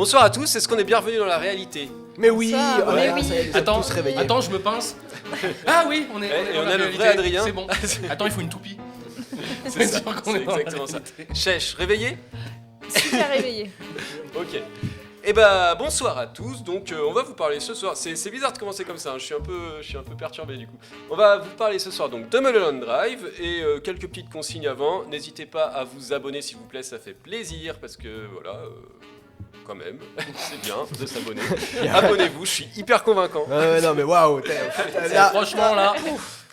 Bonsoir à tous, est-ce qu'on est bienvenus dans la réalité? Mais oui, Bonsoir, ouais, mais oui. ça y est, Attends, tous réveillés. attends, je me pince. Ah oui, on est Et dans on la a le réalité. vrai Adrien. C'est bon. Attends, il faut une toupie. C'est ça, sûr qu'on c'est est dans la exactement ça. réalité. Chèche, réveillé? Super réveillé. Ok. Eh ben bonsoir à tous, donc on va vous parler ce soir, c'est bizarre de commencer comme ça, hein. Je suis un peu perturbé du coup. On va vous parler ce soir donc de Mulholland Drive et quelques petites consignes avant. N'hésitez pas à vous abonner s'il vous plaît, ça fait plaisir parce que voilà, quand même, c'est bien de s'abonner. Abonnez-vous, je suis hyper convaincant. Non mais waouh, Franchement là,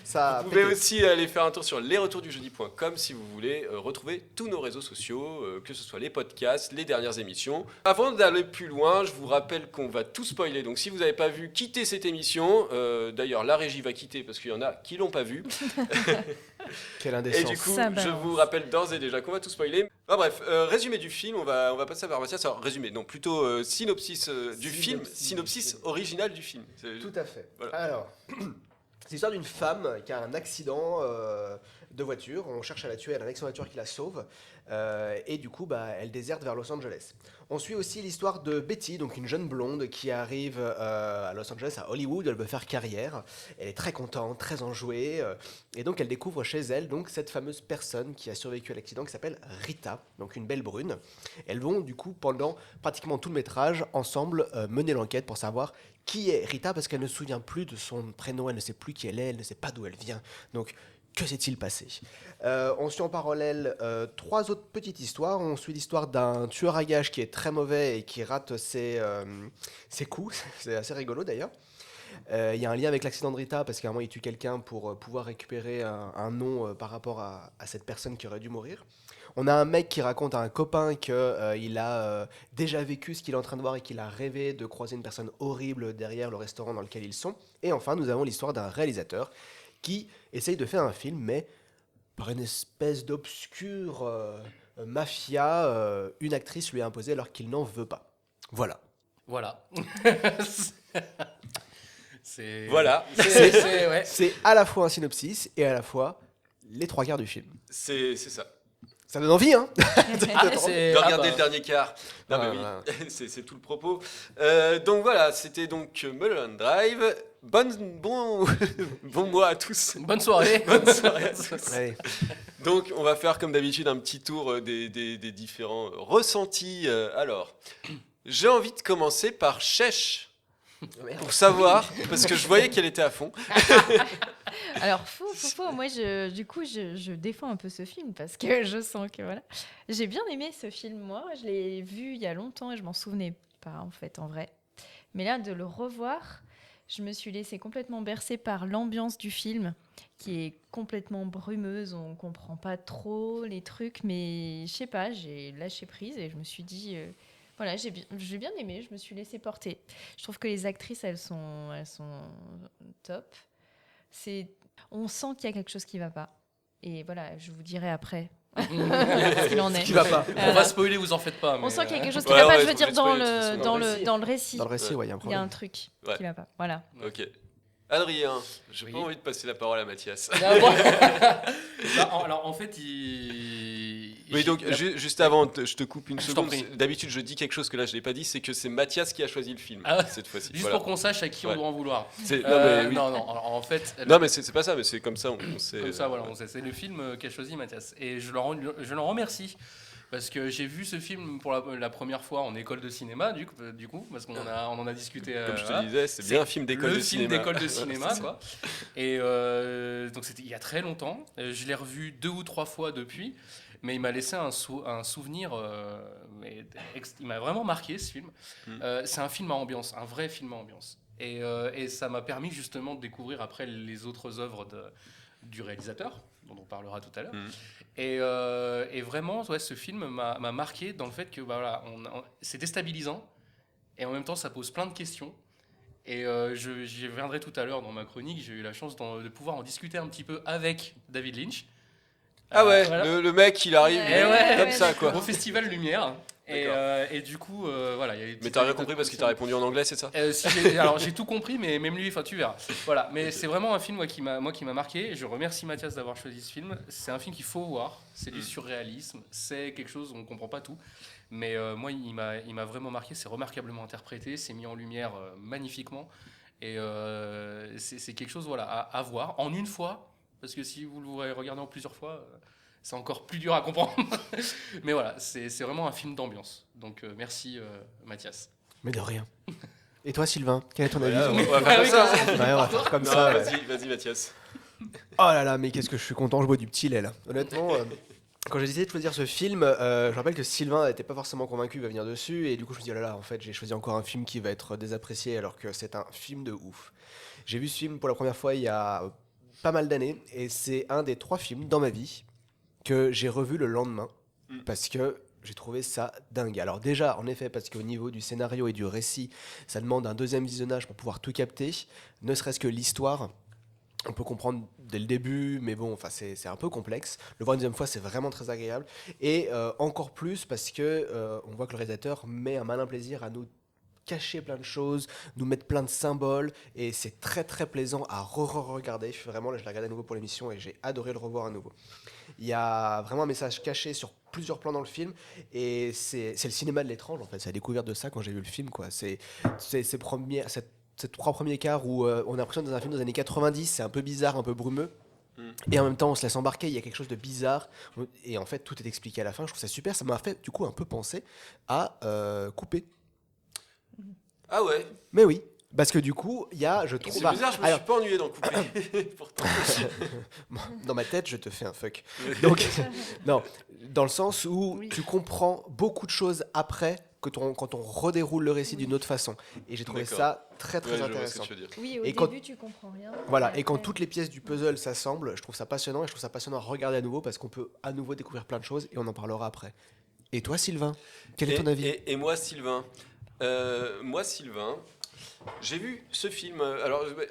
ça. Vous pouvez aussi aller faire un tour sur lesretourdujedi.com si vous voulez retrouver tous nos réseaux sociaux, que ce soit les podcasts, les dernières émissions. Avant d'aller plus loin, je vous rappelle qu'on va tout spoiler. Donc si vous n'avez pas vu, quittez cette émission. D'ailleurs, la régie va quitter parce qu'il y en a qui l'ont pas vu. Quelle Et indécence. du coup, Ça je balance. vous rappelle d'ores et déjà qu'on va tout spoiler. Enfin, bref, résumé du film, on va passer à Mathias. Alors, résumé, non, plutôt synopsis du film, synopsis original du film. Tout à fait. Voilà. Alors, c'est l'histoire d'une femme qui a un accident de voiture. On cherche à la tuer, elle a un accident de voiture qui la sauve. Et du coup, elle déserte vers Los Angeles. On suit aussi l'histoire de Betty, donc une jeune blonde qui arrive à Los Angeles, à Hollywood. Elle veut faire carrière. Elle est très contente, très enjouée. Et donc, elle découvre chez elle donc, cette fameuse personne qui a survécu à l'accident qui s'appelle Rita, donc une belle brune. Elles vont du coup, pendant pratiquement tout le métrage, ensemble mener l'enquête pour savoir qui est Rita, parce qu'elle ne se souvient plus de son prénom, elle ne sait plus qui elle ne sait pas d'où elle vient. Donc, que s'est-il passé? On suit en parallèle 3 autres petites histoires. On suit l'histoire d'un tueur à gages qui est très mauvais et qui rate ses coups. C'est assez rigolo d'ailleurs. Il y a un lien avec l'accident de Rita parce qu'à un moment il tue quelqu'un pour pouvoir récupérer un nom par rapport à cette personne qui aurait dû mourir. On a un mec qui raconte à un copain qu'il a déjà vécu ce qu'il est en train de voir et qu'il a rêvé de croiser une personne horrible derrière le restaurant dans lequel ils sont. Et enfin, nous avons l'histoire d'un réalisateur qui essaye de faire un film, mais par une espèce d'obscure mafia, une actrice lui a imposé alors qu'il n'en veut pas. Voilà. voilà. C'est Voilà, ouais. C'est à la fois un synopsis et à la fois les 3 quarts du film. c'est ça. Ça donne envie, hein? De regarder le dernier quart. Non, mais Voilà. oui, c'est tout le propos. Donc voilà, c'était donc Mulholland Drive. Bon mois à tous. Bonne soirée. Bonne soirée à tous. Allez. Donc, on va faire comme d'habitude un petit tour des différents ressentis. Alors, j'ai envie de commencer par Chèche, pour savoir, parce que je voyais qu'elle était à fond. Alors, faux. Moi, je défends un peu ce film parce que je sens que voilà. J'ai bien aimé ce film, moi. Je l'ai vu il y a longtemps et je m'en souvenais pas, en fait, en vrai. Mais là, de le revoir, je me suis laissée complètement bercer par l'ambiance du film qui est complètement brumeuse. On comprend pas trop les trucs, mais je sais pas, j'ai lâché prise et je me suis dit. Voilà, j'ai bien aimé, je me suis laissée porter. Je trouve que les actrices, elles sont top. On sent qu'il y a quelque chose qui ne va pas. Et voilà, je vous dirai après ce qu'il en est. Qui va pas. On va spoiler, vous en faites pas. On mais, sent qu'il y a quelque chose qui Ouais, ne va pas, ouais, je veux faut dire, les dans spoiler, de toute façon. dans le récit. Dans le récit, ouais, il y a un Il y a un problème. truc Ouais. qui ne va pas. Voilà. Ok. Adrien, j'ai Oui. pas envie de passer la parole à Mathias. Ah, bon. Alors en fait, Oui, donc juste avant, je te coupe une Je t'en seconde. prie. D'habitude, je dis quelque chose que là, je l'ai pas dit, c'est que c'est Mathias qui a choisi le film Ah ouais. cette fois-ci. Juste Voilà. pour qu'on sache à qui Ouais. on doit en vouloir. Non, mais oui. Non, alors, en fait, Non, mais c'est pas ça, mais c'est comme ça. On sait, comme ça, voilà, on sait. C'est le film qu'a choisi Mathias. Et je l'en remercie. Parce que j'ai vu ce film pour la première fois en école de cinéma, du coup parce qu'on en a discuté. Comme je te voilà. disais, c'est bien un film d'école de cinéma. Le film d'école de cinéma, Ouais, c'est quoi. Et donc c'était il y a très longtemps. Je l'ai revu 2 ou 3 fois depuis, mais il m'a laissé un souvenir. Il m'a vraiment marqué ce film. C'est un film à ambiance, un vrai film à ambiance. Et ça m'a permis justement de découvrir après les autres œuvres du réalisateur, dont on parlera tout à l'heure. Et vraiment, ouais, ce film m'a marqué dans le fait que voilà, c'est déstabilisant et en même temps ça pose plein de questions. Et j'y reviendrai tout à l'heure dans ma chronique. J'ai eu la chance de pouvoir en discuter un petit peu avec David Lynch. Ah ouais, Voilà. le mec, il arrive Ouais, comme ouais, ça, d'accord. quoi. Au Festival Lumière. Et du coup, voilà. Il y a des Mais petites t'as rien anecdotes compris parce qu'il comme t'a ça. répondu en anglais, c'est ça? Alors j'ai tout compris, mais même lui, enfin tu verras. Voilà, mais c'est vraiment un film qui m'a marqué. Et je remercie Mathias d'avoir choisi ce film. C'est un film qu'il faut voir. C'est du surréalisme. C'est quelque chose on comprend pas tout, mais moi il m'a vraiment marqué. C'est remarquablement interprété. C'est mis en lumière magnifiquement. Et c'est quelque chose voilà à voir en une fois, parce que si vous le regardez en plusieurs fois. C'est encore plus dur à comprendre. Mais voilà, c'est vraiment un film d'ambiance. Donc merci Mathias. Mais de rien. Et toi, Sylvain, quel est ton Voilà, avis on va faire comme ça. Ouais, on va faire comme Non, ça. vas-y Mathias. Oh là là, mais qu'est-ce que je suis content, je bois du petit lait là. Honnêtement, quand j'ai décidé de choisir ce film, je rappelle que Sylvain n'était pas forcément convaincu de venir dessus, et du coup je me dis oh là là, en fait j'ai choisi encore un film qui va être désapprécié alors que c'est un film de ouf. J'ai vu ce film pour la première fois il y a pas mal d'années, et c'est un des 3 films dans ma vie que j'ai revu le lendemain, parce que j'ai trouvé ça dingue. Alors déjà, en effet, parce qu'au niveau du scénario et du récit, ça demande un deuxième visionnage pour pouvoir tout capter, ne serait-ce que l'histoire. On peut comprendre dès le début, mais bon, enfin, c'est un peu complexe. Le voir une deuxième fois, c'est vraiment très agréable. Et encore plus parce que on voit que le réalisateur met un malin plaisir à nous cacher plein de choses, nous mettre plein de symboles, et c'est très très plaisant à re-regarder. Vraiment, là, je l'ai regardé à nouveau pour l'émission et j'ai adoré le revoir à nouveau. Il y a vraiment un message caché sur plusieurs plans dans le film, et c'est le cinéma de l'étrange en fait. C'est la découverte de ça quand j'ai vu le film, quoi. C'est ces 3 premiers quarts où on a l'impression d'être dans un film des années 90, c'est un peu bizarre, un peu brumeux. Et en même temps, on se laisse embarquer, il y a quelque chose de bizarre. Et en fait, tout est expliqué à la fin. Je trouve ça super. Ça m'a fait du coup un peu penser à Couper. Ah ouais. Mais oui, parce que du coup, il y a, je trouve. C'est bizarre, je me suis pas ennuyé dans Couper. Pourtant. Dans ma tête, je te fais un fuck. Donc, non, dans le sens où Oui. tu comprends beaucoup de choses après quand on redéroule le récit d'une autre façon. Et j'ai trouvé D'accord. ça très Ouais, très je vois ce intéressant. que tu veux dire. Oui, au Et quand- début, tu comprends rien. Voilà, et quand après- toutes les pièces du puzzle s'assemblent, je trouve ça passionnant, et je trouve ça passionnant à regarder à nouveau parce qu'on peut à nouveau découvrir plein de choses, et on en parlera après. Et toi, Sylvain, quel est ton avis? Et moi, Sylvain, j'ai vu ce film.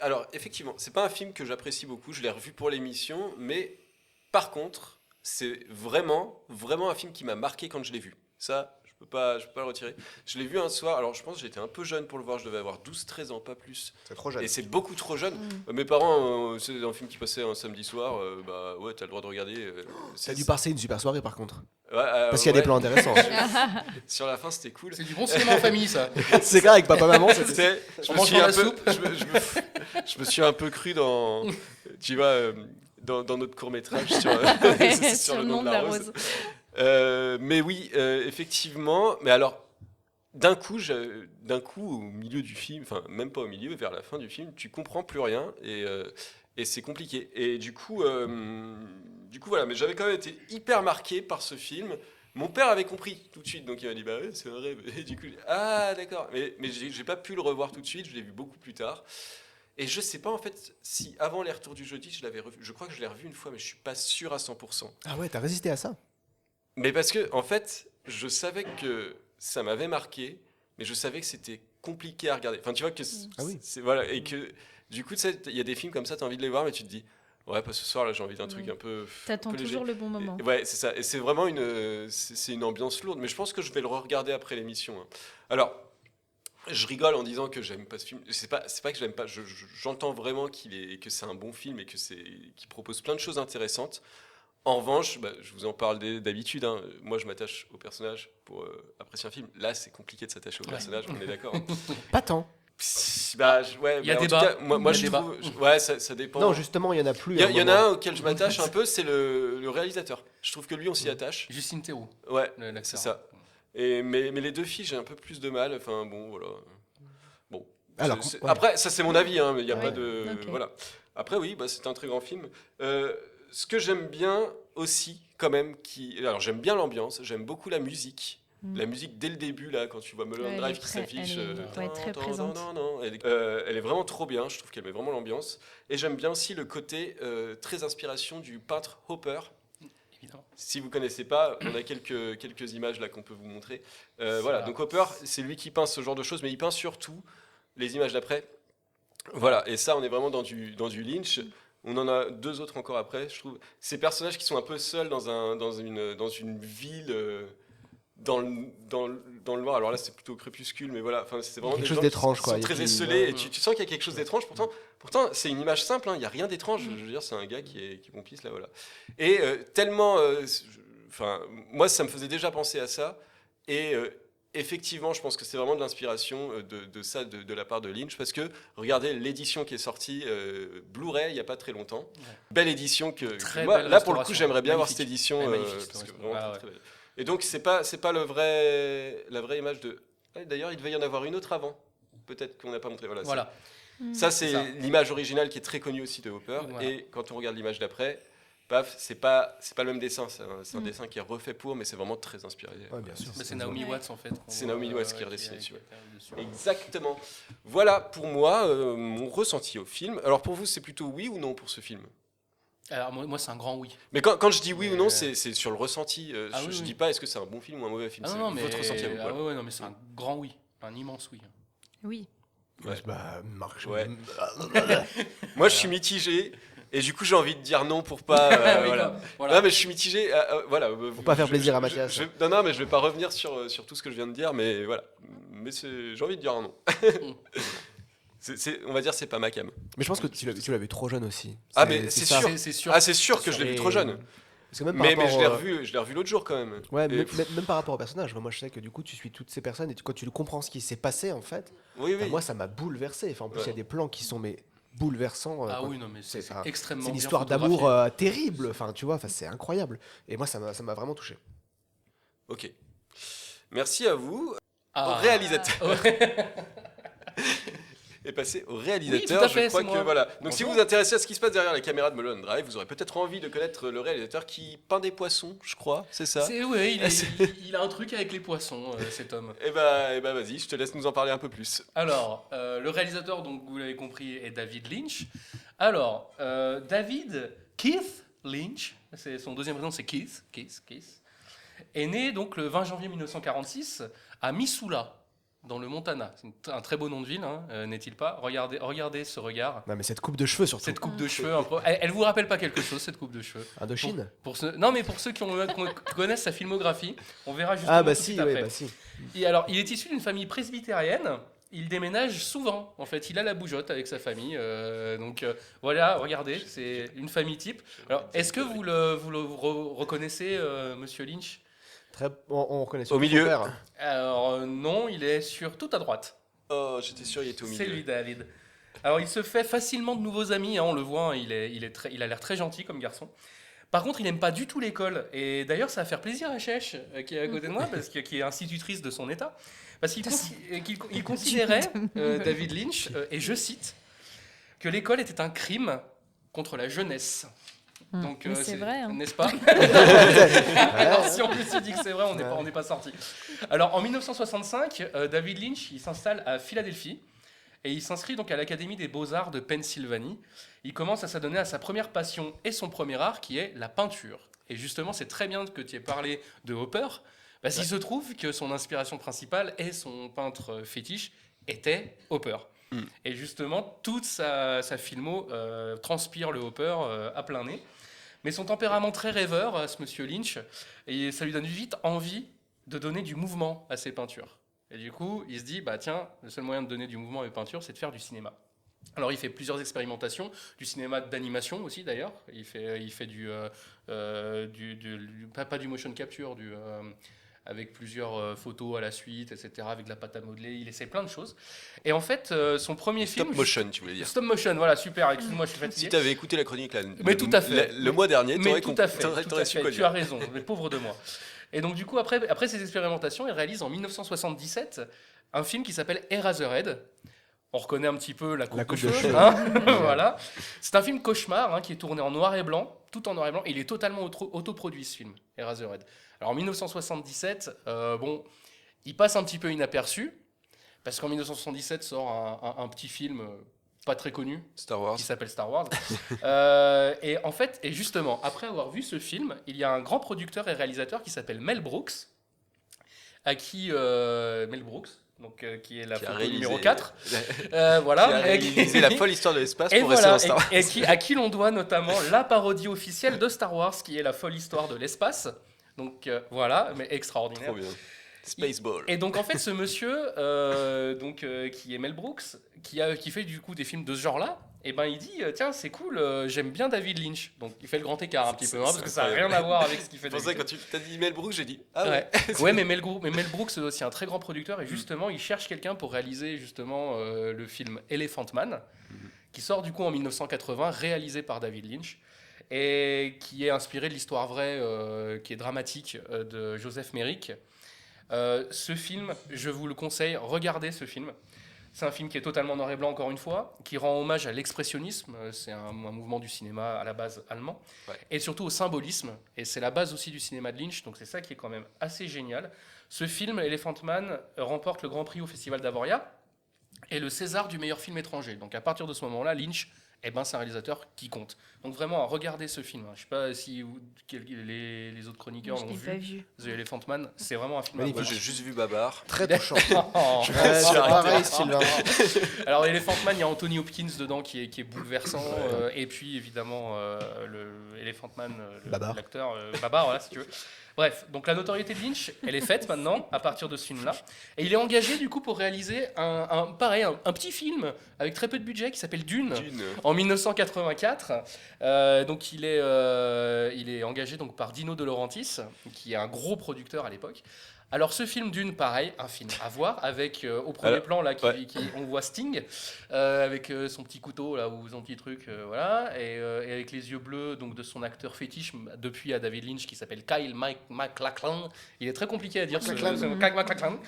Alors effectivement, c'est pas un film que j'apprécie beaucoup. Je l'ai revu pour l'émission, mais par contre, c'est vraiment, vraiment un film qui m'a marqué quand je l'ai vu. Ça, je peux pas le retirer. Je l'ai vu un soir. Alors, je pense que j'étais un peu jeune pour le voir. Je devais avoir 12-13 ans, pas plus. C'est trop jeune. Et c'est beaucoup trop jeune. Mes parents, c'est un film qui passait un samedi soir. Bah ouais, t'as le droit de regarder. T'as dû passer une super soirée par contre. Ouais, Parce qu'il y a des ouais. plans intéressants. Sur la fin, c'était cool. C'est du bon cinéma en famille, ça. C'est clair, avec papa, maman, c'est C'était- je En me suis mangeant un la peu, soupe. je me suis un peu cru dans, tu vois, dans notre court métrage sur, Ouais, sur le nom de la rose. Mais oui, effectivement. Mais alors, d'un coup, au milieu du film, enfin même pas au milieu, vers la fin du film, tu comprends plus rien et c'est compliqué. Et du coup voilà. Mais j'avais quand même été hyper marqué par ce film. Mon père avait compris tout de suite, donc il m'a dit bah ouais, c'est un rêve. Et du coup, ah d'accord. Mais j'ai pas pu le revoir tout de suite. Je l'ai vu beaucoup plus tard. Et je sais pas en fait si avant les retours du jeudi, je l'avais revu. Je crois que je l'ai revu une fois, mais je suis pas sûr à 100%. Ah ouais, t'as résisté à ça? Mais parce que, en fait, je savais que ça m'avait marqué, mais je savais que c'était compliqué à regarder. Enfin, tu vois que Ah oui. voilà, et que du coup, tu sais, il y a des films comme ça, tu as envie de les voir, mais tu te dis, ouais, pas ce soir, là, j'ai envie d'un truc Oui. un peu. T'attends un peu léger. toujours le bon moment. Ouais, c'est ça. Et c'est vraiment c'est une ambiance lourde. Mais je pense que je vais le regarder après l'émission. Hein. Alors, je rigole en disant que j'aime pas ce film. C'est pas que je l'aime pas. J'entends vraiment que c'est un bon film et qu'il propose plein de choses intéressantes. En revanche, bah, je vous en parle d'habitude. Hein. Moi, je m'attache au personnage pour apprécier un film. Là, c'est compliqué de s'attacher au personnage. On est d'accord. Hein. Pas tant. Ouais, Il y a mais en tout débat. cas, moi Il y a je débat. trouve. Ouais, ça dépend. Non, justement, il y en a plus. Il y en a un auquel je m'attache un peu, c'est le réalisateur. Je trouve que lui, on s'y attache. Justine Theroux, Ouais, l'acteur. c'est ça. Mais les deux filles, j'ai un peu plus de mal. Enfin, bon, voilà. Bon. Alors, Ouais. ouais. Après, ça, c'est mon avis. Hein, mais il n'y a Ouais, pas de. ok. Voilà. Après, oui, bah, c'est un très grand film. Ce que j'aime bien aussi, quand même, alors j'aime bien l'ambiance, j'aime beaucoup la musique. La musique dès le début, là, quand tu vois Mulholland Ouais, elle Drive est qui très- s'affiche. elle est, ouais, très présente. Elle est vraiment trop bien, je trouve qu'elle met vraiment l'ambiance. Et j'aime bien aussi le côté très inspiration du peintre Hopper. Évidemment. Si vous connaissez pas, on a quelques images là qu'on peut vous montrer. Voilà, donc Hopper, c'est lui qui peint ce genre de choses, mais il peint surtout les images d'après. Voilà, et ça, on est vraiment dans du Lynch. On en a 2 autres encore après, je trouve. Ces personnages qui sont un peu seuls dans une ville dans le noir. Alors là, c'est plutôt crépuscule, mais voilà. Enfin, c'est vraiment Quelque des chose gens d'étrange, qui quoi. sont Il y a très qui- esselés et tu sens qu'il y a quelque chose d'étrange. Pourtant, c'est une image simple. Il n'y a rien d'étrange. Je veux dire, c'est un gars qui est pompiste là, voilà. Et tellement, enfin, moi, ça me faisait déjà penser à ça. Et effectivement, je pense que c'est vraiment de l'inspiration de la part de Lynch, parce que regardez l'édition qui est sortie Blu-ray il n'y a pas très longtemps. Belle édition que moi, belle là pour le coup restauration. j'aimerais bien avoir Magnifique. cette édition Elle est magnifique, parce que cette vraiment restauration. très belle. Et donc c'est pas la vraie image de. D'ailleurs il devait y en avoir une autre avant. Peut-être qu'on n'a pas montré. Voilà. Ça c'est Ça. l'image originale qui est très connue aussi de Hopper. Voilà. Et quand on regarde l'image d'après. Paf, c'est pas le même dessin, c'est un dessin qui est refait pour, mais c'est vraiment très inspiré. Ouais, bien sûr. Mais c'est Naomi Watts en fait. C'est Naomi Watts qui est redessiné dessus. dessus. Exactement. Voilà pour moi mon ressenti au film. Alors pour vous, c'est plutôt oui ou non pour ce film? Alors moi c'est un grand oui. Mais quand je dis oui ou non, Mais- c'est sur le ressenti. Ah je oui, oui. dis pas est-ce que c'est un bon film ou un mauvais film. Ah C'est non, mais votre ressenti à vous. Voilà. ouais, non mais c'est un grand oui, un immense oui. Oui. Ouais. Bah, Marc, Ouais. Moi, je suis mitigé. Et du coup, j'ai envie de dire non pour pas. Oui, Voilà. voilà. Non, mais je suis mitigé. Voilà. Pour pas faire plaisir à Mathias. Non, mais je vais pas revenir sur tout ce que je viens de dire, mais voilà. Mais j'ai envie de dire un non. On va dire c'est pas ma cam. Mais je pense que tu l'as vu trop jeune aussi. Ah, mais c'est ça. sûr. C'est sûr. Ah, c'est sûr que je l'ai vu Et- trop jeune. Parce que même par Mais rapport je l'ai au- revu l'autre jour quand même. Ouais, Et- même par rapport au personnage. Moi, je sais que du coup, tu suis toutes ces personnes et quand tu comprends ce qui s'est passé, en fait, Oui, oui. moi, ça m'a bouleversé. Enfin, en plus, il y a Ouais. des plans qui sont bouleversants. Ah quoi. oui non mais c'est C'est- extrêmement C'est une bien histoire photographié. d'amour terrible. Enfin, tu vois, c'est incroyable. Et moi, ça m'a vraiment touché. Ok. Merci à vous. Ah. Au réalisateur. Ouais. Et passer au Oui, réalisateur. tout à fait, je crois c'est que moi. voilà. Donc si Bonjour. vous vous intéressez à ce qui se passe derrière la caméra de Mulholland Drive, vous aurez peut-être envie de connaître le réalisateur qui peint des poissons, je crois, c'est ça. Ouais, il a un truc avec les poissons cet homme. Eh ben, vas-y, je te laisse nous en parler un peu plus. Alors, le réalisateur, donc vous l'avez compris, est David Lynch. Alors, David Keith Lynch, son deuxième prénom c'est Keith, est né donc le 20 janvier 1946 à Missoula, dans le Montana. C'est un très beau nom de ville, hein, n'est-il pas? Regardez ce regard. Non, mais cette coupe de cheveux, surtout. Cette coupe de cheveux, elle vous rappelle pas quelque chose, cette coupe de cheveux? Indochine. Non, mais pour ceux qui connaissent sa filmographie, on verra justement Ah, bah tout de si, suite après. ouais, bah si. Et alors, il est issu d'une famille presbytérienne. Il déménage souvent. En fait, il a la bougeotte avec sa famille. Voilà, regardez, c'est une famille type. Alors, est-ce que vous le reconnaissez, Monsieur Lynch? On reconnaît Au milieu. Alors, non, il est sur tout à droite. Oh, j'étais sûr il était au milieu. C'est lui, David. Alors, il se fait facilement de nouveaux amis. On le voit, hein, il a l'air très gentil comme garçon. Par contre, il n'aime pas du tout l'école. Et d'ailleurs, ça va faire plaisir à Chèche, qui est à côté de moi, qui est institutrice de son état. Parce qu'il considérait, David Lynch, et je cite, que l'école était un crime contre la jeunesse. Donc, Mais c'est vrai, hein. N'est-ce pas? Alors, si en plus il dit que c'est vrai, on n'est pas sorti. Alors, en 1965, David Lynch il s'installe à Philadelphie et il s'inscrit donc à l'Académie des Beaux-Arts de Pennsylvanie. Il commence à s'adonner à sa première passion et son premier art qui est la peinture. Et justement, c'est très bien que tu aies parlé de Hopper, parce qu'il se trouve que son inspiration principale et son peintre fétiche était Hopper. Et justement, toute sa filmo transpire le Hopper à plein nez. Mais son tempérament très rêveur, à ce monsieur Lynch, et ça lui donne vite envie de donner du mouvement à ses peintures. Et du coup, il se dit, bah tiens, le seul moyen de donner du mouvement à mes peintures, c'est de faire du cinéma. Alors, il fait plusieurs expérimentations, du cinéma d'animation aussi d'ailleurs. Il fait pas du motion capture, avec plusieurs photos à la suite, etc., avec de la pâte à modeler. Il essaie plein de choses. Et en fait, son premier film... Stop motion, tu voulais dire. Stop motion, voilà, super. Excuse-moi, je suis fatigué. Si tu avais écouté la chronique Mais tout à fait. le mois dernier, Mais tout à fait, t'aurais su quoi tu dire. as raison, mais pauvre de moi. Et donc du coup, après ces expérimentations, il réalise en 1977 un film qui s'appelle Eraserhead. On reconnaît un petit peu la coupe de cheveux. Hein. Voilà. C'est un film cauchemar, hein, qui est tourné en noir et blanc, tout en noir et blanc, et il est totalement autoproduit ce film, Eraserhead. Alors en 1977, il passe un petit peu inaperçu, parce qu'en 1977 sort un petit film pas très connu, Star Wars. qui s'appelle Star Wars. Et en fait, et justement, après avoir vu ce film, il y a un grand producteur et réalisateur qui s'appelle Mel Brooks, à qui Mel Brooks, donc qui est la Qui a photo réalisé- numéro 4, Qui a voilà, réalisé la folle histoire de l'espace et pour voilà, rester dans Star Wars. à qui l'on doit notamment la parodie officielle de Star Wars, qui est la folle histoire de l'espace. Donc voilà, mais extraordinaire. Trop bien. Spaceball. Et donc en fait ce monsieur qui est Mel Brooks, qui fait du coup des films de ce genre-là, et ben il dit tiens c'est cool, j'aime bien David Lynch. Donc il fait le grand écart un petit peu, parce que ça n'a rien à voir avec ce qu'il fait. C'est pour ça que quand tu t'as dit Mel Brooks, j'ai dit ah Ouais, ouais. ouais mais Mel Brooks c'est aussi un très grand producteur, et justement il cherche quelqu'un pour réaliser justement le film Elephant Man, qui sort du coup en 1980, réalisé par David Lynch, et qui est inspiré de l'histoire vraie, qui est dramatique, de Joseph Merrick. Ce film, je vous le conseille, regardez ce film. C'est un film qui est totalement noir et blanc, encore une fois, qui rend hommage à l'expressionnisme, c'est un mouvement du cinéma à la base allemand, Ouais. et surtout au symbolisme, et c'est la base aussi du cinéma de Lynch, donc c'est ça qui est quand même assez génial. Ce film, Elephant Man, remporte le Grand Prix au Festival d'Avoria, et le César du meilleur film étranger. Donc à partir de ce moment-là, Lynch, c'est un réalisateur qui compte. Donc vraiment, regardez ce film. Je ne sais pas si les autres chroniqueurs Je l'ont l'ai pas vu. vu. The Elephant Man, c'est vraiment un film à Magnifique. Moi voir. j'ai juste vu Babar. Très touchant. Oh. Ouais, c'est pareil, Sylvain. Alors Elephant Man, il y a Anthony Hopkins dedans qui est bouleversant, et puis évidemment le Elephant Man, Babar. l'acteur Babar, voilà si tu veux. Bref, donc la notoriété de Lynch, elle est faite maintenant à partir de ce film-là, et il est engagé du coup pour réaliser un petit film avec très peu de budget qui s'appelle Dune. En 1984, donc il est engagé donc par Dino De Laurentiis, qui est un gros producteur à l'époque. Alors ce film Dune, pareil, un film à voir avec au premier plan là, on voit Sting avec son petit couteau là ou son petit truc, voilà, et avec les yeux bleus donc de son acteur fétiche depuis à David Lynch qui s'appelle Kyle MacLachlan. Il est très compliqué à dire. Kyle MacLachlan.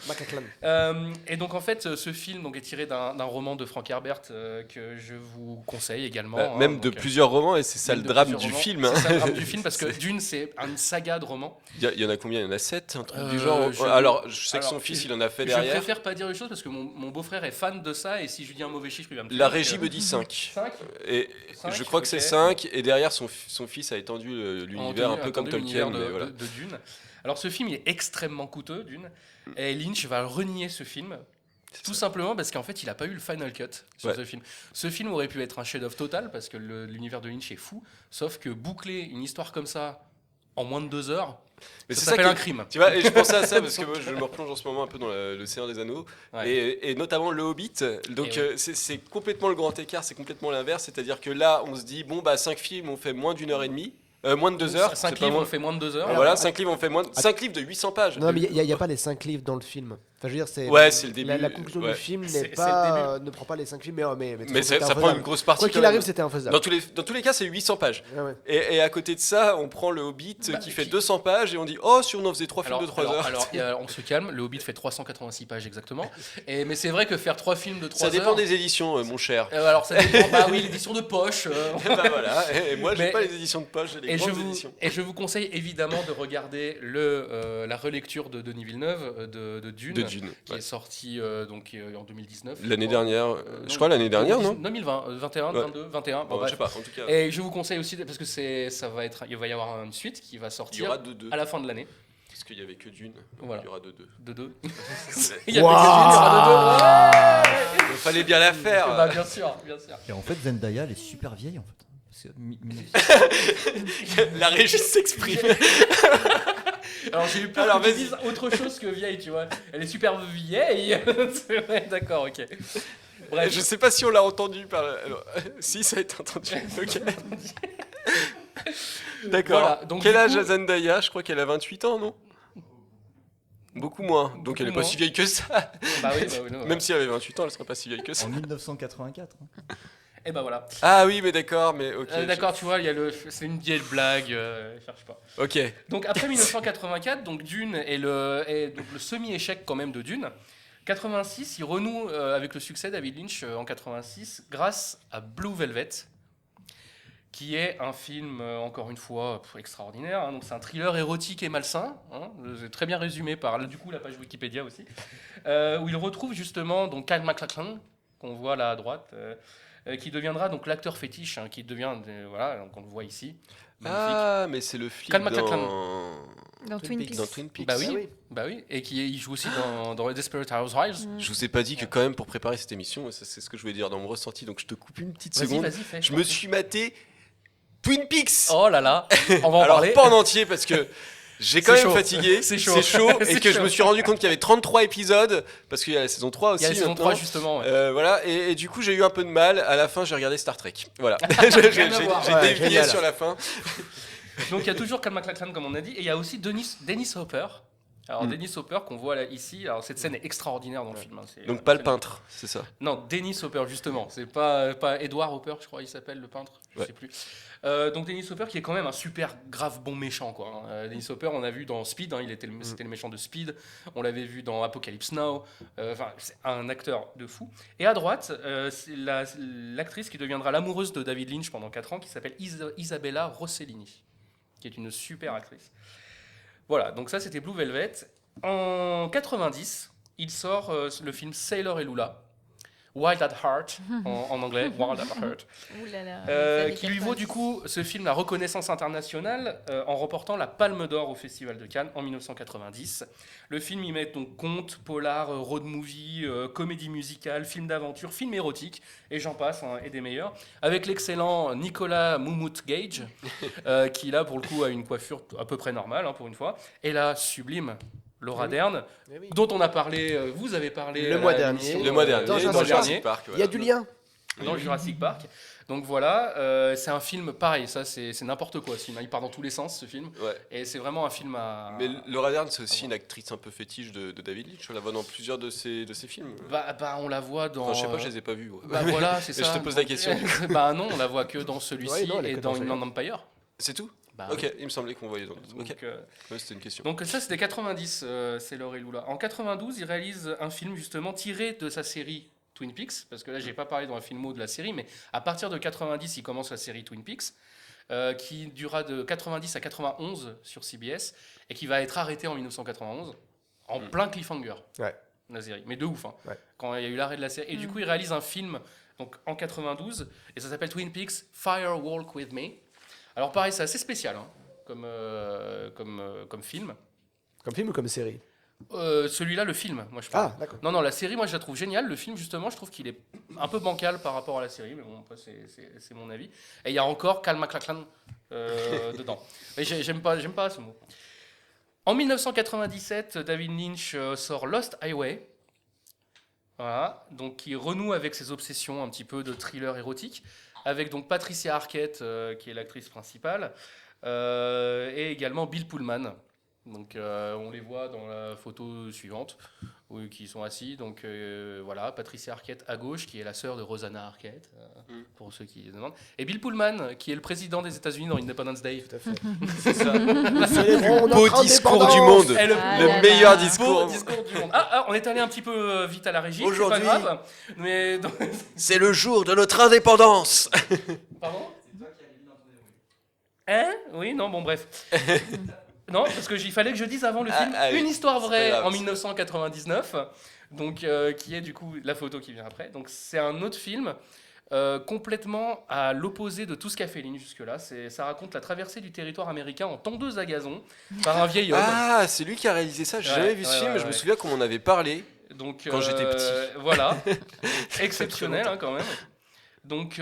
Et donc en fait ce film donc est tiré d'un roman de Frank Herbert que je vous conseille également. Même de plusieurs romans, et c'est ça le drame du film. C'est ça le drame du film, parce que Dune c'est une saga de romans. Il y en a combien? Il y en a 7, un truc du genre. Alors, je sais que son fils, il en a fait derrière. Je préfère pas dire les choses parce que mon beau-frère est fan de ça, et si je dis un mauvais chiffre, il va me dire. La régie me dit 5. 5 Et 5, je crois que c'est 5, et derrière, son fils a étendu l'univers un peu comme Tolkien. Mais voilà. de Dune. Alors ce film il est extrêmement coûteux, Dune, et Lynch va renier ce film. Tout simplement parce qu'en fait, il n'a pas eu le final cut sur ce film. Ce film aurait pu être un chef-d'œuvre total parce que l'univers de Lynch est fou, sauf que boucler une histoire comme ça en moins de 2 heures, mais ça s'appelle un crime. Tu vois, et je pensais à ça parce que moi, je me replonge en ce moment un peu dans le Seigneur des Anneaux, Ouais. et notamment le Hobbit. Donc Et c'est complètement le grand écart, c'est complètement l'inverse. C'est-à-dire que là, on se dit, bon, bah 5 films, on fait moins d'1h30. Moins de 2 heures. 5 livres, on fait moins de 2 heures. Voilà, 5 livres, on fait moins de 5 livres de 800 pages. Non, mais il n'y a pas les 5 livres dans le film. Enfin, je veux dire, c'est. Ouais, c'est le début. La conclusion du film C'est ne prend pas les 5 livres, mais ça prend une grosse partie. Quoi qu'il quand arrive, même. c'était infaisable. Dans tous les cas, c'est 800 pages. Ah ouais. Et à côté de ça, on prend le Hobbit qui fait 200 pages et on dit, oh, si on en faisait 3 films de 3 heures. Alors, on se calme, le Hobbit fait 386 pages exactement. Mais c'est vrai que faire 3 films de 3 heures. Ça dépend des éditions, mon cher. Alors ça dépend, bah oui, l'édition de poche. Bah voilà, et moi, j'ai Mais- pas les éditions de poche, j'ai les grandes éditions. Et je vous conseille évidemment de regarder la relecture de Denis Villeneuve de Dune, De Dune, qui ouais. est sorti en 2019. L'année dernière, je crois l'année dernière, non 2020, 21, Ouais. 22, 21. Bon, Bon, je bref. sais pas, en tout cas, Et je vous conseille aussi, parce que il va y avoir une suite qui va il y sortir aura 2-2. à la fin de l'année. Parce qu'il y avait que Dune, Voilà. il y aura 2-2. De 2. Ouais. Il y avait que Dune, il y aura de 2. Il fallait bien la faire. Bah, bien sûr, bien sûr. Et en fait, Zendaya, elle est super vieille en fait. Parce que La régie s'exprime. Alors j'ai eu peur Alors, que tu vas-y. dises autre chose que vieille, tu vois. Elle est super vieille. C'est vrai, d'accord, ok. Bref. Je sais pas si on l'a entendu par. Alors, si, ça a été entendu. Ok. D'accord. Voilà, donc Quel du âge coup- a Zendaya? Je crois qu'elle a 28 ans, non? Beaucoup moins. Donc Beaucoup elle est pas moins. si vieille que ça. Bah oui, non, Même si elle avait 28 ans, elle serait pas si vieille que ça. en 1984. hein. Et bah voilà. Ah oui, mais d'accord, mais ok. D'accord, tu vois, c'est une vieille blague. Cherche pas. Ok. Donc après 1984, donc Dune est donc le semi-échec quand même de Dune. 86, il renoue avec le succès David Lynch en 86 grâce à Blue Velvet, qui est un film encore une fois extraordinaire. Hein. Donc c'est un thriller érotique et malsain, hein. C'est très bien résumé par du coup la page Wikipédia aussi, où il retrouve justement donc Kyle MacLachlan qu'on voit là à droite. Qui deviendra donc l'acteur fétiche, hein, qui devient voilà, donc on le voit ici. Magnifique. Ah, mais c'est le flic Calme, calme, Dans Twin Peaks. dans Twin Peaks. Bah oui, Ah oui. bah oui, et il joue aussi dans Desperate Housewives. Je vous ai pas dit que quand même pour préparer cette émission, ça, c'est ce que je voulais dire dans mon ressenti, donc je te coupe une petite Vas-y, seconde. vas-y, fais. Je me suis maté Twin Peaks. Oh là là, on va en Alors parler. pas en entier parce que J'ai quand C'est même chaud. fatigué, C'est c'est chaud. chaud, et C'est que je chaud. me suis rendu compte qu'il y avait 33 épisodes, parce qu'il y a la saison 3 Il aussi. y a la saison maintenant. 3 justement. Ouais. Voilà, et du coup j'ai eu un peu de mal. À la fin, j'ai regardé Star Trek. Voilà, Rien à voir. j'ai Ouais, dévié génial. sur la fin. Donc il y a toujours Cal MacLachlan comme on a dit, et il y a aussi Dennis Hopper. Alors Mm. Dennis Hopper qu'on voit là, ici, alors cette scène est extraordinaire dans le film. Hein, c'est, Donc pas le c'est- peintre, c'est ça. Non, Dennis Hopper justement, c'est pas Edward Hopper, je crois il s'appelle le peintre, je Ouais. sais plus. Donc Dennis Hopper qui est quand même un super grave bon méchant quoi. Hein. Dennis Hopper on a vu dans Speed, hein, c'était le méchant de Speed, on l'avait vu dans Apocalypse Now, enfin c'est un acteur de fou. Et à droite, c'est l'actrice qui deviendra l'amoureuse de David Lynch pendant 4 ans qui s'appelle Isabella Rossellini, qui est une super actrice. Voilà, donc ça c'était Blue Velvet. En 90, il sort le film Sailor et Lula, Wild at Heart en anglais, Wild at Heart, Ouh là là, les années qui lui vaut 90. du coup ce film la reconnaissance internationale en remportant la Palme d'Or au Festival de Cannes en 1990. Le film y met donc conte, polar, road movie, comédie musicale, film d'aventure, film érotique, et j'en passe, hein, et des meilleurs, avec l'excellent Nicolas Moumout Gage, qui là pour le coup a une coiffure à peu près normale hein, pour une fois, et la sublime Laura Dern, Eh oui. dont on a parlé, vous avez parlé Le à mois l'émission, dernier. Le mois dernier, Dans dans Jurassic Jurassic Park. Il y a du lien. dans Jurassic Park. Donc voilà, c'est un film pareil, ça c'est n'importe quoi. Ce film, il part dans tous les sens ce film, Ouais. et c'est vraiment un film à. Mais Laura Dern, c'est aussi une actrice un peu fétiche de David Lynch. On la voit dans plusieurs de ses films. Bah, on la voit dans. Enfin, je sais pas, je les ai pas vus. Ouais. Bah voilà, c'est Et ça. je te pose la question. Bah non, on la voit que dans celui-ci Ouais, non, elle est et que dans dans Inland Empire. C'est tout. Bah, Ok, il me semblait qu'on voyait dans. Donc, Ok, ouais, c'était une question. donc ça c'était 90, c'est Laure et Lula. En 92, il réalise un film justement tiré de sa série Twin Peaks, parce que là j'ai pas parlé dans un filmo de la série, mais à partir de 90, il commence la série Twin Peaks, qui durera de 90 à 91 sur CBS, et qui va être arrêté en 1991, en plein cliffhanger. Ouais. La série, mais de ouf, hein, Ouais. quand il y a eu l'arrêt de la série. Et du coup, il réalise un film donc, en 92, et ça s'appelle Twin Peaks Fire Walk With Me. Alors pareil, c'est assez spécial hein, comme film. Comme film ou comme série? Celui-là, le film, moi je parle. Ah, d'accord. Non, la série, moi je la trouve géniale. Le film, justement, je trouve qu'il est un peu bancal par rapport à la série, mais bon, après, c'est mon avis. Et il y a encore Cal MacLachlan dedans. Mais j'aime pas ce mot. En 1997, David Lynch sort Lost Highway. Voilà, donc qui renoue avec ses obsessions un petit peu de thriller érotique, avec donc Patricia Arquette, qui est l'actrice principale, et également Bill Pullman. Donc on les voit dans la photo suivante, où, qui sont assis. Donc voilà, Patricia Arquette à gauche, qui est la sœur de Rosanna Arquette, pour ceux qui se demandent. Et Bill Pullman, qui est le président des États-Unis dans Independence Day. Tout à fait. C'est ça. Célébrons Beau notre discours du indépendance. monde. Et le Ah Le là meilleur là. discours. beau discours du monde. On est allé un petit peu vite à la régie, c'est pas Aujourd'hui. grave. Mais C'est le jour de notre indépendance. pardon. Hein? Oui, non, bon, bref. Non, parce qu'il fallait que je dise avant le Ah, film ah oui, Une histoire c'est vraie pas grave. en 1999, donc, qui est du coup la photo qui vient après. Donc c'est un autre film complètement à l'opposé de tout ce qu'a fait Lynch jusque-là. Ça raconte la traversée du territoire américain en tondeuse à gazon par un vieil homme. Ah, c'est lui qui a réalisé ça. J'ai Ouais, jamais vu ce ouais, film, ouais, mais je me ouais. souviens qu'on en avait parlé. Donc, Quand j'étais petit. Voilà, exceptionnel hein, quand même. Donc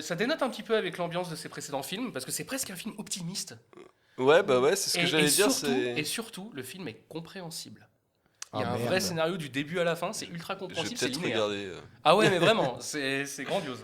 ça dénote un petit peu avec l'ambiance de ses précédents films, parce que c'est presque un film optimiste. Ouais, bah ouais, c'est ce que j'allais dire. Et surtout, le film est compréhensible. Il y a Ah, un merde. vrai scénario du début à la fin, c'est ultra Je vais compréhensible, c'est peut-être linéaire. regarder. Ah ouais, mais vraiment, c'est grandiose.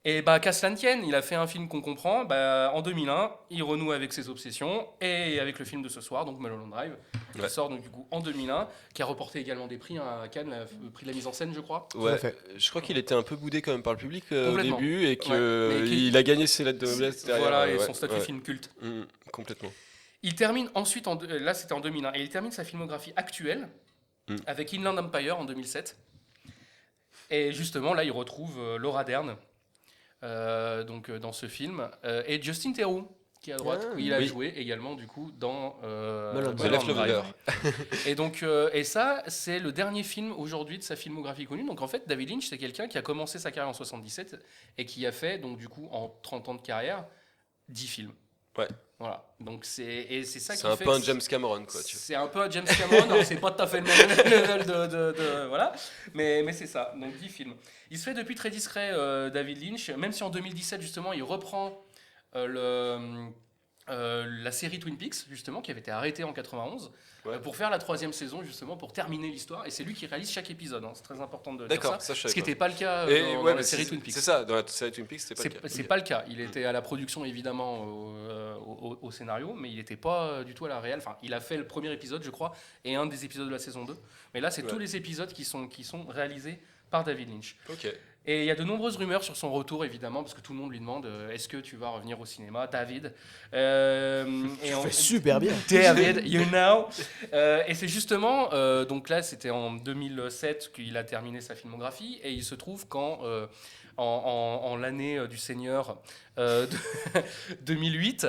Et bah, qu'à cela ne tienne, il a fait un film qu'on comprend. Bah, en 2001, il renoue avec ses obsessions et avec le film de ce soir, donc Mulholland Drive, qui Ouais. sort donc du coup en 2001, qui a remporté également des prix hein, à Cannes, le prix de la mise en scène, je crois. Ouais, à fait. je crois qu'il était un peu boudé quand même par le public au Complètement. début et Ouais, que mais qui- il a gagné ses lettres de noblesse derrière. Voilà, et ouais, son statut ouais. film culte. Complètement. Il termine ensuite, là c'était en 2001, et il termine sa filmographie actuelle avec Inland Empire en 2007. Et justement, là, il retrouve Laura Dern dans ce film, et Justin Theroux, qui est à droite, Ah, où il a oui. joué également du coup dans Mulholland The Left Lover. Et donc, et ça, c'est le dernier film aujourd'hui de sa filmographie connue. Donc en fait, David Lynch, c'est quelqu'un qui a commencé sa carrière en 77 et qui a fait, donc du coup, en 30 ans de carrière, 10 films. Ouais. Voilà. Donc c'est ça qui C'est un fait peu un que James Cameron, quoi. Tu vois. c'est un peu un James Cameron, alors c'est pas tout à fait le même level voilà, mais c'est ça, donc 10 films. Il se fait depuis très discret, David Lynch, même si en 2017, justement, il reprend la série Twin Peaks, justement, qui avait été arrêtée en 91, Ouais. pour faire la 3e saison, justement, pour terminer l'histoire. Et c'est lui qui réalise chaque épisode, hein. C'est très important de dire D'accord, ça. ça je Ce savais qui pas. n'était pas le cas Et dans ouais, la mais série c'est- Twin Peaks. C'est ça, dans la série Twin Peaks, c'était pas le cas. C'est Ok. pas le cas. Il était à la production, évidemment, au scénario, mais il n'était pas du tout à la réal. Enfin, il a fait le premier épisode, je crois, et un des épisodes de la saison 2. Mais là, c'est Ouais. tous les épisodes qui sont réalisés par David Lynch. Ok. Et il y a de nombreuses rumeurs sur son retour, évidemment, parce que tout le monde lui demande est-ce que tu vas revenir au cinéma, David Tu fais super bien. David, you know. Et c'est justement, donc là, c'était en 2007 qu'il a terminé sa filmographie, et il se trouve en l'année du Seigneur 2008,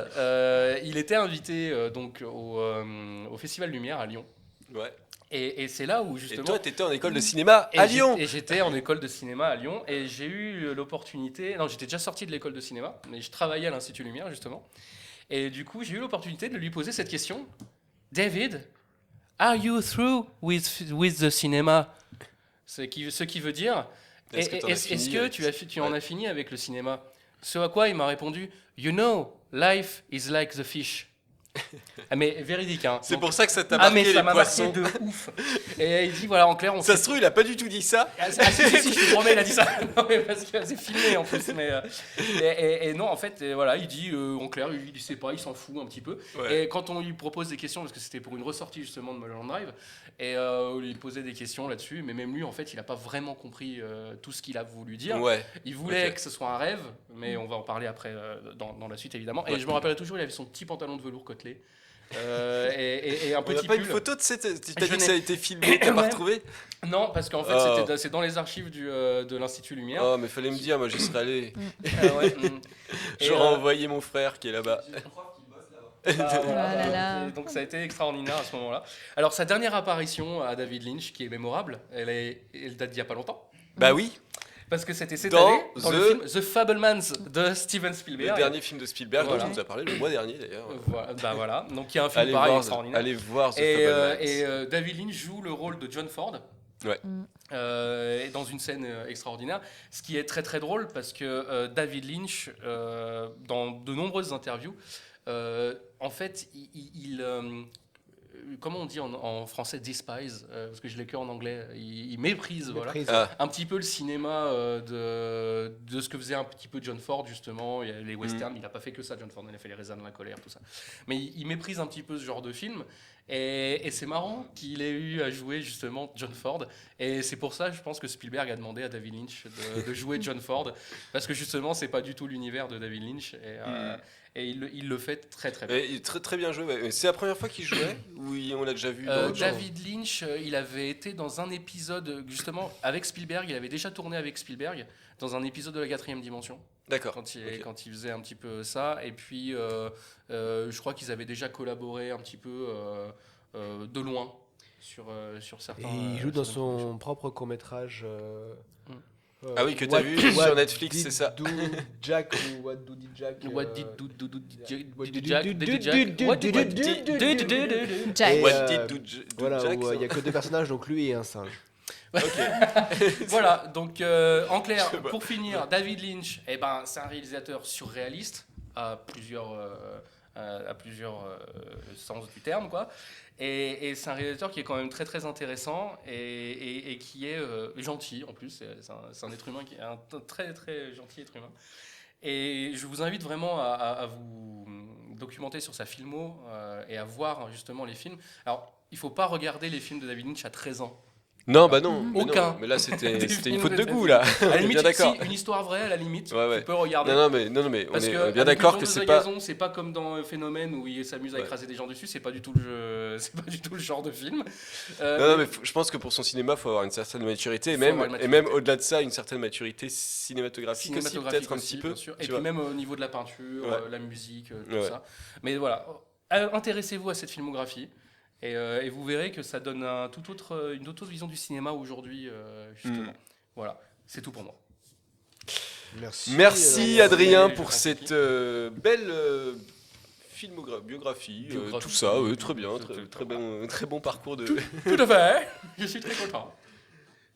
il était invité donc au Festival Lumière à Lyon. Ouais. Et c'est là où Et justement. toi, t'étais en école de cinéma Et à Lyon. Et j'étais en école de cinéma à Lyon et j'ai eu l'opportunité. Non, j'étais déjà sorti de l'école de cinéma, mais je travaillais à l'Institut Lumière justement. Et du coup, j'ai eu l'opportunité de lui poser cette question. David, are you through with the cinema? Ce qui veut dire, Est-ce que t'en as fini est-ce que avec- tu en as fini avec le cinéma? Ce à quoi il m'a répondu, you know, life is like the fish. Ah, mais véridique, hein. C'est Donc- pour ça que ça t'a ah marqué mais ça les m'a marqué poissons. de ouf. Et il dit voilà en clair on Ça fait- se trouve, il a pas du tout dit ça. si, je te promets, il a dit ça. Non, mais parce que c'est filmé en plus. Mais, et non, en fait, voilà, il dit en clair, il sait pas, il s'en fout un petit peu. Ouais. Et quand on lui propose des questions, parce que c'était pour une ressortie justement de Mulholland Drive, et on lui posait des questions là-dessus, mais même lui, en fait, il n'a pas vraiment compris tout ce qu'il a voulu dire. Ouais. Il voulait Ok. que ce soit un rêve, mais on va en parler après dans la suite évidemment. Ouais. Et je me rappellerai toujours, il avait son petit pantalon de velours côtelé. Et un On n'a petit pas pull. une photo de cette. Tu t'as Je dit que n'ai- ça a été filmé, t'as pas Ouais. retrouvé? Non, parce qu'en fait, Oh. c'est dans les archives de l'Institut Lumière. Oh, mais fallait me dire, moi j'y serais allé. Ah ouais, Et, J'aurais envoyé mon frère qui est là-bas. bah, voilà, Ah là là. Et donc ça a été extraordinaire à ce moment-là. Alors sa dernière apparition à David Lynch, qui est mémorable, elle date d'il n'y a pas longtemps. Bah oui, Parce que c'était cette Dans année, dans le The- film The Fabelmans de Steven le Spielberg. dernier film de Spielberg Voilà. dont je vous ai parlé le mois dernier d'ailleurs. Voilà, bah voilà. Donc il y a un film Allez pareil voir, extraordinaire. allez voir The Et, Fabelmans. David Lynch joue le rôle de John Ford. Ouais. Et dans une scène extraordinaire, ce qui est très très drôle parce que David Lynch, dans de nombreuses interviews, en fait, comment on dit en français despise, parce que je l'ai que en anglais, il méprise, voilà. Méprise. Ah, Un petit peu le cinéma de ce que faisait un petit peu John Ford, justement. Il y a les westerns, il n'a pas fait que ça, John Ford, il a fait Les raisins de la colère, tout ça. Mais il méprise un petit peu ce genre de film. Et c'est marrant qu'il ait eu à jouer justement John Ford. Et c'est pour ça, je pense que Spielberg a demandé à David Lynch de jouer John Ford. Parce que justement, c'est pas du tout l'univers de David Lynch. Et il le fait très très bien. et il est très, très bien joué. Ouais. C'est la première fois qu'il jouait ou on l'a déjà vu dans autre chose? David Lynch, il avait été dans un épisode, justement, avec Spielberg. Il avait déjà tourné avec Spielberg dans un épisode de La 4e Dimension, D'accord. quand Ok. quand il faisait un petit peu ça. Et puis, je crois qu'ils avaient déjà collaboré un petit peu de loin sur certains. Et il joue dans certains son propre court-métrage. Ah oui, que t'as vu sur Netflix, c'est ça. Do Jack ou What Do Did Jack What did Jack? What Did did Jack? do- Did do- Jack? do- What do- did- do- did- do- did- do- did- Jack. Et, What did do Voilà, Jack, où il n'y a que deux personnages, donc lui et un singe. Voilà, donc en clair, Je sais pas. pour finir, David Lynch, eh ben, c'est un réalisateur surréaliste à plusieurs sens du terme, quoi. Et c'est un réalisateur qui est quand même très très intéressant et qui est gentil en plus. C'est un être humain qui est un très très gentil être humain. Et je vous invite vraiment à vous documenter sur sa filmo et à voir justement les films. Alors, il ne faut pas regarder les films de David Lynch à 13 ans. Non, bah non. mais Aucun. non. Mais là, c'était Des une films faute de de David goût, là. À On la est limite, bien d'accord. si, une histoire vraie, à la limite, Ouais, ouais. tu peux regarder. Non, mais on Parce est que bien avec d'accord le que Jean c'est de pas. Gazon, c'est pas comme dans Phénomène où il s'amuse à Ouais. écraser des gens dessus, c'est pas du tout le jeu, c'est pas du tout le genre de film. Non, mais je pense que pour son cinéma, il faut avoir une certaine maturité, Faut avoir une et maturité. même au-delà de ça, une certaine maturité cinématographique aussi, cinématographique peut-être un aussi, petit peu. bien sûr. Et tu puis vois. même au niveau de la peinture, Ouais. la musique, tout Ouais. ça. Mais voilà, intéressez-vous à cette filmographie. Et vous verrez que ça donne une toute autre vision du cinéma aujourd'hui, justement. Voilà, c'est tout pour moi. Merci euh, Adrien je pour t'en cette prie. belle biographie, Biographie. tout ça, très bien, très bon parcours de. Tout à fait, je suis très content.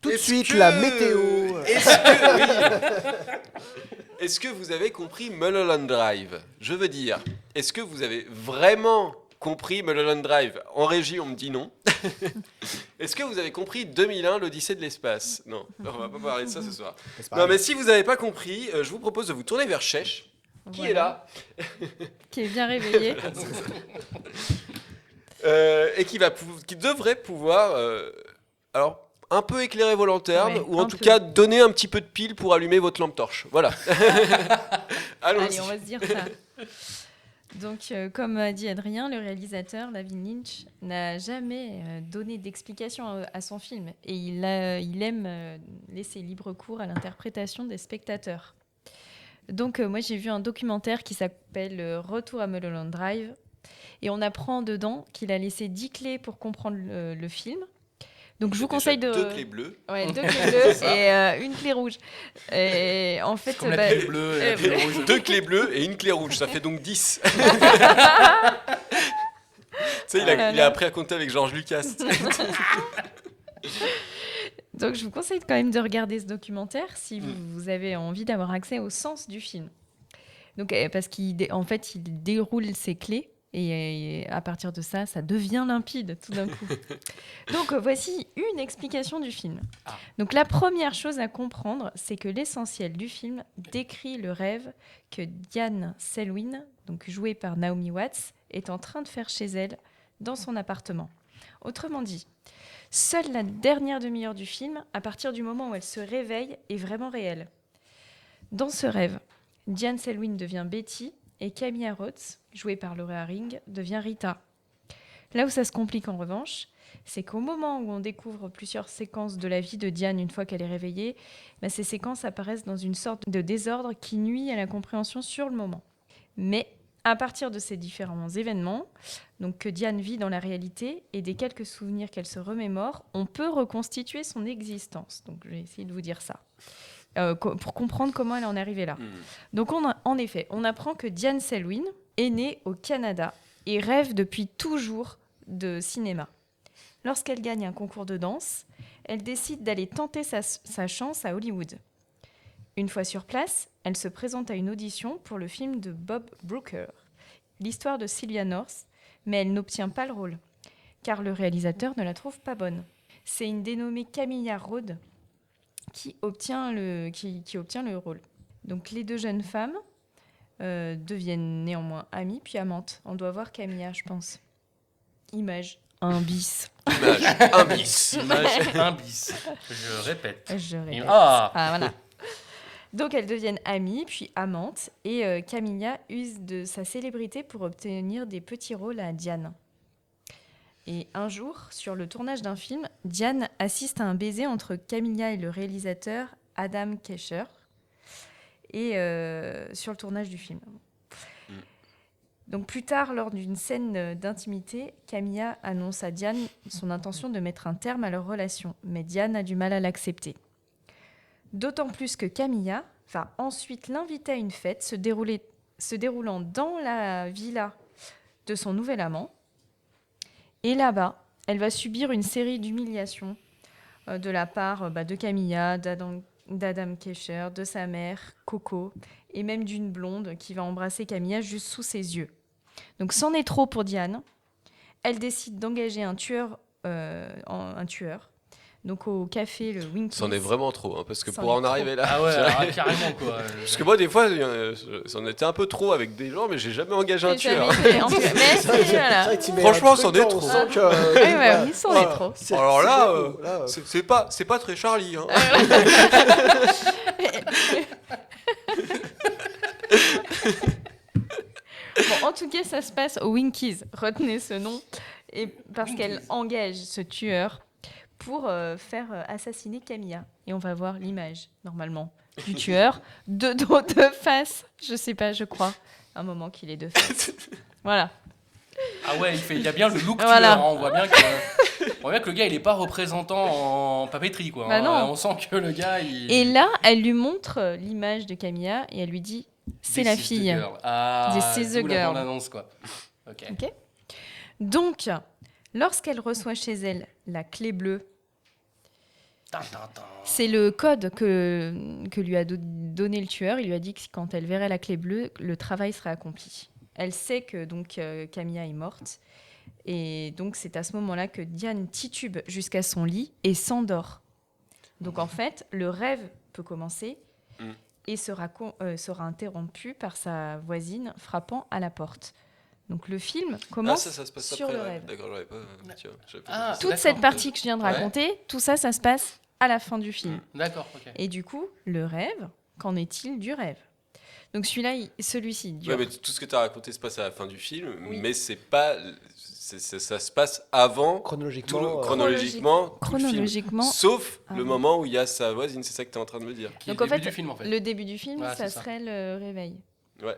Tout de Est-ce suite, que- la météo. Est-ce que, oui. Est-ce que vous avez compris Mulholland Drive? Je veux dire, est-ce que vous avez vraiment compris Mulholland Drive? En régie, on me dit non. Est-ce que vous avez compris 2001, l'Odyssée de l'espace? Non, on va pas parler de ça ce soir. C'est pas Non, grave. mais si vous n'avez pas compris, je vous propose de vous tourner vers Chèche, qui Voilà. est là, Qui est bien réveillé. et qui devrait pouvoir, alors, un peu éclairer vos lanternes, Ouais, ou en un tout peu. cas donner un petit peu de pile pour allumer votre lampe torche. Voilà. Allons-y. Allez, on va se dire ça. Donc, comme a dit Adrien, le réalisateur, David Lynch, n'a jamais donné d'explication à son film. Et il aime laisser libre cours à l'interprétation des spectateurs. Donc, moi, j'ai vu un documentaire qui s'appelle Retour à Mulholland Drive. Et on apprend dedans qu'il a laissé 10 clés pour comprendre le film. Donc, je vous Déjà conseille de... 2 clés bleues. Ouais, 2 clés bleues et une clé rouge. Et en fait, Comme la clé bleue et la clé rouge. 2 clés bleues et une clé rouge, ça fait donc 10. Tu sais, il a appris à compter avec George Lucas. Donc, je vous conseille quand même de regarder ce documentaire si vous avez envie d'avoir accès au sens du film. Donc, parce qu'en fait, il déroule ses clés et à partir de ça, ça devient limpide tout d'un coup. Donc, voici une explication du film. Ah. Donc, la première chose à comprendre, c'est que l'essentiel du film décrit le rêve que Diane Selwyn, donc jouée par Naomi Watts, est en train de faire chez elle dans son appartement. Autrement dit, seule la dernière demi-heure du film, à partir du moment où elle se réveille, est vraiment réelle. Dans ce rêve, Diane Selwyn devient Betty et Camilla Rhodes, jouée par Laura Harring, devient Rita. Là où ça se complique en revanche, c'est qu'au moment où on découvre plusieurs séquences de la vie de Diane une fois qu'elle est réveillée, ces séquences apparaissent dans une sorte de désordre qui nuit à la compréhension sur le moment. Mais à partir de ces différents événements, donc que Diane vit dans la réalité et des quelques souvenirs qu'elle se remémore, on peut reconstituer son existence. Donc je vais essayer de vous dire ça. Pour comprendre comment elle en est arrivée là. Donc en effet, on apprend que Diane Selwyn est née au Canada et rêve depuis toujours de cinéma. Lorsqu'elle gagne un concours de danse, elle décide d'aller tenter sa chance à Hollywood. Une fois sur place, elle se présente à une audition pour le film de Bob Brooker, l'histoire de Sylvia North, mais elle n'obtient pas le rôle, car le réalisateur ne la trouve pas bonne. C'est une dénommée Camilla Rhodes qui obtient le rôle. Donc les deux jeunes femmes deviennent néanmoins amies, puis amantes. On doit voir Camilla, je pense. Image 1 bis. Image 1 bis. Image 1 bis. Je répète. Je répète. Ah. Voilà. Donc elles deviennent amies, puis amantes, et Camilla use de sa célébrité pour obtenir des petits rôles à Diane. Et un jour, sur le tournage d'un film, Diane assiste à un baiser entre Camilla et le réalisateur Adam Kesher, et sur le tournage du film. Donc plus tard, lors d'une scène d'intimité, Camilla annonce à Diane son intention de mettre un terme à leur relation, mais Diane a du mal à l'accepter. D'autant plus que Camilla va ensuite l'inviter à une fête se déroulant dans la villa de son nouvel amant. Et là-bas, elle va subir une série d'humiliations de la part de Camilla, d'Adam Kesher, de sa mère, Coco, et même d'une blonde qui va embrasser Camilla juste sous ses yeux. Donc c'en est trop pour Diane. Elle décide d'engager un tueur, donc au café le Winkies. C'en est vraiment trop, hein, parce que C'en pour est en trop. arriver là. Ah ouais, alors, carrément quoi. Parce que moi, des fois, c'en était un peu trop avec des gens, mais j'ai jamais engagé un Mais tueur. jamais- en tout cas, mais si, voilà. Franchement, c'en est trop. Ouais, ils sont les trop. Alors là, c'est pas très Charlie. Hein. Bon, en tout cas, ça se passe au Winkies. Retenez ce nom. Et parce qu'elle engage ce tueur pour faire assassiner Camilla. Et on va voir l'image, normalement, du tueur, de dos, de face. Je sais pas, je crois. Un moment qu'il est de face. Voilà. Ah ouais, il y a bien le look Voilà. tueur, hein. On voit bien que le gars, il est pas représentant en papeterie, quoi. Bah non. On sent que le gars, il... Et là, elle lui montre l'image de Camilla et elle lui dit c'est la This is the fille. girl. Ah, This is the d'où la girl. bande-annonce, quoi. Ok. Ok. Donc, lorsqu'elle reçoit chez elle la clé bleue, C'est le code que lui a donné le tueur. Il lui a dit que quand elle verrait la clé bleue, le travail serait accompli. Elle sait que donc Camilla est morte. Et donc c'est à ce moment-là que Diane titube jusqu'à son lit et s'endort. Donc en fait, le rêve peut commencer et sera interrompu par sa voisine frappant à la porte. Donc le film commence ça se passe sur après, le ouais. rêve. D'accord, j'avais pas... Toute cette partie que je viens de raconter, tout ça, ça se passe à la fin du film. D'accord, ok. Et du coup, le rêve, qu'en est-il du rêve? Donc celui-ci dure. Ouais, mais tout ce que tu as raconté se passe à la fin du film, Oui. mais c'est pas... ça se passe avant, Chronologiquement. chronologiquement, tout le film. Chronologiquement. Sauf Ah le oui. moment où il y a sa voisine, c'est ça que tu es en train de me dire. Qui est Donc le en début fait, du film, en fait. le début du film, Ouais, ça c'est ça. serait le réveil. Ouais.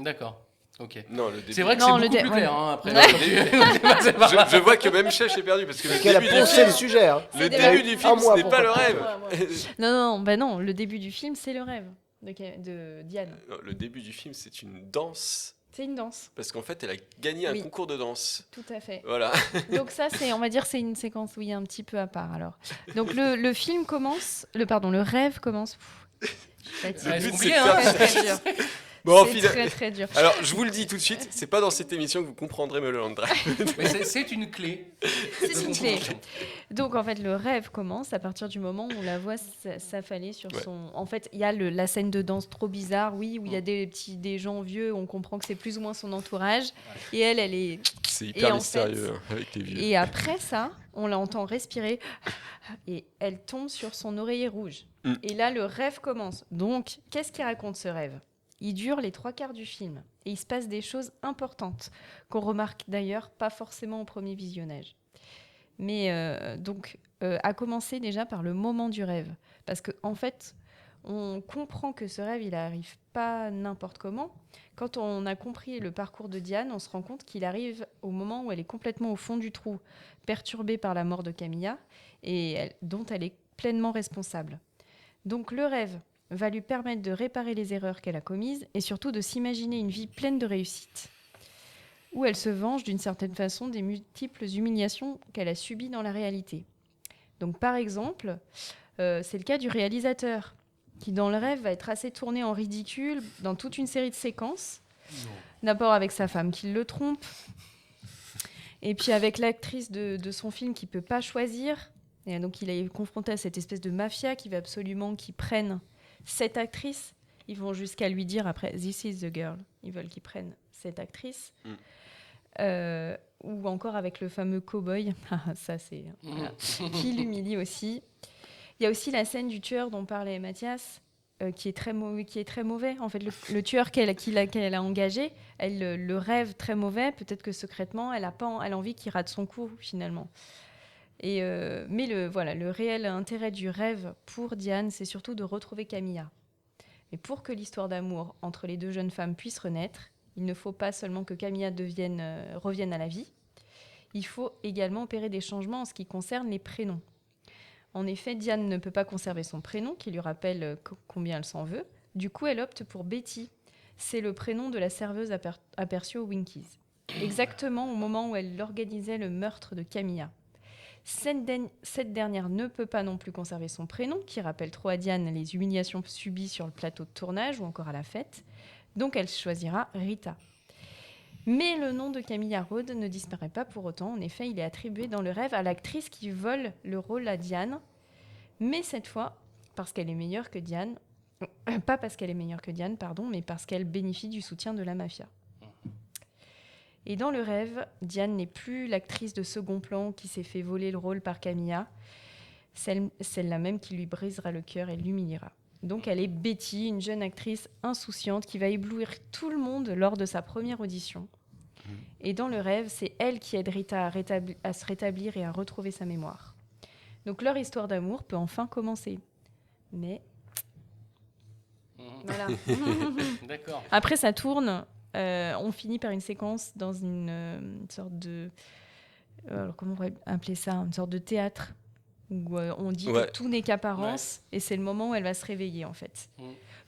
D'accord, ok. Non, le début. C'est vrai que Non, c'est le beaucoup plus dé- clair, ouais. hein, après. Non, quand le tu- c'est pas grave. Je vois que même Chef est perdu parce que le Qu'elle a début du poncé film, le sujet. Hein. le des début rêves. du Un film, ce mois n'est pour pas le préparer. rêve. Non, le début du film, c'est le rêve de Diane. Non, le début du film, c'est une danse C'est une danse, parce qu'en fait, elle a gagné un Oui. concours de danse. tout à fait. Voilà. Donc ça, on va dire, c'est une séquence, oui, un petit peu à part. Alors, donc le film commence, le rêve commence. Pff, je suis fatiguée. Ouais, Le c'est but, compliqué, c'est de hein. faire- Très dur. Bon, C'est final- très très dur. Alors, je vous le dis tout de suite, c'est pas dans cette émission que vous comprendrez Mulholland Drive. Mais c'est une clé. C'est une clé. Donc en fait, le rêve commence à partir du moment où on la voit s'affaler sur Ouais. son. En fait, il y a la scène de danse trop bizarre, oui, où il y a des gens vieux, on comprend que c'est plus ou moins son entourage, et elle est. C'est Et hyper en mystérieux hein, avec les vieux. Et après ça, on l'entend respirer, et elle tombe sur son oreiller rouge. Mm. Et là, le rêve commence. Donc, qu'est-ce qu'il raconte ce rêve? Il dure les 3/4 du film, et il se passe des choses importantes qu'on remarque d'ailleurs pas forcément au premier visionnage. Mais à commencer déjà par le moment du rêve. Parce qu'en fait, on comprend que ce rêve, il n'arrive pas n'importe comment. Quand on a compris le parcours de Diane, on se rend compte qu'il arrive au moment où elle est complètement au fond du trou, perturbée par la mort de Camilla, et dont elle est pleinement responsable. Donc le rêve va lui permettre de réparer les erreurs qu'elle a commises, et surtout de s'imaginer une vie pleine de réussite, où elle se venge d'une certaine façon des multiples humiliations qu'elle a subies dans la réalité. Donc par exemple, c'est le cas du réalisateur, qui dans le rêve va être assez tourné en ridicule dans toute une série de séquences, d'abord avec sa femme qui le trompe, et puis avec l'actrice de son film qui ne peut pas choisir, et donc il est confronté à cette espèce de mafia qui veut absolument qu'il prenne cette actrice. Ils vont jusqu'à lui dire après « This is the girl ». Ils veulent qu'ils prennent cette actrice. Ou encore avec le fameux cow-boy, ça c'est voilà, qui l'humilie aussi. Il y a aussi la scène du tueur dont parlait Mathias, qui est très mauvais. En fait, le tueur qu'elle a engagé, elle le rêve très mauvais. Peut-être que secrètement, elle a envie qu'il rate son coup finalement. Mais le réel intérêt du rêve pour Diane, c'est surtout de retrouver Camilla. Mais pour que l'histoire d'amour entre les deux jeunes femmes puisse renaître, il ne faut pas seulement que Camilla revienne à la vie, il faut également opérer des changements en ce qui concerne les prénoms. En effet, Diane ne peut pas conserver son prénom, qui lui rappelle combien elle s'en veut. Du coup, elle opte pour Betty. C'est le prénom de la serveuse aperçue au Winkies. Exactement au moment où elle organisait le meurtre de Camilla. Cette dernière ne peut pas non plus conserver son prénom, qui rappelle trop à Diane les humiliations subies sur le plateau de tournage ou encore à la fête. Donc elle choisira Rita. Mais le nom de Camilla Rhodes ne disparaît pas pour autant. En effet, il est attribué dans le rêve à l'actrice qui vole le rôle à Diane. Mais cette fois, parce qu'elle est meilleure que Diane. Pas parce qu'elle est meilleure que Diane, pardon, mais parce qu'elle bénéficie du soutien de la mafia. Et dans le rêve, Diane n'est plus l'actrice de second plan qui s'est fait voler le rôle par Camilla, celle-là même qui lui brisera le cœur et l'humiliera. Donc elle est Betty, une jeune actrice insouciante qui va éblouir tout le monde lors de sa première audition. Et dans le rêve, c'est elle qui aide Rita à se rétablir et à retrouver sa mémoire. Donc leur histoire d'amour peut enfin commencer. Mais voilà. D'accord. Après, ça tourne. On finit par une séquence dans une sorte de... alors comment on pourrait appeler ça? Une sorte de théâtre où on dit que tout n'est qu'apparence, et c'est le moment où elle va se réveiller, en fait.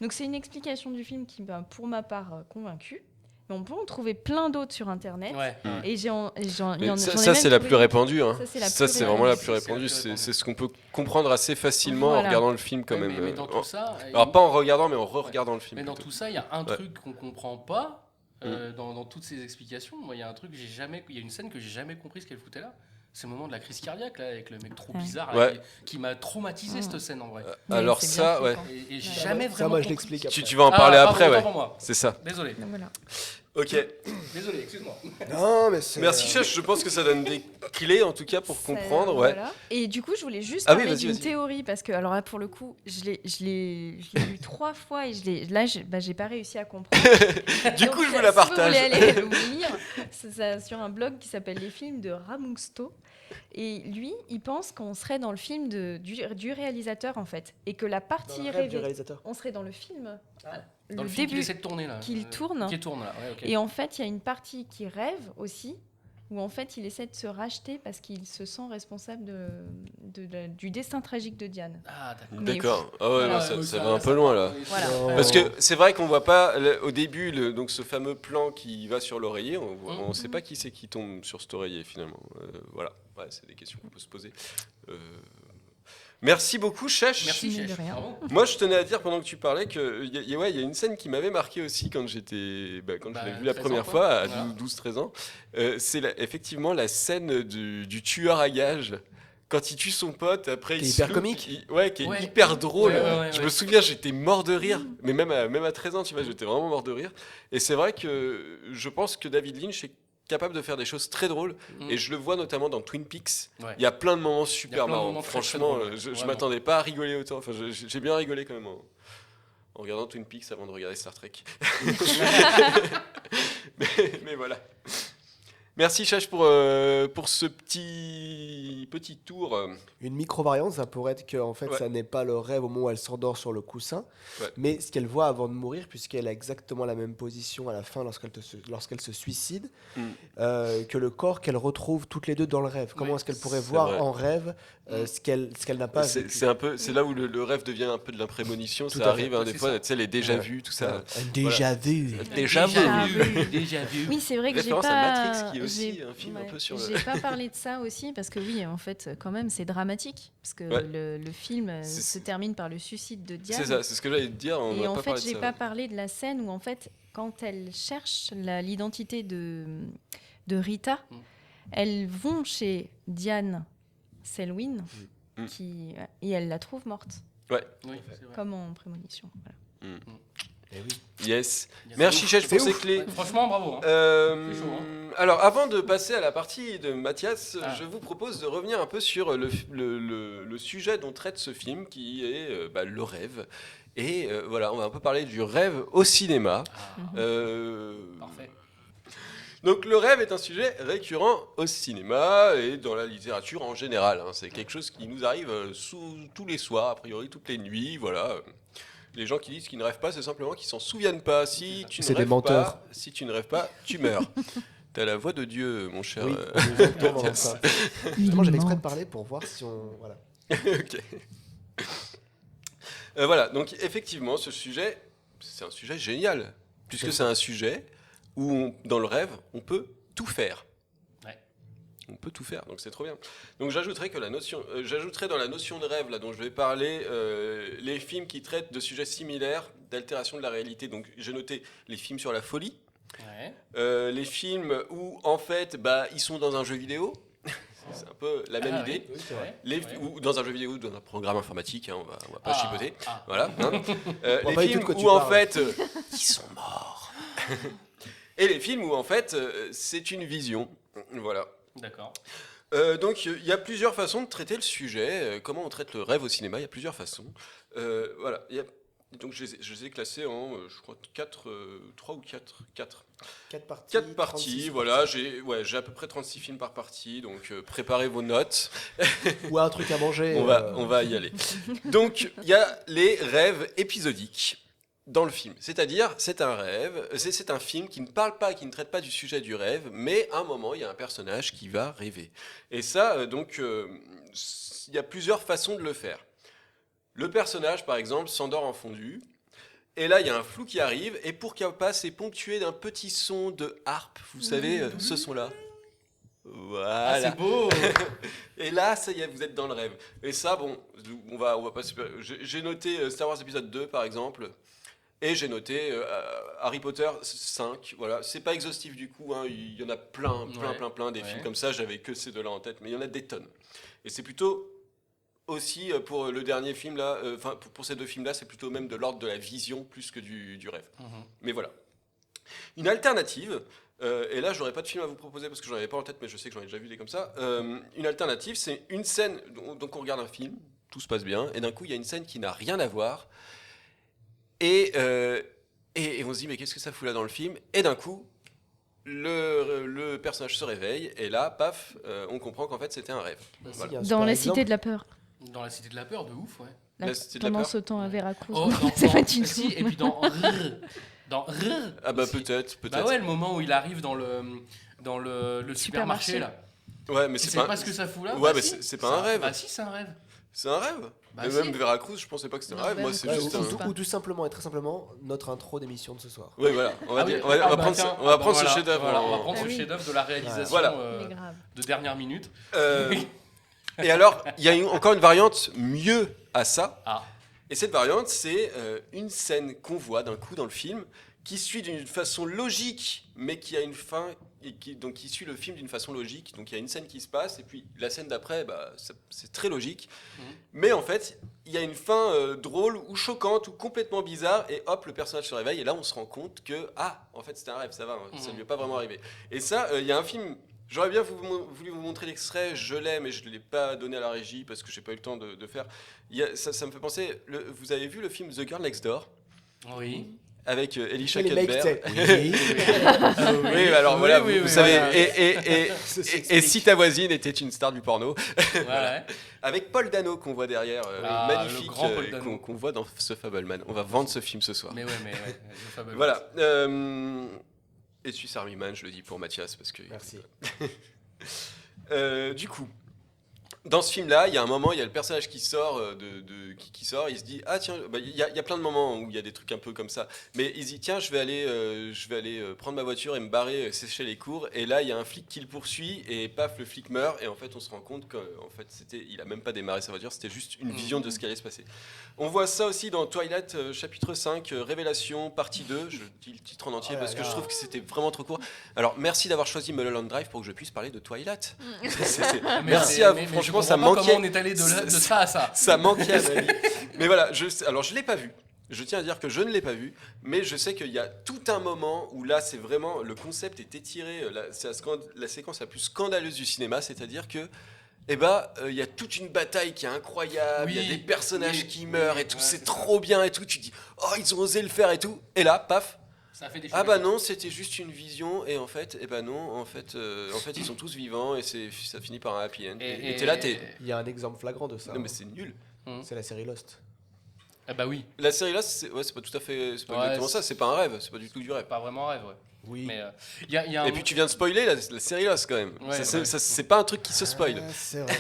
Donc c'est une explication du film qui m'a, pour ma part, convaincue. Mais on peut en trouver plein d'autres sur Internet. Ouais. Et j'en Mais ai ça, c'est la plus répandue. Hein. Ça, c'est la Ça, plus c'est vraiment la répandue. plus répandue. C'est ce qu'on peut comprendre assez facilement en Voilà. regardant le film quand Ouais, même. mais dans tout ça, Alors pas en regardant, mais en re-regardant le film. mais dans plutôt. tout ça, il y a un Ouais. truc qu'on comprend pas dans toutes ces explications. Moi, il y a un truc que j'ai jamais, il y a une scène que j'ai jamais compris ce qu'elle foutait là. C'est le moment de la crise cardiaque là, avec le mec trop Ouais. bizarre là, Ouais. qui m'a traumatisé cette scène en vrai. Mais Alors c'est ça, bien ouais. flippant. Et j'ai Ouais. jamais Ça, vraiment. moi, je compris. l'explique après. Tu vas en parler pardon, après, autant ouais. pour moi. C'est ça. Désolé, Donc voilà. Ok. désolé, excuse-moi. Non, mais c'est. Merci Chef, je pense que ça donne des clés en tout cas pour Ça, comprendre. Ouais. voilà. Et du coup, je voulais juste Ah oui, parler vas-y, d'une vas-y. théorie parce que, alors là, pour le coup, je l'ai lu 3 fois et j'ai pas réussi à comprendre. Du Donc, coup, je vous la partage. Si vous voulez aller vous lire, c'est ça, sur un blog qui s'appelle Les films de Ramungsto. Et lui, il pense qu'on serait dans le film du réalisateur en fait, et que la Dans partie le rêve du rêvée, réalisateur. on serait dans le film, Dans le le film qu'il début, essaie de tourner là. qu'il tourne. Qui tourne là, ouais, ok. Et en fait, il y a une partie qui rêve aussi, où en fait, il essaie de se racheter parce qu'il se sent responsable du destin tragique de Diane. Ah, d'accord. Mais D'accord. Ah ouais, Voilà. ouais, ça va un peu loin là. Voilà. Parce que c'est vrai qu'on voit pas au début donc ce fameux plan qui va sur l'oreiller, on sait pas qui c'est qui tombe sur cet oreiller finalement. Voilà, ouais, c'est des questions qu'on peut se poser. Merci beaucoup Chèche. Merci, Mais de chef. rien. Bravo. Moi je tenais à dire pendant que tu parlais que il y a une scène qui m'avait marqué aussi quand je l'ai vu la 13 première ans, fois à quoi. 12-13 ans. C'est effectivement la scène du tueur à gages. Quand il tue son pote, après Qui est il se hyper loupe, comique. qui est Ouais. hyper drôle. Ouais, Je ouais. me souviens, j'étais mort de rire, mais même à 13 ans, tu vois, j'étais vraiment mort de rire. Et c'est vrai que je pense que David Lynch est capable de faire des choses très drôles, et je le vois notamment dans Twin Peaks. Ouais. Il y a plein de moments Il y a super plein de marrants. moments très, très Franchement, drôles, je vraiment. m'attendais pas à rigoler autant. Enfin, j'ai bien rigolé quand même en regardant Twin Peaks avant de regarder Star Trek. mais voilà. Merci Chach pour ce petit tour. Une micro-variante, ça pourrait être que en fait, Ouais. ça n'est pas le rêve au moment où elle s'endort sur le coussin, Ouais. mais ce qu'elle voit avant de mourir, puisqu'elle a exactement la même position à la fin lorsqu'elle se suicide, que le corps qu'elle retrouve toutes les deux dans le rêve. Comment Ouais, est-ce qu'elle pourrait c'est voir vrai. en rêve ce qu'elle n'a pas vécu. C'est là où le rêve devient un peu de l'imprémonition. Tout Ça à arrive fait. hein, des C'est fois, ça. tu sais, les déjà-vus, tout ça. Un déjà vu. Déjà vu. Déjà vu. Oui, c'est vrai que j'ai Référence pas. à Matrix, qui est aussi j'ai- un film un ouais, peu sur le- J'ai pas parlé de ça aussi parce que oui, en fait, quand même, c'est dramatique parce que Ouais. le film C'est- se termine par le suicide de Diane. C'est ça, c'est ce que j'allais te dire. On Et va en pas fait, parler de j'ai ça. pas parlé de la scène où en fait, quand elle cherche l'identité de Rita, Mm. elles vont chez Diane Selwyn, Mm. et elle la trouve morte, Oui, c'est vrai. comme en prémonition. Voilà. Yes. Il y a Merci ça. Chach pour C'est ces ouf. clés. Ouais, franchement, bravo. hein. C'est chaud, Alors, avant de passer à la partie de Mathias, Ah. je vous propose de revenir un peu sur le sujet dont traite ce film, qui est le rêve. Et voilà, on va un peu parler du rêve au cinéma. Ah, parfait. Donc, le rêve est un sujet récurrent au cinéma et dans la littérature en général. Hein. C'est quelque chose qui nous arrive tous les soirs, a priori toutes les nuits. Voilà. Les gens qui disent qu'ils ne rêvent pas, c'est simplement qu'ils s'en souviennent pas. Si tu ne C'est des rêves menteurs. pas, si tu ne rêves pas, tu meurs. T'as la voix de Dieu, mon cher. Oui, on nous entend dans Mathias. ça. Justement, j'avais exprès de parler pour voir si on. Voilà. Ok. Voilà, donc effectivement, ce sujet, c'est un sujet génial, puisque c'est un sujet où, dans le rêve, on peut tout faire. Ouais. On peut tout faire, donc c'est trop bien. Donc j'ajouterais dans la notion de rêve là dont je vais parler les films qui traitent de sujets similaires d'altération de la réalité. Donc j'ai noté les films sur la folie, Ouais. les films où en fait ils sont dans un jeu vidéo. C'est un peu la même Ah, idée. oui, c'est vrai. Ouais. Ou dans un jeu vidéo, ou dans un programme informatique, hein, on va pas Ah, chipoter. ah. Voilà. Hein. On Les voit films tout de quoi tu où en parles. fait ils sont morts. Et les films où en fait c'est une vision. Voilà. D'accord. Donc il y a plusieurs façons de traiter le sujet. Comment on traite le rêve au cinéma? Il y a plusieurs façons. Voilà. Donc je les ai classés en, je crois, 3 ou 4. 4 4 4 parties, voilà. J'ai à peu près 36 films par partie. Donc préparez vos notes. Ou un truc à manger. On va y aller. Donc, il y a les rêves épisodiques dans le film. C'est-à-dire, c'est un rêve, c'est un film qui ne parle pas, qui ne traite pas du sujet du rêve, mais à un moment, il y a un personnage qui va rêver. Et ça, il y a plusieurs façons de le faire. Le personnage, par exemple, s'endort en fondu, Et là, il y a un flou qui arrive, et pour qu'il passe, c'est ponctué d'un petit son de harpe. Vous savez, ce son-là. Ah, Voilà. c'est beau. Et là, ça y est, vous êtes dans le rêve. Et ça, bon, on va pas. J'ai noté Star Wars épisode 2, par exemple. Et j'ai noté Harry Potter 5. Voilà, c'est pas exhaustif du coup. Hein, il y en a plein des films comme ça. J'avais que ces deux-là en tête, mais il y en a des tonnes. Et c'est plutôt aussi pour le dernier film là, enfin pour ces deux films là, c'est plutôt même de l'ordre de la vision plus que du rêve. Mais voilà. Une alternative. Et là, j'aurais pas de film à vous proposer parce que j'en avais pas en tête, mais je sais que j'en ai déjà vu des comme ça. Une alternative, c'est une scène. Donc on regarde un film, tout se passe bien, et d'un coup il y a une scène qui n'a rien à voir. Et on se dit, mais qu'est-ce que ça fout là dans le film? Et d'un coup, le personnage se réveille, et là, paf, on comprend qu'en fait, c'était un rêve. Voilà. Dans la Cité de la Peur. Dans la Cité de la Peur, de ouf, ouais. La Cité de la Pendant Peur. ce temps à Veracruz. Oh, C'est pas du si, tout. et puis dans Rrr Ah bah aussi. peut-être. Bah ouais, le moment où il arrive dans le supermarché là. Ouais, mais Tu c'est sais pas... pas ce que ça fout là. Ouais, Bah mais si. c'est pas un rêve. Bah si, c'est un rêve. C'est un rêve. Bah Et si. même Veracruz, je pensais pas que c'était un Non, rêve. Moi, c'est Veracruz, juste je pense un... pas. Ou tout simplement et très simplement notre intro d'émission de ce soir. Oui, voilà. On va, Ah oui. dire- on va Ah bah prendre, tiens, on va prendre voilà, ce chef-d'œuvre. voilà, on va en- prendre Ah ce oui. chef-d'œuvre de la réalisation Voilà. Il est grave. de dernière minute. Et alors, il y a encore une variante mieux à ça. Ah. Et cette variante, c'est une scène qu'on voit d'un coup dans le film, qui suit d'une façon logique, mais qui a une fin, et donc qui suit le film d'une façon logique. Donc il y a une scène qui se passe, et puis la scène d'après, bah, c'est très logique. Mais en fait, il y a une fin drôle, ou choquante, ou complètement bizarre, et hop, le personnage se réveille, et là on se rend compte que, ah, en fait c'était un rêve, ça va, ça ne lui est pas vraiment arrivé. Et ça, il y a un film... J'aurais bien voulu vous montrer l'extrait, je l'ai, mais je ne l'ai pas donné à la régie parce que j'ai pas eu le temps de faire. Ça me fait penser, vous avez vu le film The Girl Next Door Oui. avec Elisha Et les mecs, Cuthbert? oui. Oui, alors voilà, vous oui, savez, voilà. et si ta voisine était une star du porno, Ouais. avec Paul Dano qu'on voit derrière, Ah, le magnifique, grand Paul Dano. qu'on voit dans The Fableman. On va vendre ce film ce soir. Mais ouais, le fameux. Voilà. Et Swiss Army Man, je le dis pour Mathias parce que. Merci. Du coup, dans ce film-là, il y a un moment, il y a le personnage qui sort, qui sort, il se dit ah tiens, bah, il y a plein de moments où il y a des trucs un peu comme ça, mais il se dit tiens, je vais aller prendre ma voiture et me barrer sécher les cours, et là il y a un flic qui le poursuit et paf, le flic meurt, et en fait on se rend compte qu'en fait il a même pas démarré sa voiture, c'était juste une vision de ce qui allait se passer. On voit ça aussi dans Twilight chapitre 5 Révélation partie 2, je dis le titre en entier Oh là parce que là. je trouve que c'était vraiment trop court. Alors merci d'avoir choisi Mulholland Drive pour que je puisse parler de Twilight. Merci à vous, franchement ça manquait. Comment on est allé de ça à ça. Ça manquait à ma vie. Mais voilà, alors je l'ai pas vu. Je tiens à dire que je ne l'ai pas vu, mais je sais qu'il y a tout un moment où là, c'est vraiment le concept est étiré. C'est la séquence la plus scandaleuse du cinéma, c'est-à-dire que, il y a toute une bataille qui est incroyable. Il y a des personnages qui meurent et tout, ouais, c'est c'est trop bien et tout. Tu dis, oh, ils ont osé le faire et tout. Et là, paf. Ça fait des Ah bah non, c'était juste une vision et en fait, ils sont tous vivants et ça finit par un happy end. Et t'es là, Il y a un exemple flagrant de ça. non mais c'est nul. C'est la série Lost. Ah bah oui, La série là, c'est pas tout à fait, c'est pas exactement ça. C'est pas un rêve, c'est pas du tout du rêve. pas vraiment un rêve, ouais. Oui. Mais il y a un... Et puis tu viens de spoiler la série Lost quand même. Ouais, C'est pas un truc qui se spoil. C'est vrai.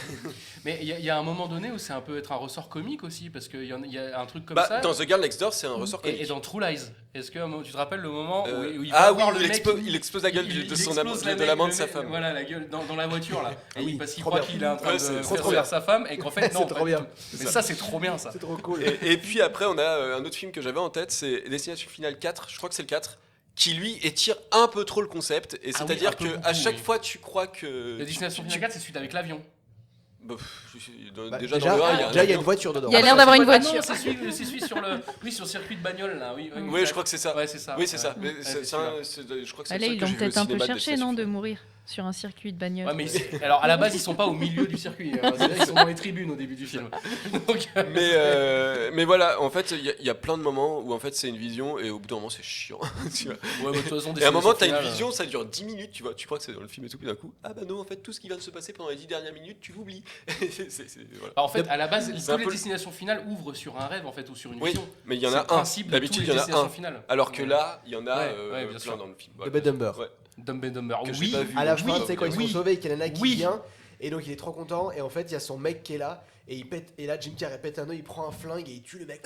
Mais il y a un moment donné où c'est un peu être un ressort comique aussi, parce qu'il y a un truc comme Bah, ça. dans The Girl Next Door, c'est un ressort comique. Et dans True Lies, est-ce que tu te rappelles le moment où il va ah oui, voir où le mec, il explose la gueule de son amant, explose de l'amant de sa femme. Voilà, la gueule dans la voiture là. Et oui, parce qu'il trop croit bien. qu'il est en train Ouais, de c'est faire trop bien. sa femme et qu'en fait C'est non. trop pas du bien. tout. Mais ça c'est trop bien ça. C'est trop cool. Et puis après, on a un autre film que j'avais en tête, c'est Destination Finale 4, je crois que c'est le 4, qui lui étire un peu trop le concept. Et Ah oui, c'est-à-dire un peu que beaucoup, à chaque oui. fois, tu crois que. La Destination Finale 4 c'est celui avec l'avion. Bah, Bah, déjà, dans le 1, il y a un déjà, il y a avion. une voiture dedans. Il y a l'air d'avoir une Ah non, voiture. c'est celui sur le circuit de bagnole là, oui. Oui, je crois que c'est ça. Ouais, c'est ça. Oui, c'est ça. Ouais. Mais Ouais, c'est c'est un- celui-là. je crois que c'est Allez, le seul ils que l'ont j'ai vu au peut-être un peu cinéma de cherché, Destination non, de Finale. mourir sur un circuit de bagnole. Ouais, mais alors à la base ils sont pas au milieu du circuit, ils sont dans les tribunes au début du film. Donc, Mais voilà, en fait, il y a plein de moments où en fait c'est une vision et au bout d'un moment c'est chiant. Tu vois. ouais, de toute façon, Et à un moment, t'as une Finale, vision, ça dure 10 minutes, tu vois, tu crois que c'est dans le film et tout, puis d'un coup, ah bah non, en fait, tout ce qui vient de se passer pendant les 10 dernières minutes, tu l'oublies. Voilà. En fait, à la base, C'est un toutes les peu- destinations finales ouvrent sur un rêve en fait ou sur une Oui, vision. mais il y en C'est a le un. principe de D'habitude, toutes il y les en a destinations un. finales. Alors que Ouais. là, il y en a Ouais, bien plein sûr. dans le film. The Bed Number. Ouais. Dumb and Dumber. Que j'ai Oui, pas vu. À la Oui, fin, tu sais, quand ils sont oui. sauvés et qu'il y en a qui Oui. vient, et donc il est trop content, et en fait, il y a son mec qui est là, et il pète, et là, Jim Carrey pète un œil, il prend un flingue et il tue le mec,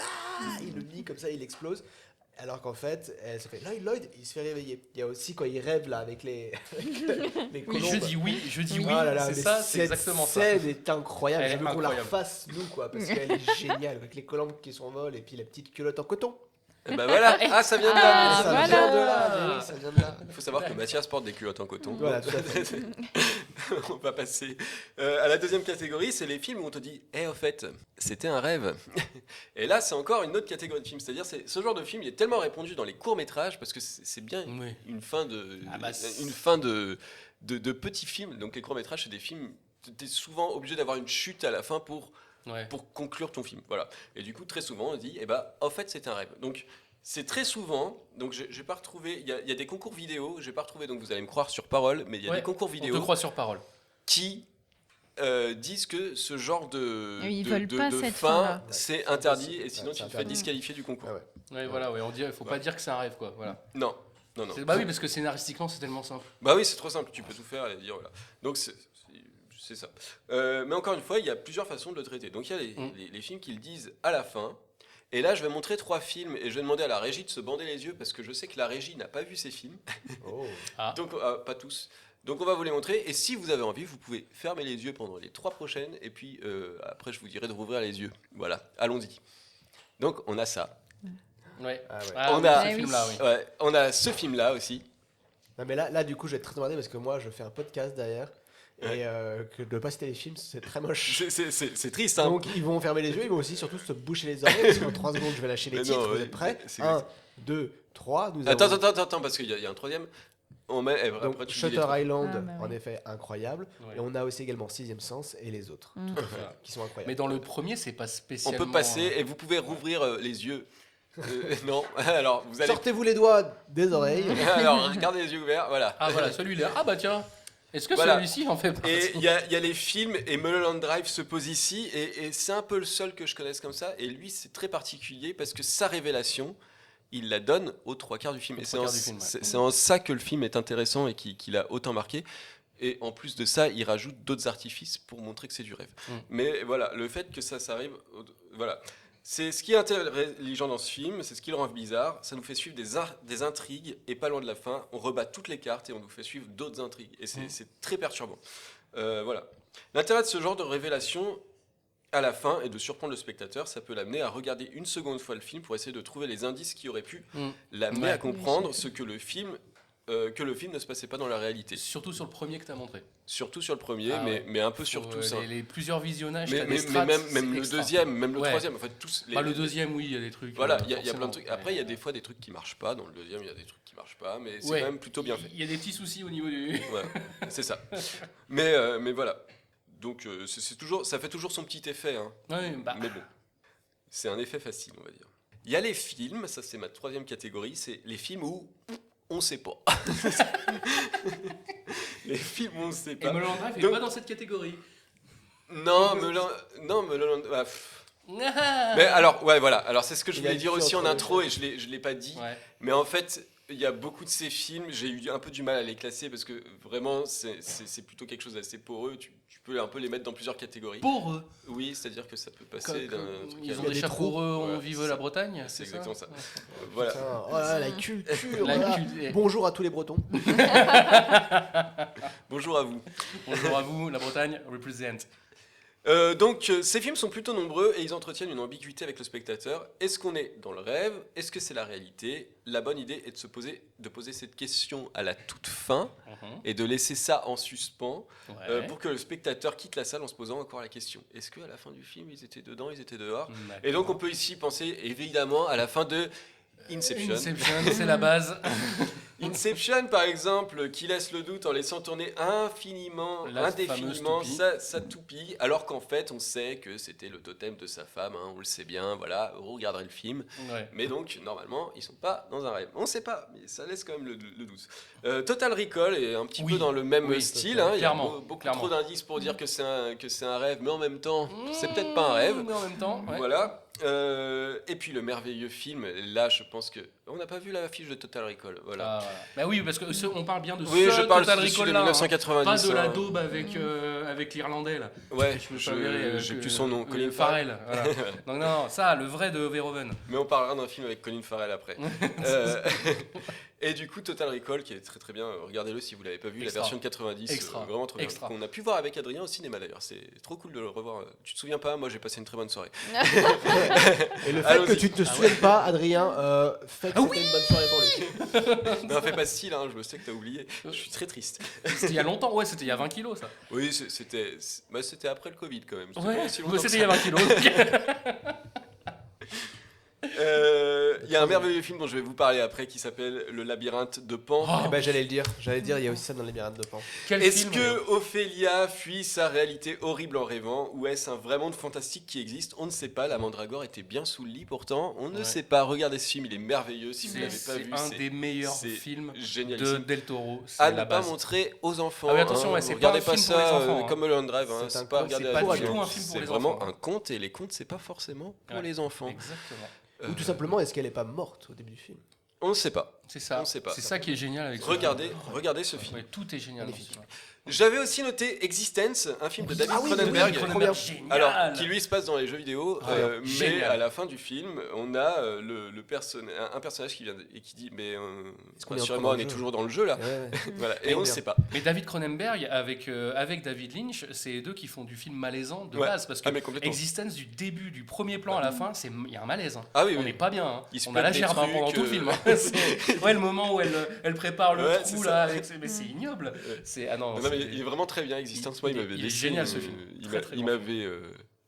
il le lie comme ça, il explose. Alors qu'en fait, elle se fait Lloyd, il se fait réveiller. Il y a aussi quand il rêve là avec les, les Oui, colombes. je dis oui, Oh là là, c'est mais ça, c'est cette exactement ça. scène est incroyable. Elle Je est veux qu'on la incroyable. refasse nous quoi, parce qu'elle est géniale avec les colombes qui s'envolent et puis la petite culotte en coton. Et bah voilà, ah ça vient de là. Ah, ça voilà. vient de là, mais oui, ça vient de là. Il faut savoir que Mathias porte des culottes en coton. Voilà, tout à fait. On va passer à la deuxième catégorie, c'est les films où on te dit au fait, c'était un rêve. Et là, c'est encore une autre catégorie de films. C'est-à-dire, ce genre de film, il est tellement répandu dans les courts-métrages, parce que c'est bien Oui. une fin de, Ah bah, une fin de petits films. Donc les courts-métrages, c'est des films, tu es souvent obligé d'avoir une chute à la fin pour conclure ton film. Voilà. Et du coup, très souvent, on dit, au fait, c'est un rêve. Donc, c'est très souvent, donc j'ai pas retrouvé, il y a des concours vidéo, j'ai pas retrouvé, donc vous allez me croire sur parole, mais il y a des concours On vidéo te croit sur parole. qui disent que ce genre de, Oui, ils de, veulent de- pas de cette fin, fin-là. c'est c'est interdit, impossible. et sinon Ouais, tu c'est te fais interdit. disqualifier du concours. Ah ouais. Ouais, voilà, on dit, faut pas dire que c'est un rêve, quoi. Voilà. Non. Bah oui, parce que scénaristiquement, c'est tellement simple. Bah oui, c'est trop simple, tu peux tout faire et dire voilà. Donc c'est ça. Mais encore une fois, il y a plusieurs façons de le traiter. Donc il y a les films qui le disent à la fin. Et là, je vais montrer 3 films et je vais demander à la régie de se bander les yeux parce que je sais que la régie n'a pas vu ces films. Oh. Donc, pas tous. Donc, on va vous les montrer. Et si vous avez envie, vous pouvez fermer les yeux pendant les 3 prochaines. Et puis, après, je vous dirai de rouvrir les yeux. Voilà, allons-y. Donc, on a ça. Ouais. Ah ouais. On oui, a- ce film-là, oui. Ouais, on a ce film-là aussi. Non mais là du coup je vais être très emmerdé parce que moi je fais un podcast derrière Ouais. et que de pas citer les films c'est très moche. C'est triste, hein. Donc ils vont fermer les yeux, ils vont aussi surtout se boucher les oreilles parce qu'en 3 secondes je vais lâcher les Mais titres, non, vous ouais, êtes prêts c'est 1, exact. 2, 3, nous Attends, avons parce qu'il y a un troisième. On met, après, donc, tu dis les Shutter trois. Island, Ah, bah en oui. effet incroyable, Ouais. et on a aussi également Sixième Sens et les autres, Mm. Voilà. qui sont incroyables. Mais dans le premier, c'est pas On spécialement. peut passer et vous pouvez rouvrir les yeux. Non, alors vous allez. Sortez-vous les doigts des oreilles. Alors regardez les yeux ouverts, voilà. Ah voilà, celui-là. Ah bah tiens. Est-ce que Voilà. celui-ci en fait partie? Et il y a les films et Mulholland Drive se pose ici et c'est un peu le seul que je connaisse comme ça et lui c'est très particulier parce que sa révélation il la donne aux 3 quarts du film Aux et trois quarts du film, ouais. c'est en ça que le film est intéressant et qu'il a autant marqué et en plus de ça il rajoute d'autres artifices pour montrer que c'est du rêve. Mais voilà, le fait que ça arrive, voilà. C'est ce qui est intelligent dans ce film, c'est ce qui le rend bizarre. Ça nous fait suivre des intrigues et pas loin de la fin, on rebat toutes les cartes et on nous fait suivre d'autres intrigues. Et c'est très perturbant. Voilà. L'intérêt de ce genre de révélation à la fin et de surprendre le spectateur, ça peut l'amener à regarder une seconde fois le film pour essayer de trouver les indices qui auraient pu l'amener Ouais. à comprendre ce que le film ne se passait pas dans la réalité. Surtout sur le premier que tu as montré. Surtout sur le premier, Ah ouais. mais un peu sur Pour, tous. hein. les plusieurs visionnages, Mais, t'as mais- des mais strates, même c'est le extra. deuxième, même le Ouais. troisième, en fait tous les. Bah, le deuxième, oui, il y a des trucs. Voilà, il y a plein de forcément. trucs. Après, il y a des fois des trucs qui marchent pas. Dans le deuxième, il y a des trucs qui marchent pas, mais c'est Ouais. quand même plutôt bien fait. Il y a des petits soucis au niveau du. Ouais, c'est ça. Mais voilà. Donc, c'est toujours, ça fait toujours son petit effet. Hein. Ouais, bah, Mais bon, c'est un effet facile, on va dire. Il y a les films, ça c'est ma 3e catégorie, c'est les films où on sait pas. Les films où on sait et pas. Mulholland Drive n'est Donc- pas dans cette catégorie. Non, Mulholland. Mais alors, ouais, voilà. Alors, c'est ce que je Il y a voulais une dire fille aussi en entre les intro et je l'ai pas dit. Ouais. Mais en fait, il y a beaucoup de ces films, j'ai eu un peu du mal à les classer parce que vraiment, c'est plutôt quelque chose d'assez poreux. Tu peux un peu les mettre dans plusieurs catégories. Pour eux. Oui, c'est-à-dire que ça peut passer d'un truc à Ils ont l'autre. des des chapeaux, trous. on Voilà, vive c'est la ça. Bretagne. C'est ça exactement ça. Putain, Voilà. oh là là, la culture. La voilà. culture. Bonjour à tous les Bretons. Bonjour à vous. Bonjour à vous, la Bretagne represent. Donc, ces films sont plutôt nombreux et ils entretiennent une ambiguïté avec le spectateur. Est-ce qu'on est dans le rêve? Est-ce que c'est la réalité? La bonne idée est de poser cette question à la toute fin et de laisser ça en suspens Ouais. pour que le spectateur quitte la salle en se posant encore la question. Est-ce qu'à la fin du film, ils étaient dedans, ils étaient dehors? D'accord. Et donc, on peut ici penser évidemment à la fin de Inception. Inception, c'est la base. Inception, par exemple, qui laisse le doute en laissant tourner infiniment, La indéfiniment fameuse toupie. sa toupie, alors qu'en fait, on sait que c'était le totem de sa femme, hein, on le sait bien, voilà, vous regarderez le film. Ouais. Mais donc, normalement, ils sont pas dans un rêve. On sait pas, mais ça laisse quand même le doute. Total Recall est un petit Oui. peu dans le même Oui, style. Hein, il y a clairement, beaucoup clairement. trop d'indices pour dire que c'est un rêve, mais en même temps, c'est peut-être pas un rêve. Mais en même temps, ouais. Voilà. Et puis le merveilleux film, là je pense que... On n'a pas vu la fiche de Total Recall, voilà. Bah oui, parce que on parle bien de Oui, je parle Total de celui Recall de là, 1990. pas de la hein. daube avec l'Irlandais là. Ouais, Je peux pas verrer, j'ai que- plus son nom, Colin Farrell. Voilà. Donc non, ça, le vrai de Verhoeven. Mais on parlera d'un film avec Colin Farrell après. Euh, et du coup, Total Recall, qui est très très bien, regardez-le si vous l'avez pas vu, Extra. la version de 90, Extra. vraiment trop bien. Extra. Qu'on a pu voir avec Adrien au cinéma d'ailleurs, c'est trop cool de le revoir. Tu te souviens pas, moi j'ai passé une très bonne soirée. Et le fait Allons-y. que tu ne te souviennes pas, Adrien, fait que Ah c'était une bonne soirée pour lui. Non, fais pas style, hein, je sais que t'as oublié, je suis très triste. C'était il y a longtemps, ouais, c'était il y a 20 kilos ça. Oui, c'était après le Covid quand même. C'était Ouais, pas si longtemps que c'était il y ça. a 20 kilos. Il y a un merveilleux film dont je vais vous parler après qui s'appelle Le labyrinthe de Pan. Oh, Eh ben, j'allais dire, il y a aussi ça dans les Labyrinthes de Pan. quel Est-ce film, que Ophélia fuit sa réalité horrible en rêvant ou est-ce un vrai monde fantastique qui existe? On ne sait pas, la mandragore était bien sous le lit pourtant, on ne Ouais. sait pas. Regardez ce film, il est merveilleux si vous c'est l'avez pas c'est vu. un des meilleurs c'est films génial. de Del Toro. C'est À ne la pas base. montrer aux enfants. Ah oui, attention, ouais, vous c'est regardez pas un pas film pour ça les enfants, hein. comme Mulholland Drive. Hein, C'est un c'est pas conte, regarder c'est à pas la du télé. tout un film pour C'est les vraiment enfants. un conte et les contes c'est pas forcément pour Ouais. les enfants. Exactement. Ou tout simplement, est-ce qu'elle est pas morte au début du film? On ne sait pas. C'est ça. On sait pas. C'est ça qui est génial avec ce Regardez ce film. film. Ouais, tout est génial. dans ce Magnifique. film. J'avais aussi noté Existence, un film de David Ah oui, Cronenberg. oui, Cronenberg, Trop bien. génial. Alors, qui lui se passe dans les jeux vidéo, mais génial. à la fin du film, on a un personnage qui vient et qui dit mais qu'on est rassurez-moi, encore dans on le est jeu toujours dans le jeu là. Ouais. Voilà. Et on ne bien. sait pas. Mais David Cronenberg avec David Lynch, c'est les deux qui font du film malaisant de Ouais. base parce que Ah mais complètement. Existence du début du premier plan à la fin, il y a un malaise. Hein. Ah oui, On oui. n'est pas bien. Hein. Il se On a la pète des gerbe hein, pendant trucs, tout le film. Hein. Ouais, le moment où elle prépare le Ouais, trou c'est là, ça. avec mais c'est ignoble. Ouais. C'est ah non. Non, mais c'est- il est vraiment très bien. Existence, moi, il m'avait il est laissé, génial, ce film. Très, très Il bon m'avait.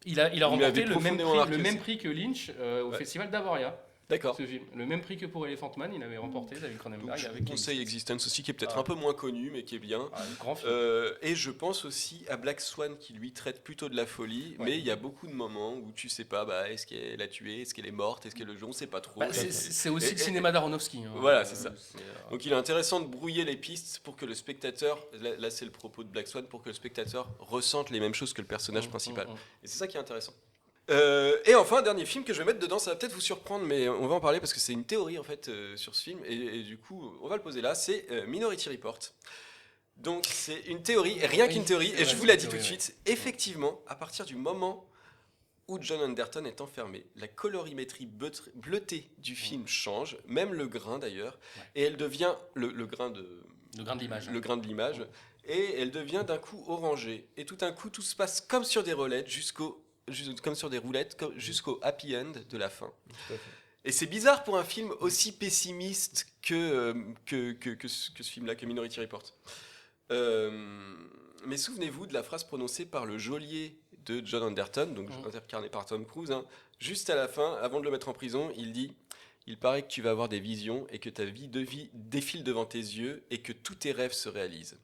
Il a il remporté m'avait le même profondément marqué le même aussi. prix que Lynch au Ouais. festival d'Avoria. D'accord. Ce film, le même prix que pour Elephant Man, il avait remporté David Donc, Cronenberg je vous avec conseille Existence aussi, qui est peut-être Ah. un peu moins connu, mais qui est bien. un grand film. Et je pense aussi à Black Swan qui lui traite plutôt de la folie, Ouais. mais il y a beaucoup de moments où tu sais pas, est-ce qu'elle a tué, est-ce qu'elle est morte, est-ce qu'elle le joue, on sait pas trop. Bah, c'est aussi et- le cinéma d'Aronofsky. Hein. Voilà, c'est ça. C'est, Donc il est intéressant de brouiller les pistes pour que le spectateur, là c'est le propos de Black Swan, pour que le spectateur ressente les mêmes choses que le personnage principal. Et c'est ça qui est intéressant. Et enfin, un dernier film que je vais mettre dedans, ça va peut-être vous surprendre, mais on va en parler parce que c'est une théorie en fait sur ce film, et du coup on va le poser là, c'est Minority Report. Donc c'est une théorie, et rien Oui, qu'une théorie, c'est et je vrai, vous la c'est dis une tout de théorie, suite, effectivement, à partir du moment où John Anderton est enfermé, la colorimétrie bleutée du film change, même le grain d'ailleurs, Ouais. et elle devient le grain de Le grain de l'image. le grain de l'image, et elle devient d'un coup orangée. Et tout d'un coup, tout se passe comme sur des roulettes comme sur des roulettes, jusqu'au happy end de la fin. Et c'est bizarre pour un film aussi pessimiste que ce film-là, que Minority Report. Mais souvenez-vous de la phrase prononcée par le geôlier de John Anderton, donc incarné par Tom Cruise, hein. Juste à la fin, avant de le mettre en prison, il dit « Il paraît que tu vas avoir des visions et que ta vie défile devant tes yeux et que tous tes rêves se réalisent. »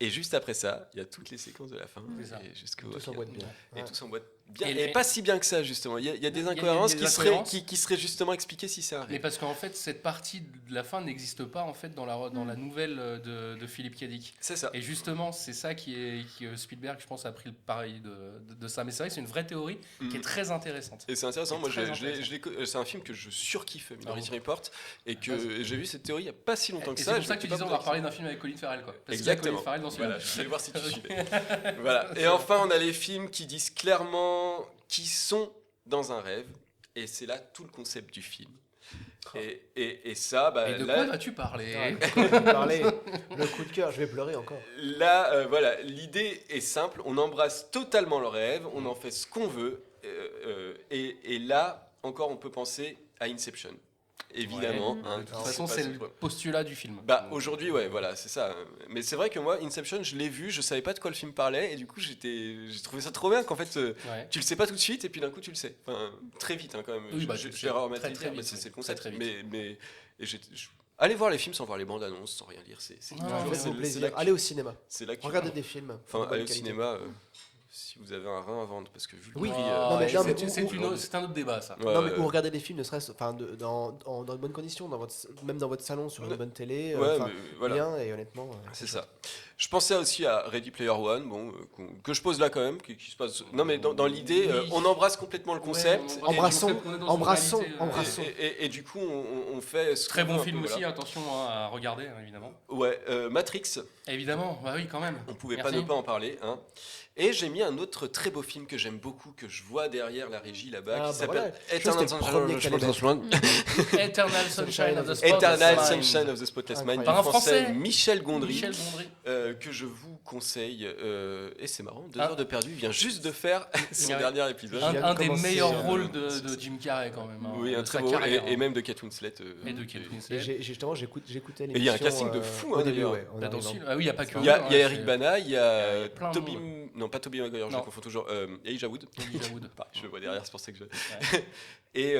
Et juste après ça, il y a toutes les séquences de la fin. C'est ça. Et jusqu'au Tout s'emboîte bien. et Ouais. tout s'emboîte bien. Et- Et pas si bien que ça, justement. Il y a des Il y a incohérences, des qui, incohérences. qui seraient justement expliquées si c'est un Mais rêve. parce qu'en fait, cette partie de la fin n'existe pas en fait dans la nouvelle de Philippe K. Dick. C'est ça. Et justement, c'est ça qui Spielberg, je pense, a pris le pari de ça. Mais c'est vrai que c'est une vraie théorie qui est très intéressante. Et c'est intéressant. C'est Moi, très c'est un film que je surkiffe, Minority Ah oui. Report, et que j'ai vu cette théorie il n'y a pas si longtemps Et que c'est ça. pour je ça que tu m'étais disais pas on va posé reparler d'un film avec Colin Farrell, quoi. Parce Exactement. qu'il y a Colin Farrell dans ce Voilà, film. je voulais voir si tu suivais. Voilà. Et enfin, on a les films qui disent clairement qui sont dans un rêve, et c'est là tout le concept du film. Et ça, Et de là, quoi vas-tu parler Parler, le coup de cœur, je vais pleurer encore. là, voilà, l'idée est simple. On embrasse totalement le rêve, on en fait ce qu'on veut, et là encore, on peut penser à Inception. Évidemment. Ouais. Hein, De toute qui façon, se c'est passe- le postulat du film. Aujourd'hui, ouais, voilà, c'est ça. Mais c'est vrai que moi, Inception, je l'ai vu, je savais pas de quoi le film parlait, et du coup, j'ai trouvé ça trop bien qu'en fait, Ouais. tu le sais pas tout de suite, et puis d'un coup, tu le sais. Enfin, très vite, hein, quand même. Oui, bah, je c'est vais remettre très, les très termes, mais vite, c'est oui. le concept. Très, très vite. Allez voir les films sans voir les bandes annonces, sans rien lire. C'est Non, toujours- ouais, c'est Faites-vous là plaisir. que- Allez au cinéma. c'est là que tu- Regardez des films. Enfin, de bonne aller au qualité. cinéma, si vous avez un rein à vendre, parce que vu le Oui. prix, Ah, Non, mais- ouais, non, mais c'est un autre débat, ça. ouais, Non, mais ouais. ou regardez des films, ne serait-ce, enfin, dans de bonnes conditions, même dans votre salon, sur une bonne télé. Ouais, enfin, mais voilà. bien, et honnêtement. C'est ça. Je pensais aussi à Ready Player One, bon, que je pose là quand même, qui se passe. Non, mais dans l'idée, Oui. on embrasse complètement le concept. Ouais, Embrassons, on est dans une embrassons, réalité, embrassons. Et du coup, on fait. ce Très qu'on bon veut un film peu, aussi, voilà. attention à regarder, hein, évidemment. Ouais, Matrix, Évidemment, bah oui, quand même. on pouvait Merci. pas ne pas en parler. Hein. Et j'ai mis un autre très beau film que j'aime beaucoup, que je vois derrière la régie là-bas, Ah, qui bah s'appelle voilà. Je pense que c'était le premier que t'allais Eternal Sunshine of the Spotless Eternal Mind. Sunshine of the Spotless Mind, Incroyable. du Par un Français. Michel Gondry. Michel Gondry. Que je vous conseille, et c'est marrant, 2 Ah. heures de perdu, il vient juste de faire son Ouais. dernier épisode. viens de Un des commencer, meilleurs rôles de Jim Carrey quand même. hein, Oui, un de très sa beau, carrière, et hein. même de Kate Winslet. Et de Kate Winslet. Et justement, j'écoutais l'émission. Et il y a un casting de fou, hein, au début, d'ailleurs. ouais, en Bah, dans arrivant. ce film- Ah oui, il n'y a pas que Il y a, eux, il y a hein, Eric c'est- Bana, il y a il y a plein de Toby... monde. Non, pas Toby Maguire, je Non. le confonds toujours. Elijah Wood. Elijah Wood. Je le vois derrière, c'est pour ça que je... Et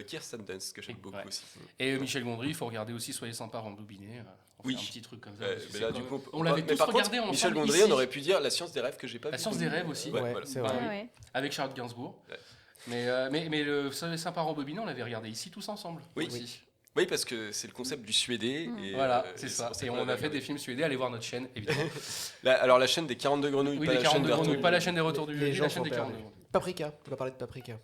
Kirsten Dunst, que j'aime beaucoup Ouais. aussi. Et Michel Gondry, il faut regarder aussi Soyez sympa rembobiné. On Oui. fait un petit truc comme ça. Ouais, parce que mais c'est là, quand du même- coup, on l'avait mais tous par contre, regardé ensemble Michel Gondry, ici. on aurait pu dire La science des rêves que j'ai pas La vu. science des rêves aussi. Ouais, Ouais, voilà. c'est Bah, vrai. Ah ouais. Avec Charles Gainsbourg. Ouais. Mais le Soyez sympa rembobiné, on l'avait regardé ici tous ensemble. Oui. aussi. Oui, parce que c'est le concept du suédé. Et, Voilà, et c'est ça. pour Et qu'on on a l'avait fait regardé. des films suédés. Allez voir notre chaîne, évidemment. Alors, la chaîne des 42 grenouilles, Oui, pas les la chaîne 42 des grenouilles, retours pas la chaîne des retours du Les jeudi, gens la chaîne sont des perdus. 42 grenouilles. Paprika, on va parler de Paprika.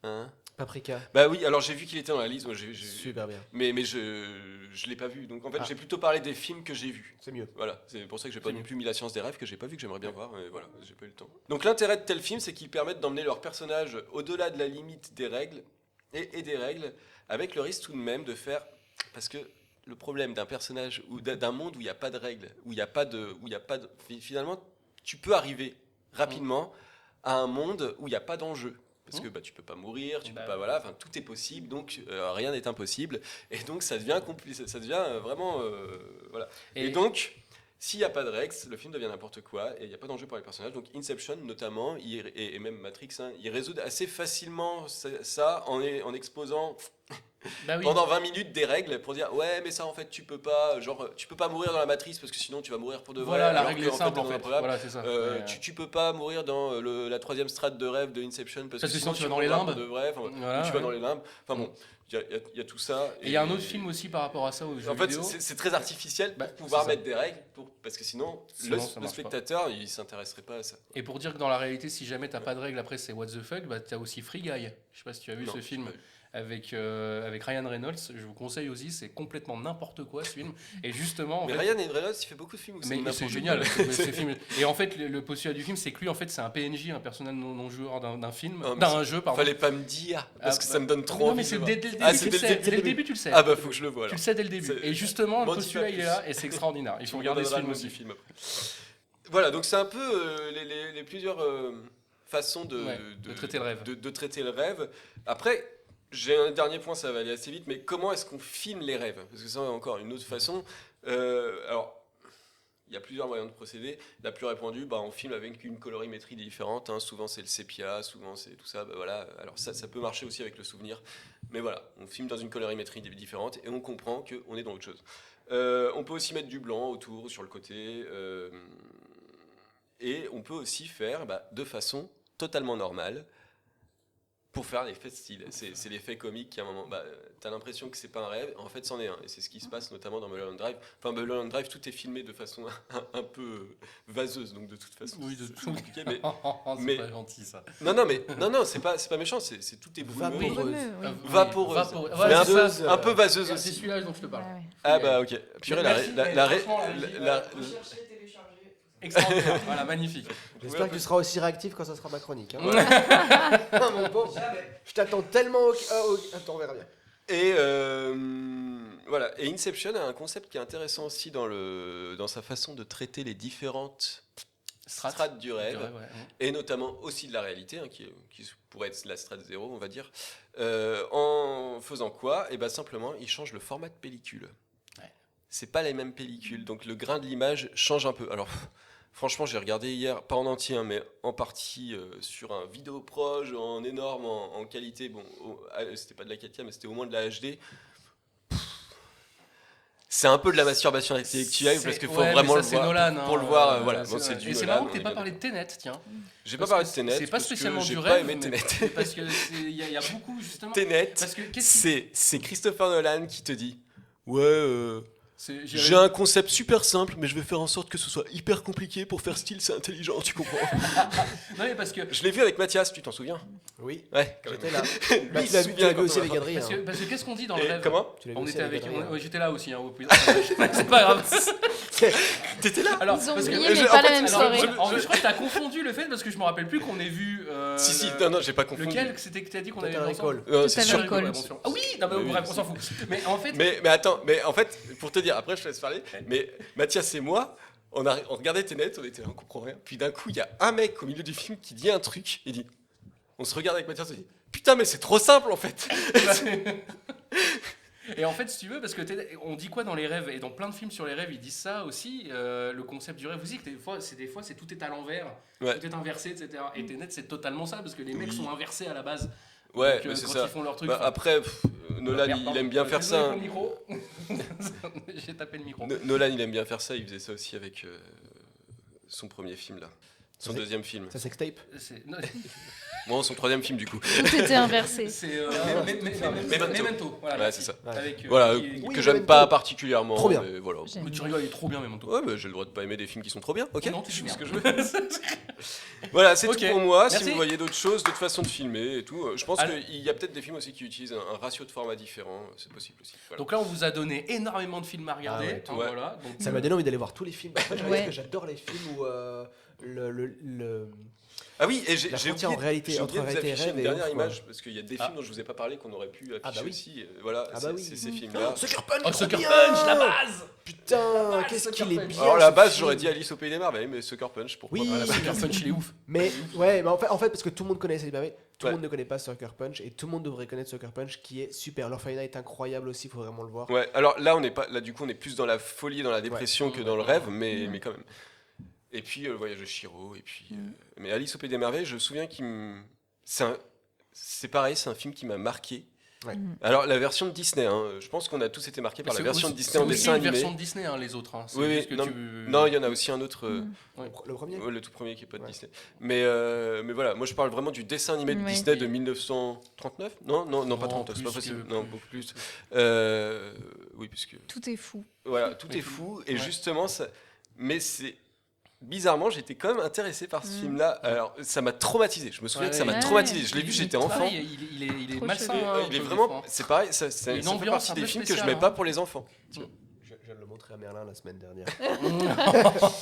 Hein Paprika, Bah oui, alors j'ai vu qu'il était dans la liste, moi, super bien. mais je l'ai pas vu. Donc en fait, Ah. j'ai plutôt parlé des films que j'ai vus. C'est mieux. Voilà, c'est pour ça que j'ai pas C'est non mieux. plus mis La science des rêves que j'ai pas vu, que j'aimerais bien voir. Mais voilà, j'ai pas eu le temps. Donc l'intérêt de tels films, c'est qu'ils permettent d'emmener leurs personnages au-delà de la limite des règles et des règles, avec le risque tout de même de faire, parce que le problème d'un personnage ou d'un monde où il n'y a pas de règles, finalement, tu peux arriver rapidement à un monde où il n'y a pas d'enjeu. Parce que tu peux pas mourir, tu peux Bah pas, ouais. voilà, enfin tout est possible, donc rien n'est impossible, et donc ça devient ça devient vraiment, voilà. Et donc, s'il n'y a pas de règles, le film devient n'importe quoi, et il n'y a pas d'enjeu pour les personnages. Donc Inception notamment, et même Matrix, hein, il résout assez facilement ça en exposant Bah oui. pendant 20 minutes des règles pour dire ouais mais ça en fait tu peux pas, genre tu peux pas mourir dans la matrice parce que sinon tu vas mourir pour de vrai. Voilà, la alors règle que, est simple t'es en dans un fait. programme. Voilà, c'est ça. Ouais. Tu peux pas mourir dans la 3e strate de rêve de Inception parce que sinon tu vas dans les mourras limbes. pour de vrai, Voilà, ou tu vas ouais. dans les limbes. Enfin bon, il y a tout ça. Et il y a un autre film aussi par rapport à ça aux jeux En fait, vidéo. c'est très artificiel Bah, pour pouvoir c'est ça. mettre des règles, parce que sinon, Sinon, le ça marche spectateur, il s'intéresserait pas à ça. Et pour dire que dans la réalité, si jamais t'as pas de règles, après c'est what the fuck, bah t'as aussi Free Guy. Je sais pas si tu as vu Non, ce film j'ai pas vu. avec Ryan Reynolds. Je vous conseille aussi, c'est complètement n'importe quoi ce film. Et justement, en Mais fait, Ryan Reynolds, il fait beaucoup de films où mais n'importe c'est quoi. génial ce film. Et en fait, le postulat du film, c'est que lui, en fait, c'est un PNJ, un personnage non joueur d'un film, Ah, mais d'un jeu, pardon. Fallait pas me dire, parce Ah, que ça me donne trop non, envie mais de c'est voir. dès le début, Ah, tu c'est le dès sais. le Dès le début. début, tu le sais. Ah bah faut que je le vois Tu alors. le sais dès le début. C'est- Et justement, M'en le dis postulat, pas il est plus. là, et c'est extraordinaire. Il faut regarder ce film aussi. Voilà, donc c'est un peu les plusieurs façons Ouais, de traiter le rêve. de traiter le rêve. Après, j'ai un dernier point, ça va aller assez vite, mais comment est-ce qu'on filme les rêves? Parce que ça, encore une autre façon. Alors, il y a plusieurs moyens de procéder. La plus répandue, on filme avec une colorimétrie différente. Hein. Souvent, c'est le sépia, souvent, c'est tout ça. Voilà. Alors, ça peut marcher aussi avec le souvenir. Mais voilà, on filme dans une colorimétrie différente et on comprend qu'on est dans autre chose. On peut aussi mettre du blanc autour, sur le côté. Et on peut aussi faire de façon totalement normale pour faire l'effet de style. C'est l'effet comique qui, à un moment, t'as l'impression que c'est pas un rêve, en fait, c'en est un. Et c'est ce qui se passe notamment dans Mulholland Drive. Enfin, Mulholland Drive, tout est filmé de façon un peu vaseuse, donc de toute façon. Oui, de c'est tout. compliqué, mais... C'est mais- pas gentil ça. Non, c'est pas méchant, c'est tout est brumeux. Vaporeuse. Brumeux, oui. Vaporeuse. Vaporeuse. Mais Ouais, c'est ça. un peu vaseuse C'est aussi. celui-là dont je te parle. Ouais, ouais. Ah bah ok. Purée, Merci, franchement, la- Extraordinaire. Voilà, magnifique. J'espère Ouais, que tu seras aussi réactif quand ça sera ma chronique. Hein. Ouais. Ah, mon pauvre. Je t'attends tellement Attends, on verra bien. Et voilà. Et Inception a un concept qui est intéressant aussi dans sa façon de traiter les différentes strates du rêve, Ouais. et notamment aussi de la réalité, hein, qui pourrait être la strate 0, on va dire. En faisant quoi? Et simplement, il change le format de pellicule. Ouais. C'est pas les mêmes pellicules, donc le grain de l'image change un peu. Alors, franchement, j'ai regardé hier, pas en entier, hein, mais en partie sur un vidéo proche, en énorme, en qualité. Bon, c'était pas de la 4K, mais c'était au moins de la HD. C'est un peu de la masturbation intellectuelle parce qu'il faut vraiment le voir. Nolan, pour le voir, voilà. Bon, c'est du Et c'est Nolan, marrant que on t'aies est pas bien parlé de Tenet, tiens. J'ai pas Parce parlé que de Tenet. c'est pas parce que spécialement j'ai du pas rêve, aimé mais- Tenet. parce que il y a beaucoup justement. Tenet, Parce que qu'est-ce qui- c'est Christopher Nolan qui te dit ouais, J'ai un concept super simple, mais je vais faire en sorte que ce soit hyper compliqué pour faire style, c'est intelligent, tu comprends? Non, mais parce que. Je l'ai vu avec Mathias, tu t'en souviens? Oui, Ouais, quand j'étais même. là. Lui, Bah, il tu se l'as souvient vu quand aussi on avec a- Adrien. Parce que qu'est-ce qu'on dit dans le Et rêve? comment? Tu l'as vu On aussi était avec avec. Adrien. Ouais, j'étais là aussi, hein, c'est pas grave. T'étais là? Alors, Ils ont parce que- oublié, mais en pas la fait, même alors, soirée. En fait, je crois que t'as confondu le fait parce que je me rappelle plus qu'on ait vu. Si, le- non, j'ai pas confondu. Lequel c'était que t'as dit qu'on avait vu Total ensemble? Recall. Non, c'est Total sûr. Recall. Ouais, bon, ah oui, non, mais Oui, bref, oui, on s'en fout. Mais en fait, Mais attends, mais en fait, pour te dire, après je te laisse parler, mais Mathias et moi, on regardait Tenet, on était là, on comprend rien. Puis d'un coup, il y a un mec au milieu du film qui dit un truc, il dit, on se regarde avec Mathias, on dit, putain, mais c'est trop simple en fait. et en fait, si tu veux, parce que on dit quoi dans les rêves et dans plein de films sur les rêves, ils disent ça aussi. Le concept du rêve aussi, que des fois, c'est tout est à l'envers, Ouais. tout est inversé, etc. Et Tenet, c'est totalement ça parce que les mecs Oui. sont inversés à la base. Ouais, Donc, mais c'est quand ça. ils font leur truc. Bah, enfin, après, Nolan, merde, il pardon. aime bien faire Désolé ça. pour le micro. J'ai tapé le micro. Nolan, il aime bien faire ça, il faisait ça aussi avec son premier film là. Son Ça, c'est- deuxième film. Ça sextape. Non, Bon, son troisième film du coup. Tout était inversé. c'est Memento. Memento. Voilà, Ouais, merci. c'est ça. Ouais. Avec, Voilà, Oui, que j'aime Memento. pas particulièrement. Trop bien. Mais voilà. J'aime Mais tu bien. rigoles, il est trop bien Memento. Ouais, bah, j'ai le droit de pas aimer des films qui sont trop bien, ok? Non, tu Je dis fais ce que bien. je veux. Voilà, c'est Ok, tout pour moi. Si merci. vous voyez d'autres choses, d'autres façons de filmer et tout, je pense Allez. qu'il y a peut-être des films aussi qui utilisent un ratio de format différent, c'est possible aussi. Voilà. Donc là, on vous a donné énormément de films à regarder. Ah ouais, ouais. Voilà. Donc, Ça m'a donné envie d'aller voir tous les films. En fait, j'ai réalisé Ouais. que j'adore les films où Ah oui, et j'ai La j'ai frontière oublié, en réalité, j'ai entre oublié de vous réalité et afficher rêve une est dernière ouf, quoi. image, parce qu'il y a des films dont je vous ai pas parlé qu'on aurait pu afficher Ah bah oui. aussi. Voilà, Ah bah oui. c'est ces films-là. Sucker Punch. Oh, trop Sucker bien. Punch, la base. Putain, qu'est-ce Sucker qu'il est Punch. bien. Alors la ce base, film. j'aurais dit Alice au pays des merveilles, mais Sucker Punch, pourquoi Oui. pas. Voilà, Sucker Punch, il est ouf. Mais ouais, mais en fait, parce que tout le monde connaît Alice au pays des merveilles, tout le Ouais. monde ne connaît pas Sucker Punch et tout le monde devrait connaître Sucker Punch qui est super. L'orphelinat est incroyable aussi, faut vraiment le voir. Ouais, alors là, on n'est pas, là du coup, on est plus dans la folie, dans la dépression Ouais. que dans le rêve, mais quand même. Et puis le voyage de Chihiro, et puis. Mais Alice au pays des merveilles, je me souviens c'est pareil, c'est un film qui m'a marqué. Ouais. Alors la version de Disney, hein, je pense qu'on a tous été marqués par la version de Disney en dessin une animé. version de Disney, hein, les autres. Hein. C'est Oui, oui, juste que non, tu- non, il y en a aussi un autre. Le premier. Ouais, le tout premier qui est pas de Ouais. Disney. Mais voilà, moi je parle vraiment du dessin animé de Ouais. Disney de 1939. Non, pas Non, 39, c'est pas plus possible. que- Non, beaucoup plus. Oui, puisque Tout est fou. voilà, tout Mais est tout- fou et ouais. justement ça. Mais c'est bizarrement, j'étais quand même intéressé par ce film-là. Alors, ça m'a traumatisé. Je me souviens Ouais, que ça m'a ouais. traumatisé. Je l'ai vu, Il- j'étais il- enfant. Il est Trop malsain. chelou. hein, Il est des vraiment, fois. c'est pareil, ça Une fait ambiance partie un des peu films que je spéciale, mets hein. pas pour les enfants. Je viens de le montrer à Merlin la semaine dernière.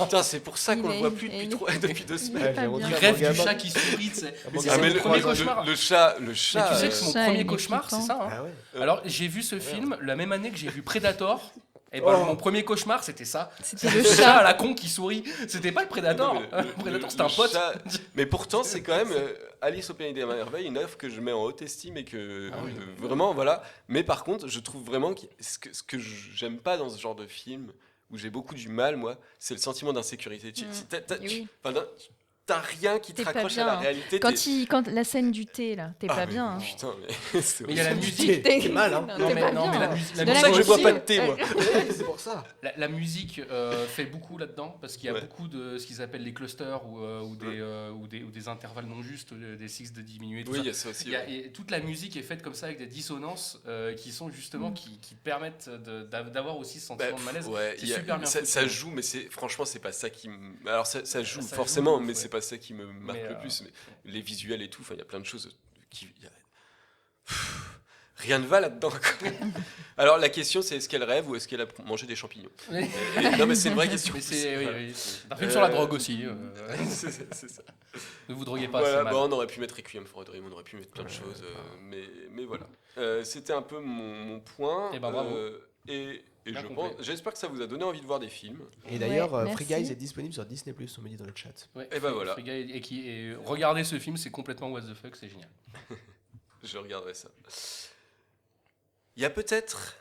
Putain, c'est pour ça qu'on le Il voit est- plus il depuis, est- depuis 2 Il semaines. est Ouais, pas j'ai bien. montré Il à rêve mon du gamin. chat qui sourit, tu sais. Ah, Mais mon c'est gamin. mais mon le, premier le- cauchemar. le chat, Mais tu sais euh, que c'est mon chat, premier il est cauchemar, c'est flippant. ça. Hein. Ah ouais. Alors, j'ai vu ce film la même année que j'ai vu Predator. Et ben, Oh. mon premier cauchemar, c'était ça. C'était le Le chat chat. à la con qui sourit. C'était pas le Predator. Non, mais Le Predator, le c'était un pote. chat- Mais pourtant, c'est quand même Alice au pays des merveilles, une œuvre que je mets en haute estime et que Ah oui. vraiment, voilà. Mais par contre, je trouve vraiment que ce que j'aime pas dans ce genre de film, où j'ai beaucoup du mal, moi, c'est le sentiment d'insécurité. Oui. T'as rien qui te T'es pas raccroche à bien, la hein. réalité. Quand la scène du thé, là, t'es Ah, pas mais bien. hein. Putain, mais c'est Mais il y a la horrible. musique. T'es mal, hein. Non, T'es mais- pas non, mais bien. la musique- De C'est pour ça que je bois pas de thé, moi. C'est pour ça. La musique fait beaucoup là-dedans parce qu'il y a Ouais. beaucoup de ce qu'ils appellent les clusters ou des intervalles non justes, des six de diminuer. Tout Oui, ça. il y a ça aussi. Il y a- ouais. et toute la musique est faite comme ça avec des dissonances qui sont justement qui permettent d'avoir aussi ce Bah, sentiment de malaise. ouais, C'est il y a- super bien ça, foutu. ça joue, mais franchement, c'est pas ça qui me. Alors, ça joue Ça forcément, joue, mais ouais. c'est pas ça qui me marque Mais, le plus. Mais les visuels et tout, il y a plein de choses qui. Rien ne va là-dedans. quoi. Alors, la question, c'est est-ce qu'elle rêve ou est-ce qu'elle a mangé des champignons? Mais Non, mais c'est une vraie question. c'est oui, Voilà. oui, c'est un film sur la drogue aussi. C'est ça. Ne vous droguez pas, Voilà, c'est mal. bon, on aurait pu mettre Requiem for a Dream, on aurait pu mettre plein de choses, mais voilà. C'était un peu mon point. Eh ben, bravo. Et Bien je complet. pense, j'espère que ça vous a donné envie de voir des films. Et d'ailleurs, Ouais, Free merci. Guys est disponible sur Disney+, on me dit dans le chat. Ouais, Et ben voilà. Free Guy, et regardez ce film, c'est complètement what the fuck, c'est génial. Je regarderai ça. Il y a peut-être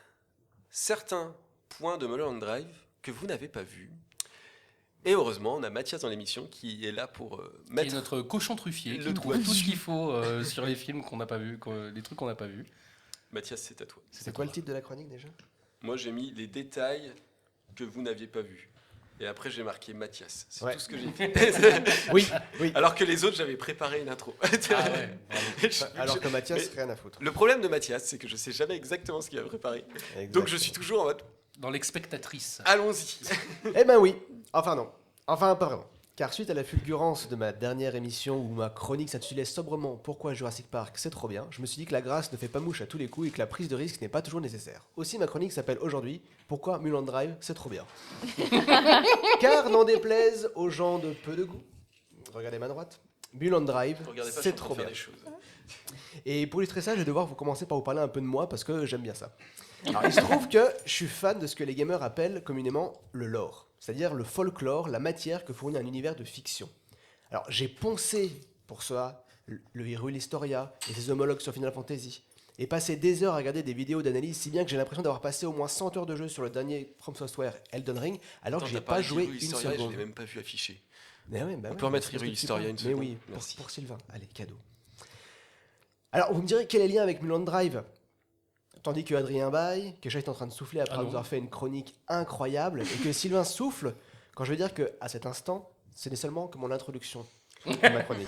certains points de Mulholland Drive que vous n'avez pas vus. Et heureusement, on a Mathias dans l'émission qui est là pour Qui est mettre. notre cochon truffier, le qui trouve doigt tout ce qu'il faut sur les films qu'on n'a pas vus, les trucs qu'on n'a pas vus. Mathias, c'est à toi. C'est quoi le titre de la chronique déjà? Moi, j'ai mis les détails que vous n'aviez pas vus. Et après, j'ai marqué Mathias. C'est Ouais. tout ce que j'ai fait. Oui, oui. Alors que les autres, j'avais préparé une intro. Ah ouais, bravo. Alors que Mathias, Mais- rien à foutre. Le problème de Mathias, c'est que je sais jamais exactement ce qu'il a préparé. Exact. Donc je suis toujours en mode, dans l'expectatrice. Allons-y. Eh ben oui, enfin non, enfin pas vraiment. Car suite à la fulgurance de ma dernière émission où ma chronique s'intitulait sobrement Pourquoi Jurassic Park c'est trop bien, je me suis dit que la grâce ne fait pas mouche à tous les coups et que la prise de risque n'est pas toujours nécessaire. Aussi ma chronique s'appelle aujourd'hui Pourquoi Mulholland Drive c'est trop bien. Car n'en déplaise aux gens de peu de goût, regardez ma droite, Mulholland Drive Regardez pas, je c'est suis en train trop de faire bien. des choses. Et pour illustrer ça, je vais devoir vous commencer par vous parler un peu de moi parce que j'aime bien ça. Alors, il se trouve que je suis fan de ce que les gamers appellent communément le lore, c'est-à-dire le folklore, la matière que fournit un univers de fiction. Alors, j'ai poncé pour ça le Hyrule Historia et ses homologues sur Final Fantasy, et passé des heures à regarder des vidéos d'analyse, si bien que j'ai l'impression d'avoir passé au moins 100 heures de jeu sur le dernier From Software Elden Ring, alors que Attends, j'ai t'as pas parlé joué d'Hyrule une Historia, je seconde. l'ai même pas vu affiché. Mais ouais, bah On ouais, peut remettre c'est parce que Hyrule tu Historia parles. une Mais seconde, oui, merci. pour Sylvain. Allez, cadeau. Alors, vous me direz quel est le lien avec Mulholland Drive? Tandis que Adrien baille, que Chat est en train de souffler après Ah non. avoir fait une chronique incroyable, et que Sylvain souffle quand je vais dire qu'à cet instant, ce n'est seulement que mon introduction à ma chronique.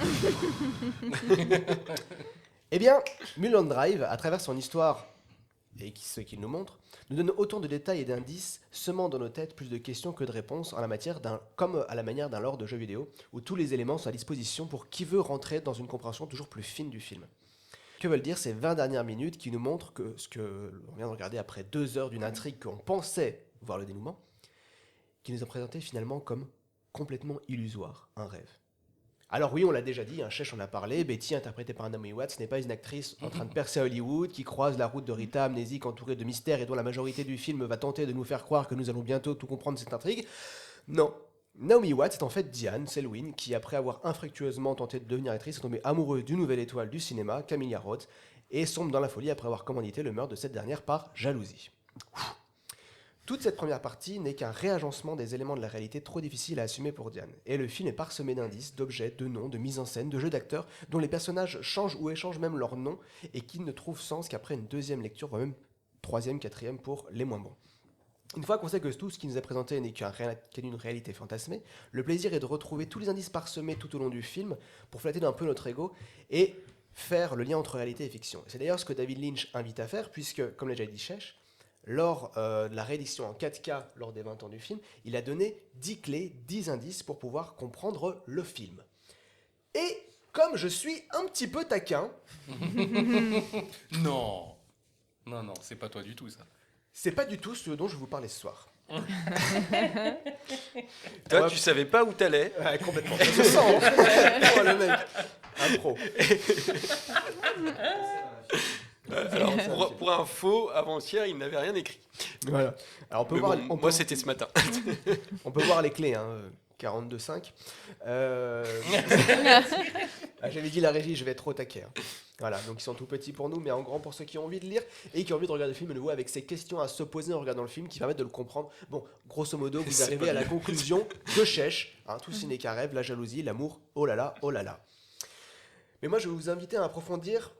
Eh bien, Mulholland Drive, à travers son histoire et ce qu'il nous montre, nous donne autant de détails et d'indices, semant dans nos têtes plus de questions que de réponses en la matière comme à la manière d'un lore de jeu vidéo, où tous les éléments sont à disposition pour qui veut rentrer dans une compréhension toujours plus fine du film. Que veulent dire ces 20 dernières minutes qui nous montrent que ce que l'on vient de regarder après 2 heures d'une intrigue qu'on pensait voir le dénouement, qui nous a présenté finalement comme complètement illusoire, un rêve. Alors oui, on l'a déjà dit, Chech en a parlé, Betty, interprétée par Naomi Watts, n'est pas une actrice en train de percer à Hollywood, qui croise la route de Rita amnésique entourée de mystères et dont la majorité du film va tenter de nous faire croire que nous allons bientôt tout comprendre de cette intrigue. Non. Naomi Watts est en fait Diane Selwyn, qui après avoir infructueusement tenté de devenir actrice est tombée amoureuse d'une nouvelle étoile du cinéma, Camilla Roth, et sombre dans la folie après avoir commandité le meurtre de cette dernière par jalousie. Toute cette première partie n'est qu'un réagencement des éléments de la réalité trop difficiles à assumer pour Diane. Et le film est parsemé d'indices, d'objets, de noms, de mise en scène, de jeux d'acteurs, dont les personnages changent ou échangent même leur nom, et qui ne trouvent sens qu'après une deuxième lecture, voire même troisième, quatrième pour les moins bons. Une fois qu'on sait que tout ce qui nous est présenté n'est qu'une réalité fantasmée, le plaisir est de retrouver tous les indices parsemés tout au long du film pour flatter d'un peu notre ego et faire le lien entre réalité et fiction. C'est d'ailleurs ce que David Lynch invite à faire, puisque, comme l'a déjà dit Chech, lors de la réédition en 4K lors des 20 ans du film, il a donné 10 clés, 10 indices pour pouvoir comprendre le film. Et comme je suis un petit peu taquin, Non. Non, c'est pas toi du tout, ça. c'est pas du tout ce dont je vais vous parler ce soir. Toi, Ouais. tu savais pas où t'allais. Ouais, complètement. Ça se sent, hein. Oh, le mec, un pro. Alors, pour info, avant-hier, il n'avait rien écrit. Voilà. Alors on peut Mais voir, bon, on peut- moi, c'était ce matin. on peut voir les clés, hein, 42,5. J'avais dit la régie, je vais être trop taquet. Hein. Voilà, donc ils sont tout petits pour nous, mais en grand pour ceux qui ont envie de lire et qui ont envie de regarder le film de nouveau avec ces questions à se poser en regardant le film qui permettent de le comprendre. Bon, grosso modo, vous C'est arrivez pas à la bien. conclusion de Chech, hein, tout ce n'est qu'un rêve, la jalousie, l'amour, oh là là, oh là là. Mais moi, je vais vous inviter à approfondir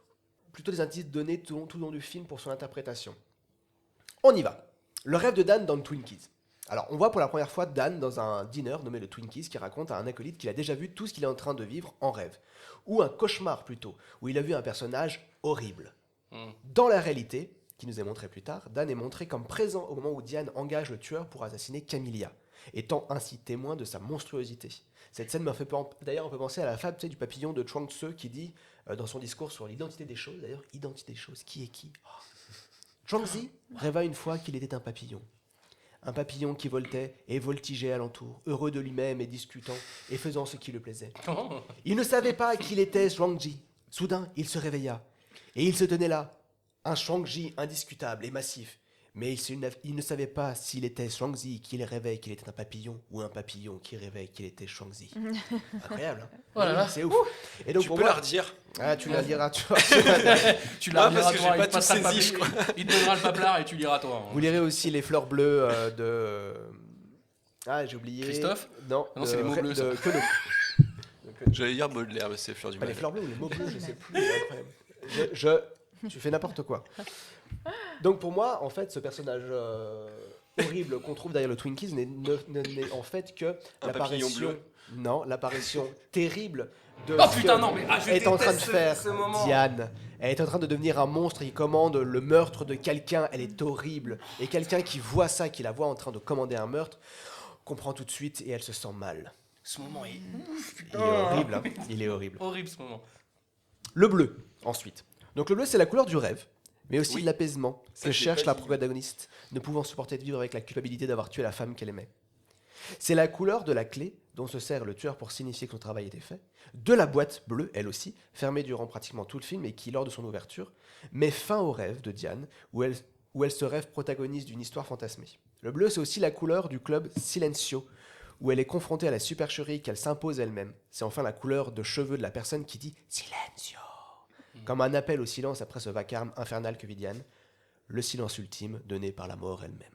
plutôt les indices donnés tout le long du film pour son interprétation. On y va. Le rêve de Dan dans Twinkies. Alors, on voit pour la première fois Dan dans un dîner nommé le Twinkies qui raconte à un acolyte qu'il a déjà vu tout ce qu'il est en train de vivre en rêve. Ou un cauchemar plutôt, où il a vu un personnage horrible. Dans la réalité, qui nous est montrée plus tard, Dan est montré comme présent au moment où Diane engage le tueur pour assassiner Camilla, étant ainsi témoin de sa monstruosité. Cette scène m'a fait d'ailleurs un peu penser à la fable du papillon de Chuang Tzu qui dit dans son discours sur l'identité des choses, d'ailleurs, identité des choses, qui est qui? Chuang-Tzu rêva une fois qu'il était un papillon. Un papillon qui voltait et voltigeait alentour, heureux de lui-même et discutant et faisant ce qui lui plaisait. Il ne savait pas qu'il était Chuang-Tzu. Soudain, il se réveilla et il se tenait là, un Chuang-Tzu indiscutable et massif. Mais il ne savait pas s'il était Chuang-Tzu qui rêvait qu'il était un papillon ou un papillon qui rêvait qu'il était Chuang-Tzu. Incroyable, hein? Oh là là. C'est ouf. Et donc Tu pour peux moi, la redire. ah, tu la diras, tu vois. Tu Ah, la parce reliras que toi, j'ai pas il te passera tout le saisi, papier, je il te donnera le paplard et tu liras toi. Vous lirez aussi les fleurs bleues de. Ah, j'ai oublié. Christophe? Non, Non, c'est les mots bleus, ça. de Queneau. J'allais dire Baudelaire, mais c'est Fleur du Pas les Mal. fleurs bleues ou les mots bleus, je sais plus. C'est incroyable. Tu fais n'importe quoi. Donc pour moi, en fait, ce personnage horrible qu'on trouve derrière le Twinkies n'est en fait que Un papillon bleu. l'apparition terrible de Oh ce putain, que non, mais je est en train de déteste faire ce moment. Diane. Elle est en train de devenir un monstre qui commande le meurtre de quelqu'un. Elle est horrible. Et quelqu'un qui voit ça, qui la voit en train de commander un meurtre, comprend tout de suite et elle se sent mal. Ce moment est Il est horrible, hein. Il est horrible. horrible, ce moment. Le bleu, ensuite. Donc le bleu, c'est la couleur du rêve, mais aussi Oui. de l'apaisement Ça, que je l'ai cherche pas la dit. protagoniste, ne pouvant supporter de vivre avec la culpabilité d'avoir tué la femme qu'elle aimait. C'est la couleur de la clé dont se sert le tueur pour signifier que son travail était fait, de la boîte bleue, elle aussi, fermée durant pratiquement tout le film et qui, lors de son ouverture, met fin au rêve de Diane, où elle se rêve protagoniste d'une histoire fantasmée. Le bleu, c'est aussi la couleur du club Silencio, où elle est confrontée à la supercherie qu'elle s'impose elle-même. C'est enfin la couleur de cheveux de la personne qui dit « Silencio !» comme un appel au silence après ce vacarme infernal que vit Diane, le silence ultime donné par la mort elle-même.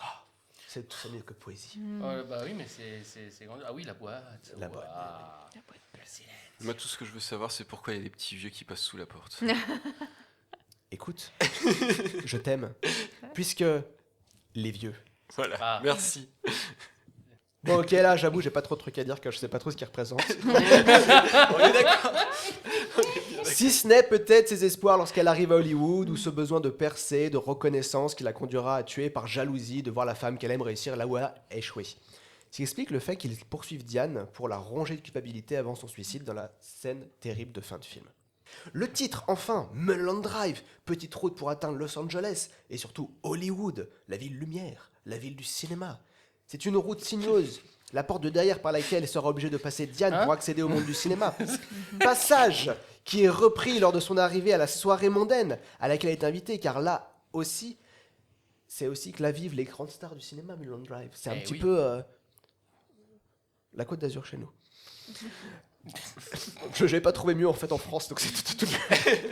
Ah, c'est tout ça n'est que poésie. Bah oui, mais c'est grand. Ah oui, la boîte. La boîte. Ouah. La boîte. Le silence. Moi, tout ce que je veux savoir, c'est pourquoi il y a des petits vieux qui passent sous la porte. Écoute, je t'aime, puisque les vieux. Voilà, Ah. merci. Bon, ok, là, j'avoue, j'ai pas trop de trucs à dire, car je sais pas trop ce qu'ils représentent. On est d'accord. Si ce n'est peut-être ses espoirs lorsqu'elle arrive à Hollywood, ou ce besoin de percée, de reconnaissance qui la conduira à tuer par jalousie de voir la femme qu'elle aime réussir là où elle a échoué. Ce qui explique le fait qu'ils poursuivent Diane pour la ronger de culpabilité avant son suicide dans la scène terrible de fin de film. Le titre, enfin, Mulholland Drive, petite route pour atteindre Los Angeles, et surtout Hollywood, la ville lumière, la ville du cinéma. C'est une route sinueuse, la porte de derrière par laquelle elle sera obligée de passer Diane pour accéder au monde du cinéma. Passage qui est repris lors de son arrivée à la soirée mondaine à laquelle elle est invitée, car là aussi, c'est aussi que la vivent les grandes stars du cinéma, Mulholland Drive. C'est un Eh petit oui. peu la Côte d'Azur chez nous. Je n'avais pas trouvé mieux en fait en France, donc c'est tout mieux.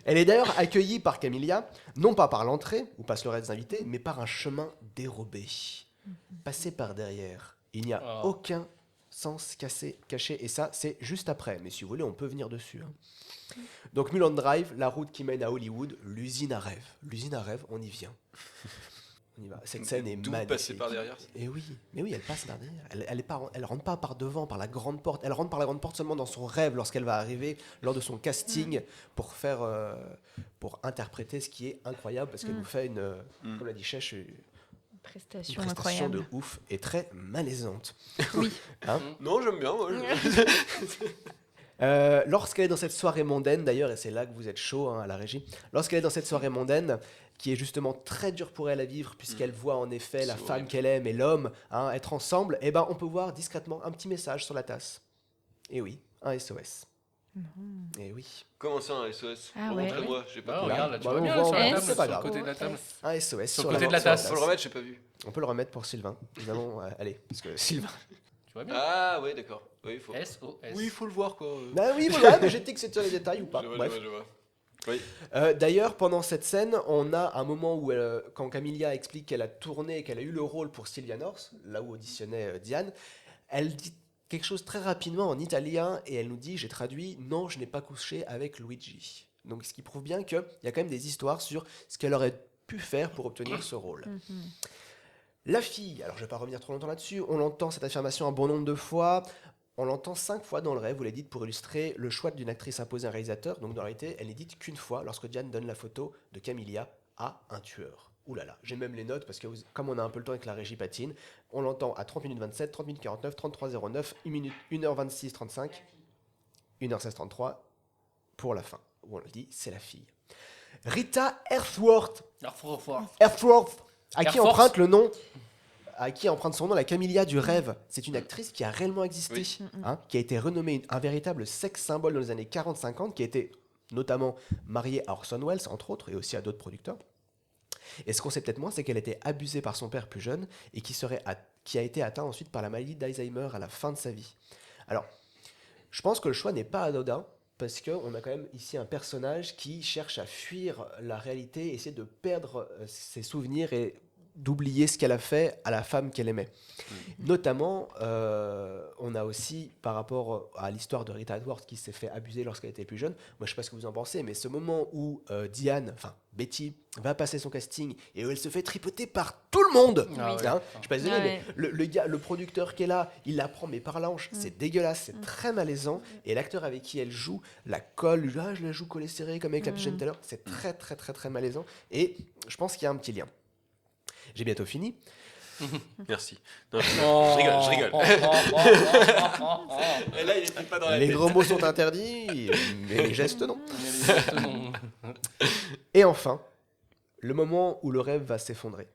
Elle est d'ailleurs accueillie par Camilla, non pas par l'entrée, où passent le reste des invités, mais par un chemin dérobé. Passé par derrière. Il n'y a Oh. aucun sens caché, et ça, c'est juste après. Mais si vous voulez, on peut venir dessus. Hein. Donc Mulholland Drive, la route qui mène à Hollywood, l'usine à rêve. L'usine à rêve, on y vient. On y va. Cette scène est D'où magnifique. passer par derrière. Et oui, mais oui, elle passe par derrière. Elle rentre pas par devant, par la grande porte. Elle rentre par la grande porte seulement dans son rêve lorsqu'elle va arriver lors de son casting pour interpréter ce qui est incroyable parce qu'elle nous fait comme l'a dit Chèche, une Prestation prestation incroyable. de ouf et très malaisante. Oui. Hein Non, j'aime bien. moi, Lorsqu'elle est dans cette soirée mondaine, d'ailleurs, et c'est là que vous êtes chaud hein, à la régie, lorsqu'elle est dans cette soirée mondaine, qui est justement très dure pour elle à vivre, puisqu'elle voit en effet la C'est femme horrible. qu'elle aime et l'homme hein, être ensemble, et ben on peut voir discrètement un petit message sur la tasse. Et oui, un SOS. Et oui, Comment ça, un SOS Ah ouais. Montre-moi, j'ai Bah, pas regarde, là, tu Bah, vois on bien voit- sur la on- table, c'est sur pas le grave. côté de la table. un SOS Sur sur le côté la de la tasse. Faut le remettre, j'ai pas vu. On peut le remettre pour Sylvain. Évidemment, allez, parce que Sylvain. Tu vois bien Ah, ouais, d'accord. Oui, il faut. SOS. Oui, il faut le voir, quoi. Ah oui, voilà, mais j'étais que c'est sur les détails ou pas. Je vois, Bref. je vois. Oui. D'ailleurs, pendant cette scène, on a un moment où, quand Camilla explique qu'elle a tourné, qu'elle a eu le rôle pour Sylvia North, là où auditionnait Diane, elle dit quelque chose très rapidement en italien et elle nous dit, j'ai traduit, non, je n'ai pas couché avec Luigi. Donc, ce qui prouve bien qu'il y a quand même des histoires sur ce qu'elle aurait pu faire pour obtenir ce rôle. La fille, alors je ne vais pas revenir trop longtemps là-dessus, on entend cette affirmation un bon nombre de fois. On l'entend 5 fois dans le rêve, vous l'avez dit, pour illustrer le choix d'une actrice imposée à un réalisateur. Donc, dans la réalité, elle n'est dite qu'une fois lorsque Diane donne la photo de Camilla à un tueur. Ouh là là, j'ai même les notes parce que comme on a un peu le temps avec la régie patine, on l'entend à 30 minutes 27, 30 minutes 49, 33 09, 1h26 35, 1h16 33 pour la fin. Où on le dit, c'est la fille. Rita Hayworth, à qui Air Force. emprunte le nom à qui emprunte son nom la Camilla du rêve. C'est une actrice qui a réellement existé, Oui. hein, qui a été renommée un véritable sex symbole dans les années 40-50, qui a été notamment mariée à Orson Welles, entre autres, et aussi à d'autres producteurs. Et ce qu'on sait peut-être moins, c'est qu'elle était abusée par son père plus jeune et qui a été atteint ensuite par la maladie d'Alzheimer à la fin de sa vie. Alors, je pense que le choix n'est pas anodin, parce qu'on a quand même ici un personnage qui cherche à fuir la réalité, essayer de perdre ses souvenirs et d'oublier ce qu'elle a fait à la femme qu'elle aimait. Notamment, on a aussi, par rapport à l'histoire de Rita Hayworth qui s'est fait abuser lorsqu'elle était plus jeune, moi je sais pas ce que vous en pensez, mais ce moment où Betty, va passer son casting et où elle se fait tripoter par tout le monde. Ah ouais. Hein, je suis pas désolé, Ah mais ouais. le gars, le producteur qui est là, il la prend mais par la hanche, c'est dégueulasse, c'est très malaisant. Et l'acteur avec qui elle joue la colle, je la joue collée serrée comme avec la petite jeune tout à l'heure, c'est très très très très malaisant. Et je pense qu'il y a un petit lien. J'ai bientôt fini. Merci. Non, je rigole. Et là, il était pas dans la Les tête. gros mots sont interdits, mais les gestes non. Mais les gestes, non. Et enfin, le moment où le rêve va s'effondrer.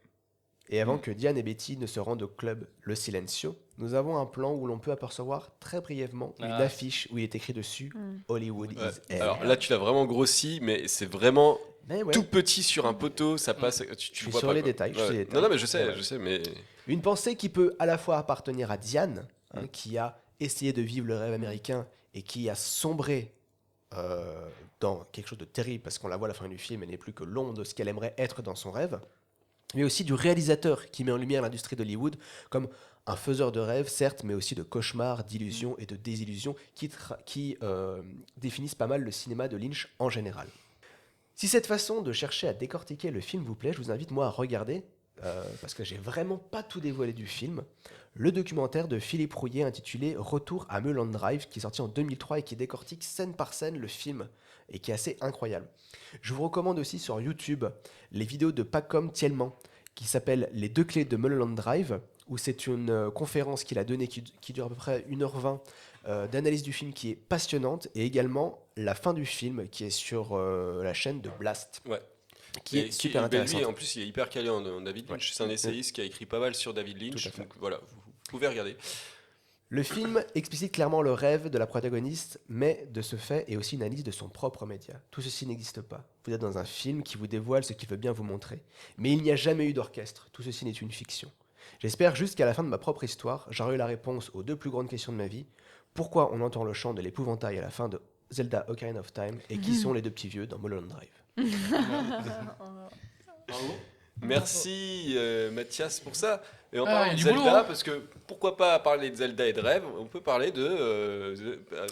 Et avant que Diane et Betty ne se rendent au club Le Silencio, nous avons un plan où l'on peut apercevoir très brièvement une Ah. affiche où il est écrit dessus Hollywood Ouais. is hell. Alors là, tu l'as vraiment grossi, mais c'est vraiment Mais ouais, tout petit sur un poteau, ça passe. Tu suis vois sur pas, les quoi. détails, je suis sur les Non, détails. non, mais Ouais. je sais, mais. une pensée qui peut à la fois appartenir à Diane, qui a essayé de vivre le rêve américain et qui a sombré dans quelque chose de terrible parce qu'on la voit à la fin du film, elle n'est plus que l'ombre de ce qu'elle aimerait être dans son rêve, mais aussi du réalisateur qui met en lumière l'industrie d'Hollywood comme un faiseur de rêves, certes, mais aussi de cauchemars, d'illusions et de désillusions qui définissent pas mal le cinéma de Lynch en général. Si cette façon de chercher à décortiquer le film vous plaît, je vous invite moi à regarder, parce que j'ai vraiment pas tout dévoilé du film, le documentaire de Philippe Rouillet intitulé Retour à Mulholland Drive, qui est sorti en 2003 et qui décortique scène par scène le film, et qui est assez incroyable. Je vous recommande aussi sur YouTube les vidéos de Pacom Thielman, qui s'appelle Les 2 clés de Mulholland Drive, où c'est une conférence qu'il a donnée qui dure à peu près 1h20 d'analyse du film qui est passionnante, et également la fin du film qui est sur la chaîne de Blast, Ouais. qui Et est super ben, intéressante. lui, en plus, il est hyper calé en David Lynch. Ouais. C'est un essayiste qui a écrit pas mal sur David Lynch. Tout à fait. Donc voilà, vous pouvez regarder. Le film explicite clairement le rêve de la protagoniste, mais de ce fait est aussi une analyse de son propre média. Tout ceci n'existe pas. Vous êtes dans un film qui vous dévoile ce qu'il veut bien vous montrer. Mais il n'y a jamais eu d'orchestre. Tout ceci n'est une fiction. J'espère juste qu'à la fin de ma propre histoire, j'aurai eu la réponse aux 2 plus grandes questions de ma vie. Pourquoi on entend le chant de l'épouvantail à la fin de Zelda Ocarina of Time, et qui sont les 2 petits vieux dans Mulholland Drive. Bravo. Merci Mathias pour ça. Et en Ah, parlant il y a de du Zelda, boulot, hein. parce que pourquoi pas parler de Zelda et de rêve, on peut parler de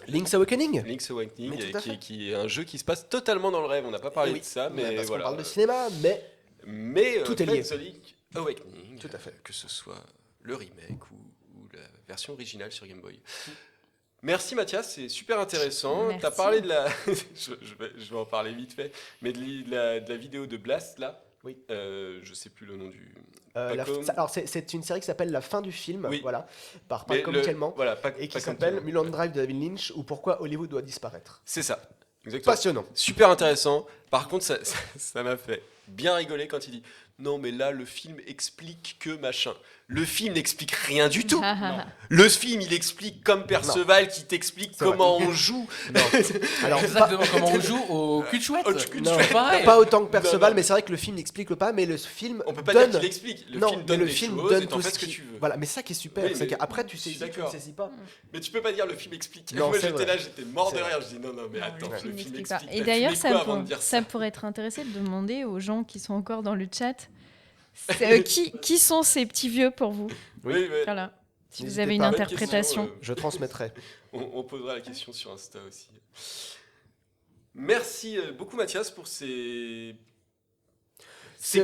Link's Awakening. Link's Awakening, Mais tout à fait. qui est un jeu qui se passe totalement dans le rêve. On n'a pas parlé Eh oui, de ça, mais mais parce voilà. qu'on parle de cinéma, mais Mais Tout est lié. faites The Link Awakening, Tout à fait. que ce soit le remake ou la version originale sur Game Boy. Merci Mathias, c'est super intéressant. Merci. Tu as parlé de la. je vais en parler vite fait, mais de la vidéo de Blast là. Oui. Je sais plus le nom du. alors c'est une série qui s'appelle La fin du film, Oui. voilà, par Mais Pacom le- Thielman, Voilà, et qui pas comme s'appelle Thielman. Mulholland Drive de David Lynch, ou Pourquoi Hollywood doit disparaître. C'est ça, exactement. Passionnant. Super intéressant. Par contre, ça m'a fait bien rigoler quand il dit non, mais là, le film explique que machin. Le film n'explique rien du tout. Le film, il explique comme Perceval qui t'explique C'est comment on joue. Non. Alors, Exactement comment on joue au cul de chouette. Au cul de non, chouette. pareil. pas autant que Perceval, Non. mais c'est vrai que le film n'explique pas, mais le film On peut pas donne... dire qu'il explique. Le non, film mais donne le des film choses donne et t'en tout fais ce ce que qui... tu veux. Voilà, mais ça qui est super, Oui, c'est mais qu'après tu je sais, suis tu ne d'accord. saisis pas. Mais tu peux pas dire le film explique. Non, Moi c'est j'étais vrai. là, j'étais mort de C'est rire. vrai. Je dis non, mais attends, Le le film n'explique pas. explique. Et T'as d'ailleurs, fumé quoi avant de dire ça pourrait être intéressant de demander aux gens qui sont encore dans le chat qui sont ces petits vieux pour vous. Oui, oui. Voilà. Si vous N'hésitez avez une pas. Bonne interprétation. question, Je transmettrai. on posera la question sur Insta aussi. Merci beaucoup Mathias pour ces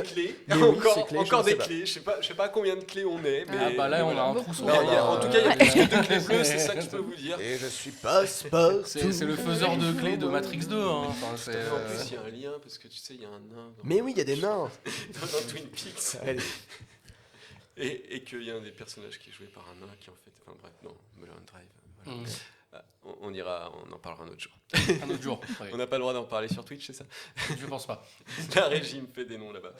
clés. Mais oui, encore ces clés, encore je ne des sais clés. Je sais pas combien de clés on est. Mais Ah bah là, mais on voilà. a un Beaucoup. trousseau. Non, en tout cas, il y a plus que 2 clés bleues, c'est ça que je peux vous dire. Et je suis passe-partout. C'est le faiseur de clés de Matrix 2. Hein. Enfin, c'est, En plus, il y a un lien parce que tu sais, il y a un nain Mais oui, il y a des nains. dans Twin Peaks. Allez. Et qu'il y a un des personnages qui est joué par un nain qui en fait. Enfin bref, non, Mulholland Drive. Voilà. Mm. Ah, on en parlera un autre jour. Un autre jour. Ouais. On n'a pas le droit d'en parler sur Twitch, c'est ça? Je pense pas. La régie me fait des noms là-bas.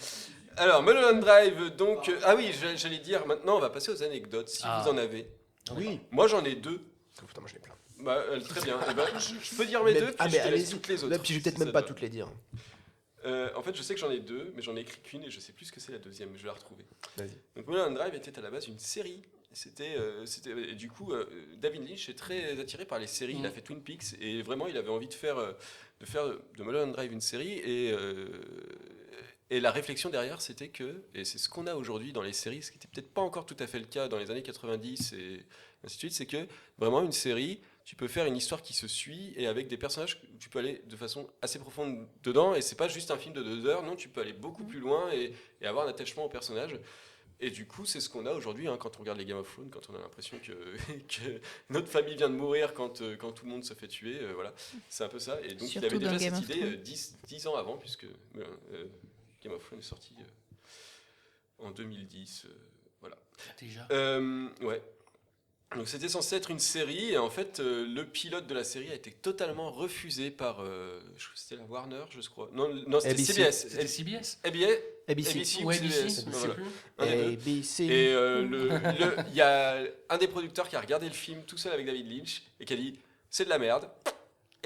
Alors, Mulholland Drive, donc. Ah oui, j'allais dire, maintenant on va passer aux anecdotes, si Ah. vous en avez. Oui. Moi j'en ai 2. Oh, putain, moi je l'ai plein. Bah, très bien. Eh ben, je peux dire mes Mais- 2, puis ah, je mais te laisse allez-y. toutes les autres. Là, puis je vais peut-être si même ça pas te va. toutes les dire. En fait, je sais que j'en ai 2, mais j'en ai écrit qu'une et je sais plus ce que c'est la deuxième, mais je vais la retrouver. Vas-y. Donc Mulholland Drive était à la base une série. Et du coup, David Lynch est très attiré par les séries. Il a fait Twin Peaks et vraiment, il avait envie de faire de Mulholland Drive une série. Et la réflexion derrière, c'était que, et c'est ce qu'on a aujourd'hui dans les séries, ce qui n'était peut-être pas encore tout à fait le cas dans les années 90 et ainsi de suite, c'est que vraiment une série, tu peux faire une histoire qui se suit et avec des personnages, tu peux aller de façon assez profonde dedans et c'est pas juste un film de 2 heures, non, tu peux aller beaucoup plus loin et avoir un attachement au personnage. Et du coup, c'est ce qu'on a aujourd'hui hein, quand on regarde les Game of Thrones, quand on a l'impression que, que notre famille vient de mourir quand tout le monde se fait tuer. Voilà, c'est un peu ça. Et donc, il Surtout avait dans déjà Game cette of idée Thrones. 10 ans avant, puisque Game of Thrones est sorti en 2010. Voilà. Déjà. Ouais. Donc c'était censé être une série et en fait le pilote de la série a été totalement refusé par c'était la Warner je crois. Non c'était ABC. CBS. C'était CBS ABC. ou ou ABC, CBS. je sais Voilà. plus. Un des deux. ABC. Et il y a un des producteurs qui a regardé le film tout seul avec David Lynch et qui a dit c'est de la merde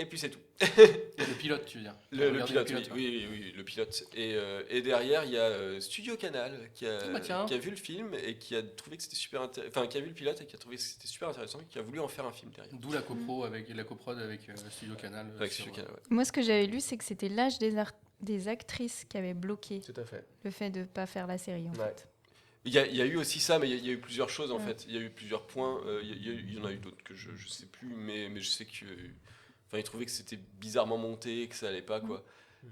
et puis c'est tout. Le pilote, tu veux dire. Le Regardez pilote, ouais. oui, le pilote. Et derrière, il y a Studio Canal qui a, Ah bah tiens. qui a vu le film et qui a trouvé que c'était super intéressant. Enfin, qui a vu le pilote et qui a trouvé que c'était super intéressant et qui a voulu en faire un film derrière. D'où la coprod avec Studio Canal. Avec sur, Studio Canal, ouais. Moi, ce que j'avais lu, c'est que c'était l'âge des actrices qui avait bloqué Tout à fait. le fait de ne pas faire la série, en Ouais. fait. Il y a eu aussi ça, mais il y a eu plusieurs choses en Ouais. fait. Il y a eu plusieurs points. Il y en a eu d'autres que je sais plus, mais je sais que. Enfin, il trouvait que c'était bizarrement monté, que ça allait pas, quoi.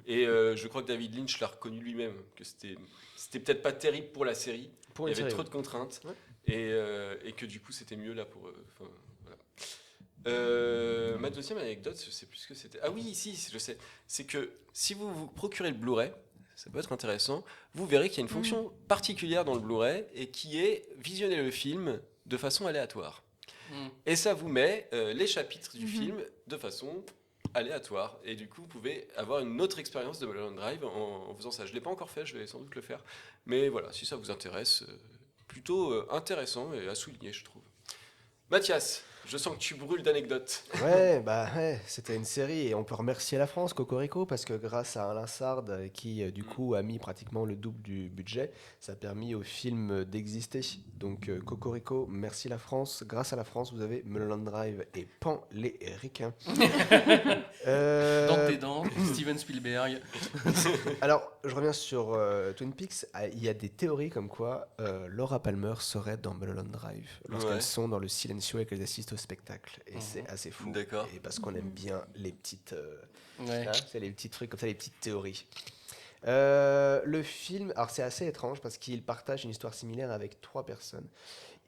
Et je crois que David Lynch l'a reconnu lui-même, que c'était peut-être pas terrible pour la série. Pour Il y une avait série, trop de contraintes. Ouais. Et que du coup, c'était mieux là pour. Enfin, ma deuxième anecdote, je sais plus ce que c'était. Ah oui, si, je sais. C'est que si vous vous procurez le Blu-ray, ça peut être intéressant, vous verrez qu'il y a une fonction particulière dans le Blu-ray et qui est visionner le film de façon aléatoire. Et ça vous met les chapitres du film de façon aléatoire. Et du coup, vous pouvez avoir une autre expérience de Mulholland Drive en faisant ça. Je ne l'ai pas encore fait, je vais sans doute le faire. Mais voilà, si ça vous intéresse, plutôt intéressant et à souligner, je trouve. Mathias, je sens que tu brûles d'anecdotes. Ouais, c'était une série et on peut remercier la France, Cocorico, parce que grâce à Alain Sard qui du coup a mis pratiquement le double du budget, ça a permis au film d'exister. Donc Cocorico, merci la France. Grâce à la France, vous avez Mulholland Drive et Pan les ricains. Dans tes dents, Steven Spielberg. Alors, je reviens sur Twin Peaks. Ah, il y a des théories comme quoi Laura Palmer serait dans Mulholland Drive lorsqu'elles Ouais. sont dans le silencio et qu'elles assistent au spectacle. Et c'est assez fou. D'accord. Et parce qu'on aime bien les petites, Ouais. hein, c'est les petits trucs comme ça, les petites théories. Le film, alors c'est assez étrange parce qu'il partage une histoire similaire avec 3 personnes.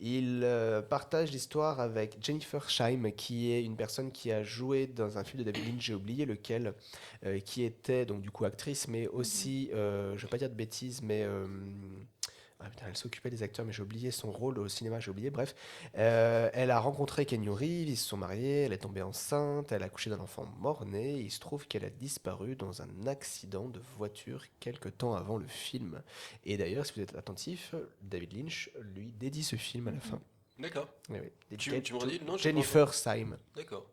Il partage l'histoire avec Jennifer Scheim, qui est une personne qui a joué dans un film de David Lynch, j'ai oublié lequel, qui était donc du coup actrice, mais aussi, je ne vais pas dire de bêtises, mais ah, putain, elle s'occupait des acteurs, mais j'ai oublié son rôle au cinéma, j'ai oublié. Bref, elle a rencontré Keanu Reeves, ils se sont mariés, elle est tombée enceinte, elle a accouché d'un enfant mort-né. Et il se trouve qu'elle a disparu dans un accident de voiture quelque temps avant le film. Et d'ailleurs, si vous êtes attentif, David Lynch lui dédie ce film à la fin. D'accord. Oui, oui. Tu Dedicated me to redis le nom, j'ai pas Jennifer Syme. D'accord.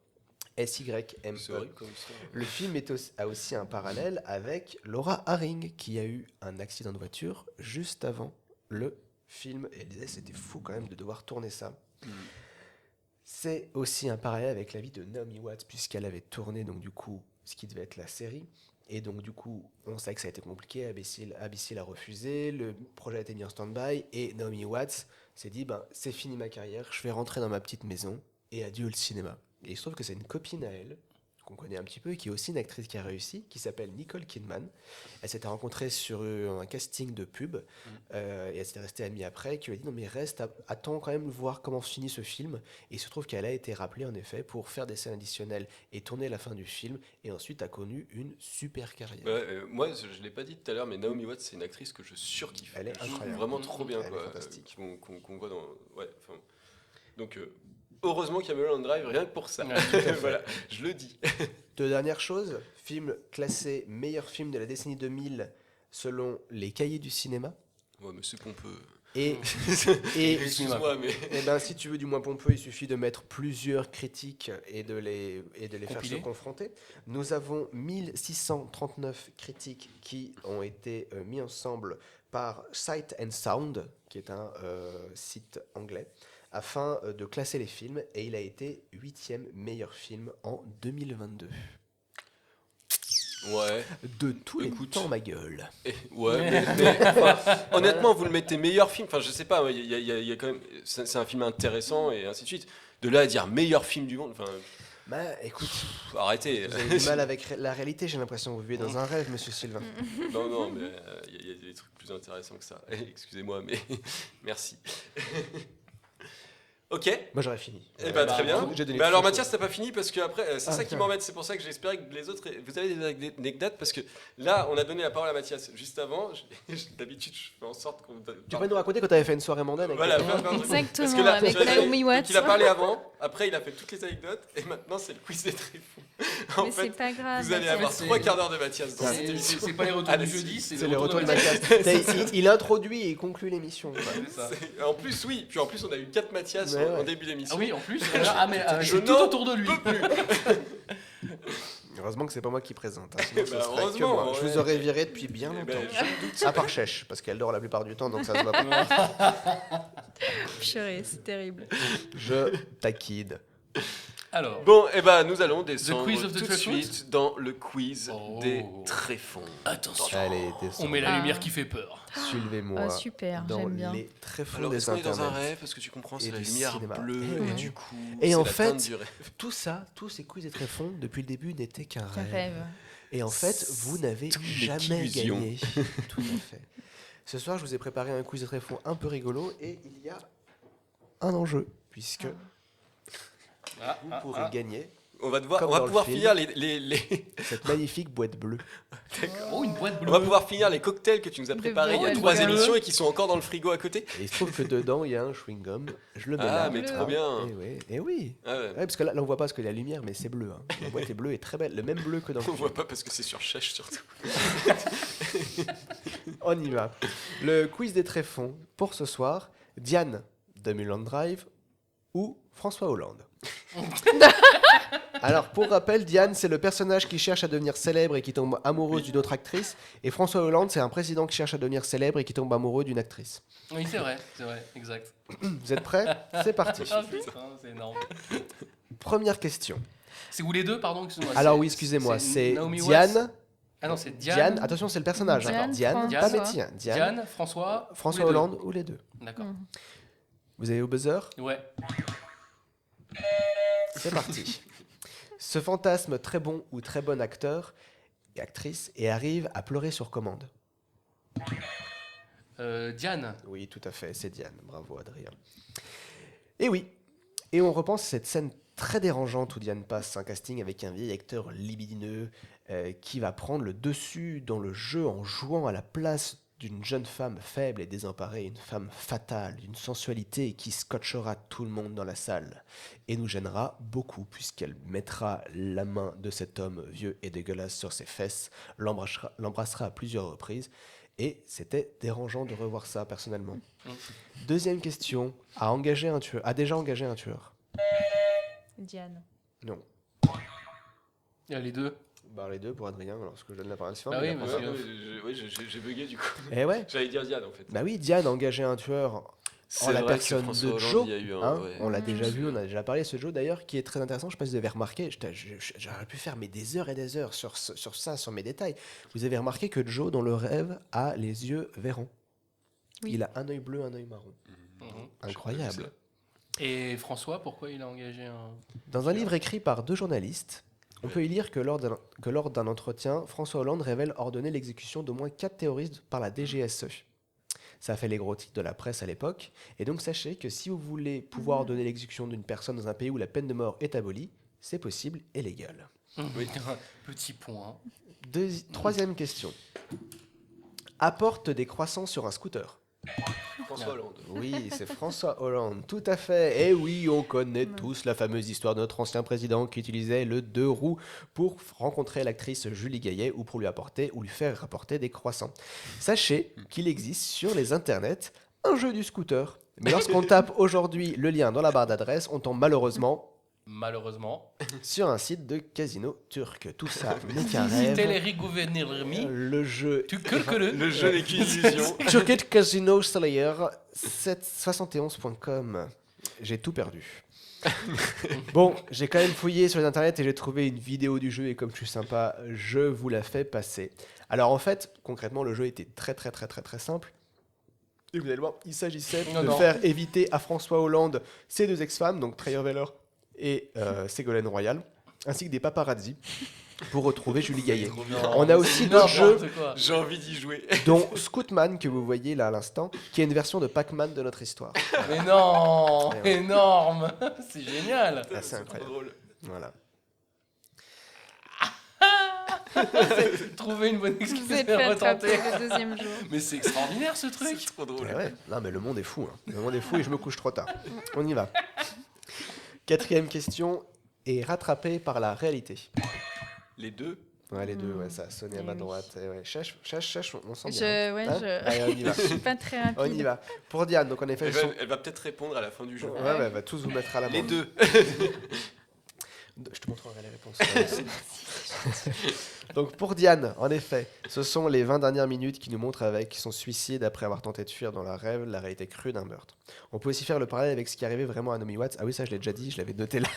S-Y-M-E. C'est horrible comme histoire. Le film a aussi un parallèle avec Laura Haring, qui a eu un accident de voiture juste avant le film. Et elle disait c'était fou quand même de devoir tourner ça. C'est aussi un parallèle avec la vie de Naomi Watts, puisqu'elle avait tourné donc du coup ce qui devait être la série. Et donc du coup, on savait que ça a été compliqué, ABC l'a refusé, le projet a été mis en stand-by, et Naomi Watts s'est dit, ben, c'est fini ma carrière, je vais rentrer dans ma petite maison, et adieu le cinéma. Et il se trouve que c'est une copine à elle, qu'on connaît un petit peu, et qui est aussi une actrice qui a réussi, qui s'appelle Nicole Kidman. Elle s'était rencontrée sur un casting de pub, et elle s'était restée amie après, qui lui a dit non mais reste, attends quand même de voir comment se finit ce film. Et il se trouve qu'elle a été rappelée en effet pour faire des scènes additionnelles et tourner la fin du film, et ensuite a connu une super carrière. Ouais, moi, je ne l'ai pas dit tout à l'heure, mais Naomi Watts, c'est une actrice que je surkiffe. Elle est Je trouve incroyable. vraiment trop bien, Elle est quoi. fantastique. Qu'on voit dans. Ouais, enfin. Donc, heureusement qu'il y a Mulholland Drive, rien que pour ça. Ouais, tout à fait. Voilà, je le dis. 2 dernières choses, film classé meilleur film de la décennie 2000 selon les cahiers du cinéma. Ouais, mais c'est pompeux. Et Excuse-moi, mais. eh ben, si tu veux du moins pompeux, il suffit de mettre plusieurs critiques et de les faire Compiler. se confronter. Nous avons 1639 critiques qui ont été mis ensemble par Sight and Sound, qui est un site anglais, afin de classer les films, et il a été 8e meilleur film en 2022. Ouais. de tous les Écoute. temps, ma gueule. Ouais, enfin, honnêtement, vous le mettez meilleur film. Enfin, je sais pas, il y a quand même. C'est un film intéressant et ainsi de suite. De là à dire meilleur film du monde, enfin, Bah, écoute, arrêtez. vous avez du mal avec la réalité, j'ai l'impression que vous vivez dans un rêve, monsieur Sylvain. Non, mais il y a des trucs plus intéressants que ça. Excusez-moi, mais merci. Ok. Moi, j'aurais fini. Eh ben, très bien. J'ai donné Mais alors trop Mathias, t'as pas fini parce que après, c'est Ah, ça qui tiens. m'embête. C'est pour ça que j'espérais que les autres. Vous avez des anecdotes parce que là, on a donné la parole à Mathias juste avant. D'habitude, je fais en sorte qu'on. Tu peux nous raconter quand tu avais fait une soirée mondaine avec Voilà, tes copains plein de trucs. Exactement, Parce que là, avec tu vois, Naomi donc, Watts. il a parlé avant, après il a fait toutes les anecdotes, et maintenant c'est le quiz des tréfonds. En Mais c'est fait, pas grave. vous allez avoir c'est- 3 quarts d'heure de Mathias dans cette C'est émission. c'est pas les retours Allez, du jeudi, C'est le retour de Mathias. Il introduit et il conclut l'émission. C'est ça. En plus, oui, puis en plus, on a eu 4 Mathias Ouais, en ouais. début d'émission. Ah oui, en plus, Je c'est tout n'en autour de lui. peux plus. Heureusement que c'est pas moi qui présente. Hein, sinon, ce Bah, serait que heureusement, moi. Je ouais. vous aurais viré depuis bien Eh longtemps. ben, je me doute. À part Chèche, parce qu'elle dort la plupart du temps, donc ça se voit pas. Purée, c'est terrible. Je taquine. Alors, Bon, et ben nous allons descendre quiz of the tout de tréfonds suite dans le quiz Oh. des tréfonds. attention, Allez, on descends. met la Ah. lumière qui fait peur. Suivez-moi Ah, super, dans j'aime bien. les tréfonds Alors, des est-ce qu'on est dans un internets. rêve? Parce que tu comprends, c'est Et la du lumière cinéma. bleue, Eh et ouais. du coup, Et c'est en la fait, teinte du rêve. Tout ça, tous ces quiz et tréfonds, depuis le début, n'étaient qu'un Un rêve. rêve. Et en fait, vous n'avez Toutes les jamais illusions. gagné. Tout à fait. Ce soir, je vous ai préparé un quiz de tréfonds un peu rigolo et il y a un enjeu, puisque vous pourrez gagner On va Comme on va dans le pouvoir film. finir les cette magnifique boîte bleue. Oh, une boîte on bleue. va pouvoir finir les cocktails que tu nous as préparés il y a boîte 3 bleue. émissions et qui sont encore dans le frigo à côté. Et il se trouve que dedans, il y a un chewing-gum. Je le mets Ah, là. mais Bleu. trop bien. Et oui. Ah ouais. Ouais, parce que là, on voit pas parce qu'il y a la lumière, mais c'est bleu. Hein. La boîte est bleue et très belle. Le même bleu que dans le On film. voit pas parce que c'est sur Chèche surtout. On y va. Le quiz des tréfonds pour ce soir. Diane de Mulholland Drive ou François Hollande. Alors, pour rappel, Diane, c'est le personnage qui cherche à devenir célèbre et qui tombe amoureuse d'une autre actrice. Et François Hollande, c'est un président qui cherche à devenir célèbre et qui tombe amoureux d'une actrice. Oui, c'est vrai, exact. Vous êtes prêts? C'est parti. Ah putain, c'est énorme. Première question. C'est où les deux, pardon, excuse-moi. Alors c'est- oui, excusez-moi, c'est Naomi Watts. Diane. Ah non, c'est Diane, Diane. attention, c'est le personnage. hein. Diane, Diane, François. pas Métis, hein. Diane, Diane, François. François ou les deux. Hollande ou les deux. D'accord. Vous avez au buzzer? Ouais. C'est parti. Ce fantasme très bon ou très bon acteur et actrice et arrive à pleurer sur commande. Diane. Oui, tout à fait, c'est Diane. Bravo, Adrien. Et oui, et on repense à cette scène très dérangeante où Diane passe un casting avec un vieil acteur libidineux qui va prendre le dessus dans le jeu en jouant à la place d'une jeune femme faible et désemparée, une femme fatale, d'une sensualité qui scotchera tout le monde dans la salle et nous gênera beaucoup puisqu'elle mettra la main de cet homme vieux et dégueulasse sur ses fesses, l'embrassera à plusieurs reprises et c'était dérangeant de revoir ça personnellement. Deuxième question, a déjà engagé un tueur? Diane. Non. Il y a les deux. Bah les deux pour Adrien, lorsque je donne la parole à Ah oui, mais mais après- J'ai bugué du coup. Eh ouais. J'allais dire Diane en fait. Bah oui, Diane a engagé un tueur en la vrai que personne François de Hollande, Joe. il y a eu un- hein, ouais. on l'a déjà vu, on a déjà parlé de ce Joe d'ailleurs, qui est très intéressant. Je sais pas si vous avez remarqué, j'aurais pu faire mais des heures et des heures sur ça, sur mes détails. Vous avez remarqué que Joe, dans le rêve, a les yeux verrons. Oui. Il a un œil bleu, un œil marron. Mhm. Incroyable. Et François, pourquoi il a engagé un. Dans un livre écrit par 2 journalistes, on peut y lire que lors d'un entretien, François Hollande révèle ordonner l'exécution d'au moins 4 terroristes par la DGSE. Ça a fait les gros titres de la presse à l'époque. Et donc sachez que si vous voulez pouvoir ordonner l'exécution d'une personne dans un pays où la peine de mort est abolie, c'est possible et légal. Oui. Petit point. Troisième question. Apporte des croissants sur un scooter. François Hollande. Oui, c'est François Hollande, tout à fait. Et oui, on connaît tous la fameuse histoire de notre ancien président qui utilisait le 2 roues pour rencontrer l'actrice Julie Gaillet ou pour lui apporter ou lui faire rapporter des croissants. Sachez qu'il existe sur les internets un jeu du scooter. Mais lorsqu'on tape aujourd'hui le lien dans la barre d'adresse, on tombe malheureusement sur un site de casino turc. Tout ça n'est qu'un rêve. Le jeu Tu calcules. Le jeu n'est qu'une illusion. Turkish Casino Slayer 71.com. J'ai tout perdu. Bon, j'ai quand même fouillé sur les internets et j'ai trouvé une vidéo du jeu et comme je suis sympa, je vous la fais passer. Alors en fait, concrètement, le jeu était très simple. Et vous allez le voir, il s'agissait de faire éviter à François Hollande ses 2 ex-femmes, donc Treyer Weller et Ségolène Royal, ainsi que des paparazzis pour retrouver Julie Gaillet. On a aussi d'autres jeux, J'ai envie d'y jouer. dont Scootman, que vous voyez là à l'instant, qui est une version de Pac-Man de notre histoire. Mais non, énorme, c'est génial. Ah, c'est trop incroyable. drôle. Voilà. Trouver une bonne excuse Vous êtes et fait retenter. attraper le 2e jour. Mais c'est extraordinaire ce truc. C'est trop drôle. Ouais, ouais. Non mais le monde est fou. Hein. Le monde est fou et je me couche trop tard. On y va. 4e question est rattrapée par la réalité. Les deux. Ouais, les deux, ouais, ça a sonné à ma oui. droite. Et ouais. Chèche, on sent bien. Ouais, Hein Allez, on y va. je suis pas très rapide. On y va. Pour Diane, donc en effet, Elle va peut-être répondre à la fin du jeu. ouais, elle va tous vous mettre à la Les main. deux. Je te montrerai les réponses. Donc pour Diane, en effet, ce sont les 20 dernières minutes qui nous montrent avec son suicide après avoir tenté de fuir dans la rêve la réalité crue d'un meurtre. On peut aussi faire le parallèle avec ce qui arrivait vraiment à Naomi Watts. Ah oui, ça je l'ai déjà dit, je l'avais noté là.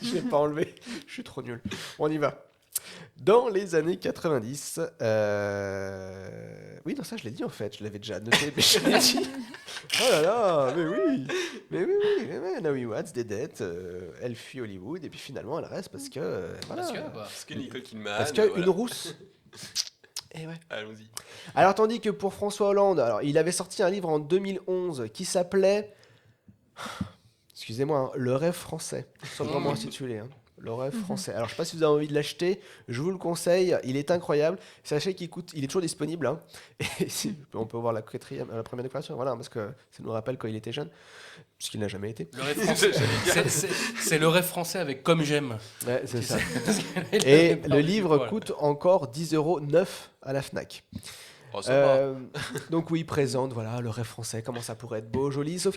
Je l'ai pas enlevé, je suis trop nul. On y va. Dans les années 90, oui, non, ça je l'ai dit en fait, je l'avais déjà noté, mais je l'ai dit. Oh là là, mais oui, Naomi Watts, des dettes, elle fuit Hollywood et puis finalement elle reste parce que, voilà, Parce que, quoi. Parce que Nicole Kidman. parce que voilà. une rousse. Et ouais. Allons-y. Alors tandis que pour François Hollande, alors il avait sorti un livre en 2011 qui s'appelait, excusez-moi, hein, Le rêve français, sobrement intitulé. Hein. Le rêve français. Alors je sais pas si vous avez envie de l'acheter, je vous le conseille, il est incroyable. Sachez qu'il coûte, il est toujours disponible. Hein. Et on peut voir la première décoration, voilà, parce que ça nous rappelle quand il était jeune, puisqu'il n'a jamais été. Le rêve français, c'est le rêve français avec Comme j'aime. Ouais, c'est ça. Il Et avait parlé le du livre poil. coûte encore 10,09 € à la Fnac. Oh, ça va. Donc oui, il présente voilà, le rêve français, comment ça pourrait être beau, joli, sauf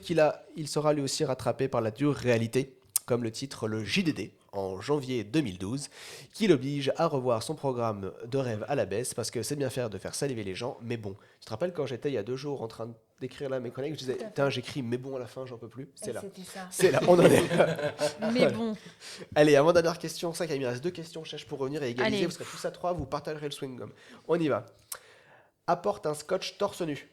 il sera lui aussi rattrapé par la dure réalité, comme le titre le JDD en janvier 2012, qui l'oblige à revoir son programme de rêve à la baisse, parce que c'est bien faire de faire saliver les gens, mais bon. Tu te rappelles quand j'étais il y a 2 jours en train d'écrire là mes collègues, je disais, putain j'écris mais bon à la fin, j'en peux plus, c'est là. C'était ça. C'est là, on en est. Mais bon, Allez, avant dernière question, 5, il me reste 2 questions, cherche pour revenir et égaliser, Allez. vous serez tous à 3, vous partagerez le swing-gum. On y va. Apporte un scotch torse nu.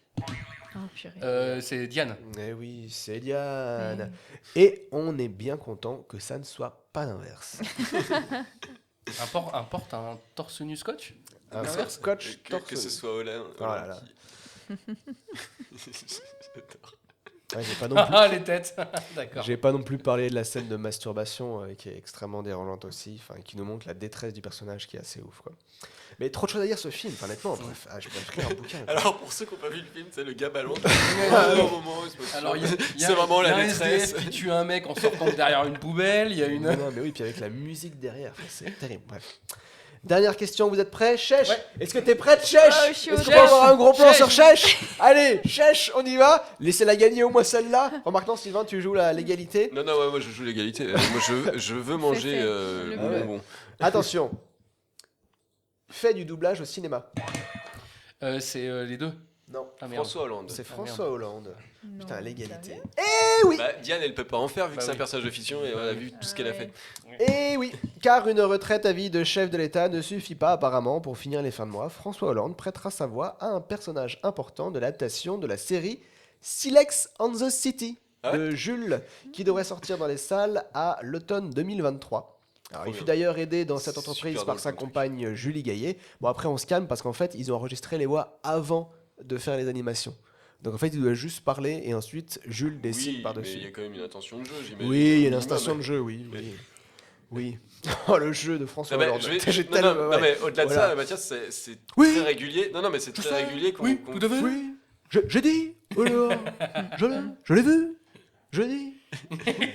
oh purée. C'est Diane. Eh oui, c'est Diane. Ouais. Et on est bien content que ça ne soit pas l'inverse. Importe un torse nu scotch. Un L'inverse. scotch Que torse ce nu. soit Hollande. Oh là là. J'adore. Ouais, j'ai pas non plus. Ah, les têtes. D'accord. J'ai pas non plus parlé de la scène de masturbation qui est extrêmement dérangeante aussi, qui nous montre la détresse du personnage qui est assez ouf quoi. Mais trop de choses à dire ce film, enfin, honnêtement, bref, je pourrais écrire un bouquin. Alors pour ceux qui n'ont pas vu le film, c'est le gars balance. À un moment, il se passe Alors, il y a, c'est vraiment il y a la un détresse. SDF qui tue un mec en sortant de derrière une poubelle. Il y a une. Non, mais oui, puis avec la musique derrière, c'est terrible, bref. Dernière question, vous êtes prêts? Chèche, Ouais. est-ce que t'es prête, Chèche? Oh, je suis au Est-ce qu'on jeu. peut avoir un gros plan Chèche. sur Chèche? Allez, Chèche, on y va. Laissez-la gagner au moins celle-là. Remarquant, Sylvain, tu joues la l'égalité. Non, non, ouais, moi je joue l'égalité. Moi je veux manger fait. le Le bonbon. Attention. Fais du doublage au cinéma. C'est les deux. Non, Ah merde. François Hollande. c'est Ah, merde. François Hollande. Non, Putain, l'égalité. sérieux Eh oui. Bah, Diane, elle peut pas en faire vu que Bah c'est un oui. personnage de fiction et on a vu tout ce qu'elle a Ah fait. Eh oui, car une retraite à vie de chef de l'État ne suffit pas apparemment pour finir les fins de mois. François Hollande prêtera sa voix à un personnage important de l'adaptation de la série Silex on the City Ah ouais de Jules, qui devrait sortir dans les salles à l'automne 2023. Alors, il Trop fut bien. d'ailleurs aidé dans cette entreprise Super par drôle sa comme truc. compagne Julie Gaillet. Bon, après, on se calme parce qu'en fait, ils ont enregistré les voix avant de faire les animations. Donc, en fait, il doit juste parler et ensuite, Jules dessine Oui, mais il y par-dessus. a quand même une intention de jeu, j'imagine. Oui, il y a une Minimum. instation de jeu, oui. Oui. Oui. Oh, le jeu de François Non, mais, Hollande. je J'ai non, tellement- non, ouais. mais au-delà de Voilà. ça, Mathias, c'est Oui. très régulier. Non, non, mais c'est très ça. régulier qu'on. Oui, qu'on- tout à fait. Oui, j'ai dit. Oh là là. Je l'ai vu. Je l'ai dit.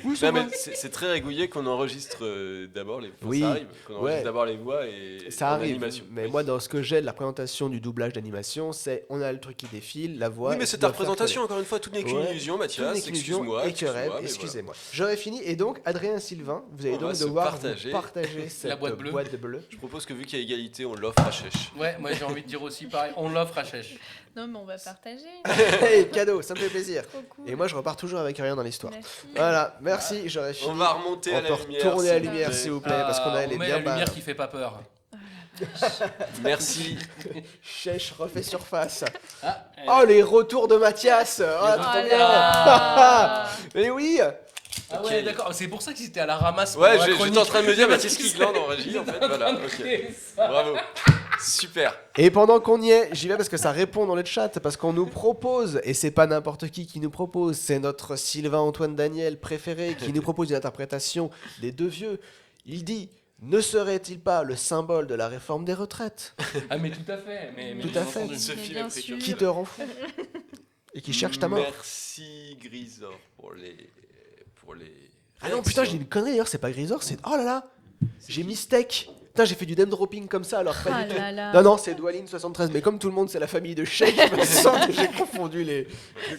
Oui, c'est Non, mais vrai. c'est très régulier qu'on enregistre d'abord les voix. Oui. Ça arrive, qu'on enregistre Ouais. d'abord les voix et Ça en arrive. animation. Mais Oui. moi, dans ce que j'ai de la présentation du doublage d'animation, c'est on a le truc qui défile, la voix. Oui, mais et c'est tu ta dois faire représentation, encore une fois, tout n'est qu'une Ouais. illusion, Tout Mathias. n'est qu'une illusion Excuse-moi. et que rêve, mais excusez-moi. J'aurais fini. Et donc, Adrien Sylvain, vous allez On va donc se devoir partager. partager cette boîte bleue. boîte bleue. voilà. Je propose que vu qu'il y a égalité, on l'offre à Chèche. Ouais, moi j'ai envie de dire aussi pareil. On l'offre à Chèche. Non, mais on va partager. Hey, cadeau, ça me fait plaisir. Trop cool. Et moi, je repars toujours avec rien dans l'histoire. Merci. Voilà, merci, j'aurais On fini. va remonter à On la peut lumière. retourner à la s'il vous lumière, plaît. s'il vous plaît, parce qu'on a on les met bien la lumière bas. qui fait pas peur. Merci. Chèche refait surface. Ah, Oh, les retours de Mathias. Ah, Oh trop là bien. là. Mais oui. ah ouais, d'accord. C'est pour ça qu'ils étaient à la ramasse. Ouais, pendant la j'étais chronique. en train de me dire, Parce Mathis qu'ils qui glande en régie, en fait. étaient en train Voilà, de ok. créer ça. Bravo. Super. Et pendant qu'on y est, j'y vais parce que ça répond dans le chat, parce qu'on nous propose, et c'est pas n'importe qui nous propose, c'est notre Sylvain Antoine Daniel préféré qui nous propose une interprétation des deux vieux. Il dit: ne serait-il pas le symbole de la réforme des retraites Ah mais tout à fait. Mais Tout bien à fait. entendu. Ce Mais film bien est sûr. précurseur. qui te rend fou et qui cherche ta mort. Merci Grisor pour les. Ah non, putain, j'ai dit une connerie d'ailleurs, c'est pas Grisor, c'est. Oh là là, j'ai mis steak. Putain, j'ai fait du name dropping comme ça alors pas Ah du tout. là là. Non, non, c'est Dwalin73, mais comme tout le monde, c'est la famille de Sheikh, il me semble que j'ai confondu les.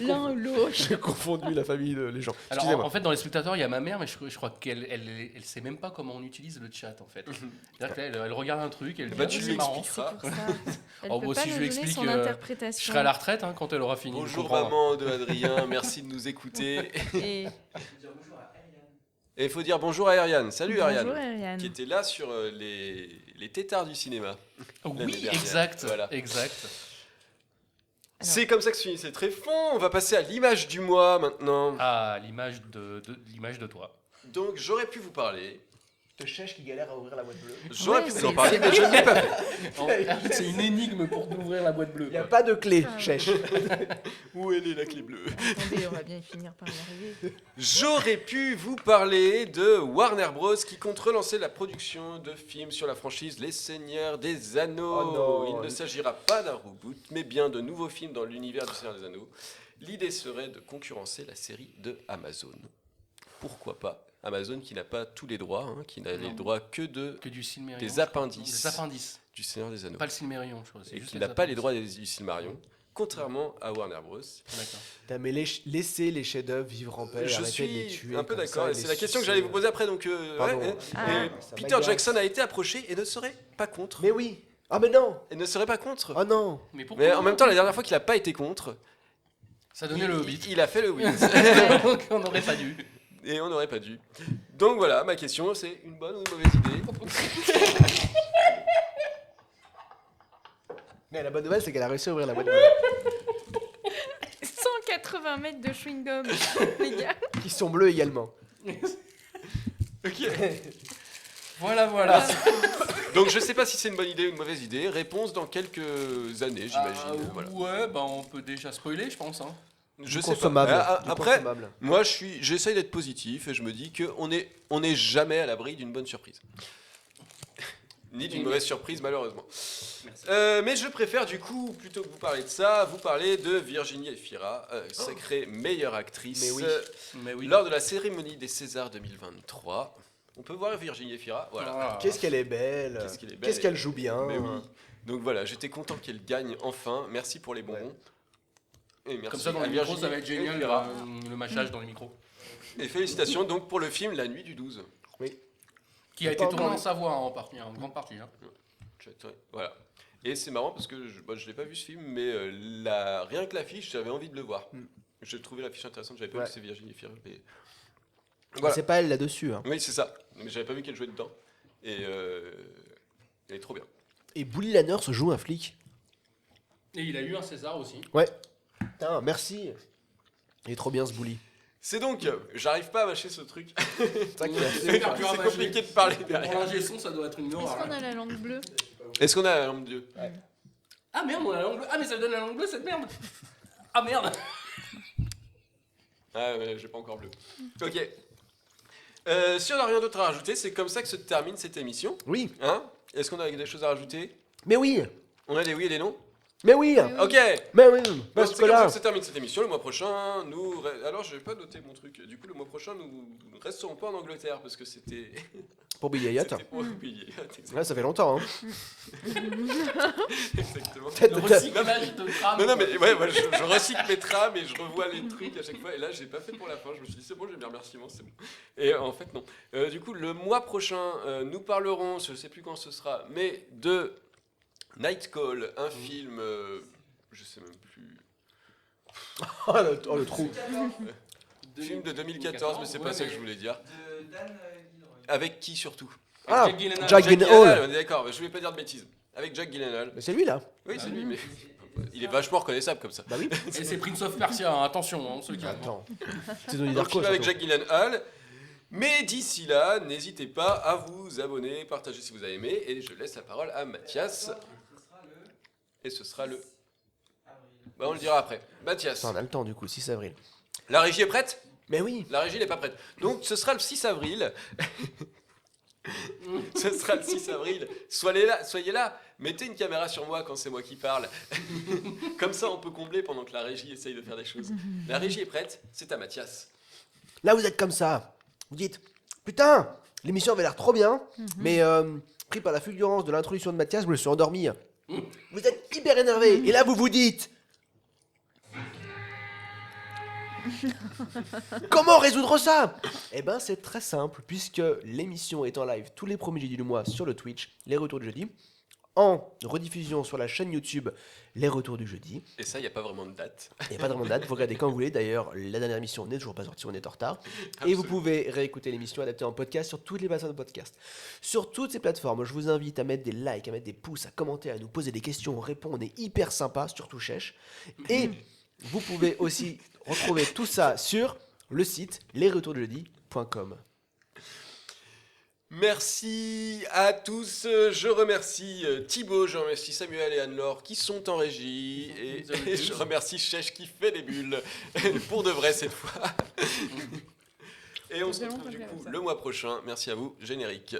L'un ou l'autre. J'ai confondu la famille de les gens. Alors Excusez-moi. en fait dans les spectateurs il y a ma mère mais je crois qu'elle elle sait même pas comment on utilise le chat en fait. C'est-à-dire qu'elle regarde un truc, elle dit Bah, ah, tu c'est lui marrant. C'est pour ça. Elle Oh, peut bah, pas si nous je lui donner explique, son je interprétation. serai à la retraite hein, quand elle aura fini. Bonjour de comprendre. maman de Adrien, merci de nous écouter. Et Et il faut dire bonjour à Ariane. Salut Ariane. bonjour Ariane. Qui était là sur les tétards du cinéma. l'année Oui, dernière. exact, Voilà. exact. Alors. C'est comme ça que se finit ces tréfonds. On va passer à l'image du mois maintenant. Ah, l'image de toi. Donc j'aurais pu vous parler. De Sheikh qui galère à ouvrir la boîte bleue. J'aurais Ouais, pu vous c'est- en parler, mais je ne l'ai pas fait. C'est une énigme pour ouvrir la boîte bleue. Il n'y a pas de clé, Ah. Sheikh. Où elle est la clé bleue? Attendez, on va bien finir par y arriver. J'aurais pu vous parler de Warner Bros. Qui compte relancer la production de films sur la franchise Les Seigneurs des Anneaux. Oh non. Il ne s'agira pas d'un reboot, mais bien de nouveaux films dans l'univers du Seigneur des Anneaux. L'idée serait de concurrencer la série de Amazon. Pourquoi pas? Amazon qui n'a pas tous les droits, hein, qui n'a les Non. droits que de Que du Silmérion. des je crois. appendices Des appendices. du Seigneur des Anneaux. Pas le Silmérion, je crois. c'est Et juste qui les n'a pas les appendices. droits du Silmarion, contrairement à Warner Bros. D'accord. Putain, mais laissez les chefs-d'œuvre vivre en paix. Je arrêtez de les suis tuer un peu comme d'accord, ça, et c'est la question que j'allais vous poser après. Donc, Pardon. ouais, Ah. et Ça Peter m'agace. Jackson a été approché et ne serait pas contre. Mais oui. Ah mais non. Et ne serait pas contre. Oh non. Mais pourquoi Mais en même temps, la dernière fois qu'il n'a pas été contre, Ça donnait le Hobbit. il a fait le Hobbit. Donc on n'aurait pas dû. Et on n'aurait pas dû. Donc voilà, ma question, c'est une bonne ou une mauvaise idée? Mais la bonne nouvelle, c'est qu'elle a réussi à ouvrir la boîte bleue. 180 mètres de chewing-gum, les gars. Qui sont bleus également. Ok. Voilà. Donc je sais pas si c'est une bonne idée ou une mauvaise idée. Réponse dans quelques années, j'imagine. Voilà. Ouais, bah on peut déjà spoiler, je pense. Hein. Je Du sais consommable. pas. Du Après, consommable. moi, j'essaye d'être positif et je me dis qu'on est jamais à l'abri d'une bonne surprise. Ni d'une mauvaise surprise, malheureusement. Mais je préfère, du coup, plutôt que vous parler de ça, vous parler de Virginie Efira, sacrée meilleure actrice. Mais oui. Mais oui. Lors de la cérémonie des Césars 2023. On peut voir Virginie Efira. Voilà. Ah. Qu'est-ce qu'elle est belle. Qu'est-ce qu'elle est belle. Qu'est-ce qu'elle joue bien. Mais oui. Donc voilà, j'étais content qu'elle gagne enfin. Merci pour les bonbons. Et merci Comme ça, dans à le micro, Virginie ça va être génial, Efira. le mâchage dans les micros. Et félicitations donc pour le film La Nuit du 12. Qui a été Pas tourné encore en vu. Savoie, en partie, en grande partie. Hein. Voilà. Et c'est marrant parce que je l'ai pas vu ce film, mais rien que l'affiche, j'avais envie de le voir. Mm. J'ai trouvé l'affiche intéressante, j'avais pas Ouais. vu que c'est Virginie Efira. Mais... Voilà. C'est pas elle là-dessus. Hein. Oui, c'est ça. Mais j'avais pas vu qu'elle jouait dedans. Et elle est trop bien. Et Bully Lanners se joue un flic. Et il a eu un César aussi. Putain, merci. Il est trop bien ce Bully. C'est donc, j'arrive pas à mâcher ce truc. C'est ça qui est C'est assez- dur à mâcher. compliqué de parler Pour derrière. l'ingé son, ça doit être une Est-ce horreur. qu'on a la langue bleue? Est-ce qu'on a la lampe Dieu? Ah merde, on a la langue bleue. Ah mais ça donne la langue bleue cette merde. Ah merde. Ah ouais, j'ai pas encore bleu. Ok. Si on n'a rien d'autre à rajouter, c'est comme ça que se termine cette émission. Oui. Hein? Est-ce qu'on a des choses à rajouter? Mais oui. On a des oui et des non? Mais oui. Oui. Ok. Mais oui. Donc, Parce c'est que comme ça là. que se termine cette émission. Le mois prochain, nous... Alors, je vais pas noter mon truc. Du coup, le mois prochain, nous ne resterons pas en Angleterre parce que c'était... Pour Billy Elliot. c'était pour oublier. Ouais, ça fait longtemps. Hein. Exactement. Le recyclage de crâne. Non, mais ouais, je recycle mes trames et je revois les trucs à chaque fois. Et là, j'ai pas fait pour la fin. Je me suis dit, c'est bon, j'ai mes remerciements, c'est bon. Et en fait, non. Du coup, le mois prochain, nous parlerons, je sais plus quand ce sera, mais de Night Call, un film, je sais même plus. Oh le trou. Film de 2014, mais c'est pas ça que je voulais dire. De Dan Gilroy. Avec qui surtout? Ah, Jack Gyllenhaal. Jack Gyllenhaal. on est d'accord, mais je voulais pas dire de bêtises. Avec Jack Gyllenhaal. Mais c'est lui là. Oui, c'est lui, mais il est vachement reconnaissable comme ça. Bah oui. Et c'est Prince of Persia, hein, attention, on se calme. Attends. C'est Donnie Donc, Darko. film avec surtout. Jack Gyllenhaal. Mais d'ici là, n'hésitez pas à vous abonner, partager si vous avez aimé, et je laisse la parole à Mathias. Et ce sera le... Bah, on le dira après. Mathias, Ça, on a le temps du coup, 6 avril. la régie est prête? Mais oui. La régie n'est pas prête. Donc ce sera le 6 avril. Ce sera le 6 avril. Soyez là. Mettez une caméra sur moi quand c'est moi qui parle. Comme ça, on peut combler pendant que la régie essaye de faire des choses. La régie est prête. C'est à Mathias. Là, vous êtes comme ça. Vous dites, putain, l'émission avait l'air trop bien, mais pris par la fulgurance de l'introduction de Mathias, je me suis endormi. Vous êtes hyper énervé. Et là, vous vous dites, comment résoudre ça? Eh ben, c'est très simple, puisque l'émission est en live tous les premiers jeudis du mois sur le Twitch, les retours du jeudi, en rediffusion sur la chaîne YouTube, les retours du jeudi. Et ça, il n'y a pas vraiment de date. Il n'y a pas vraiment de date, vous regardez quand vous voulez. D'ailleurs, la dernière émission n'est toujours pas sortie, on est en retard. Et vous pouvez réécouter l'émission adaptée en podcast sur toutes les plateformes de podcast. Sur toutes ces plateformes, je vous invite à mettre des likes, à mettre des pouces, à commenter, à nous poser des questions, on répond, on est hyper sympa, surtout Chèche. Et vous pouvez aussi retrouver tout ça sur le site lesretourdjeudi.com. Merci à tous. Je remercie Thibaut, je remercie Samuel et Anne-Laure qui sont en régie. Et je remercie Chèche qui fait des bulles. Pour de vrai cette fois. Et on se retrouve du coup le mois prochain. Merci à vous. Générique.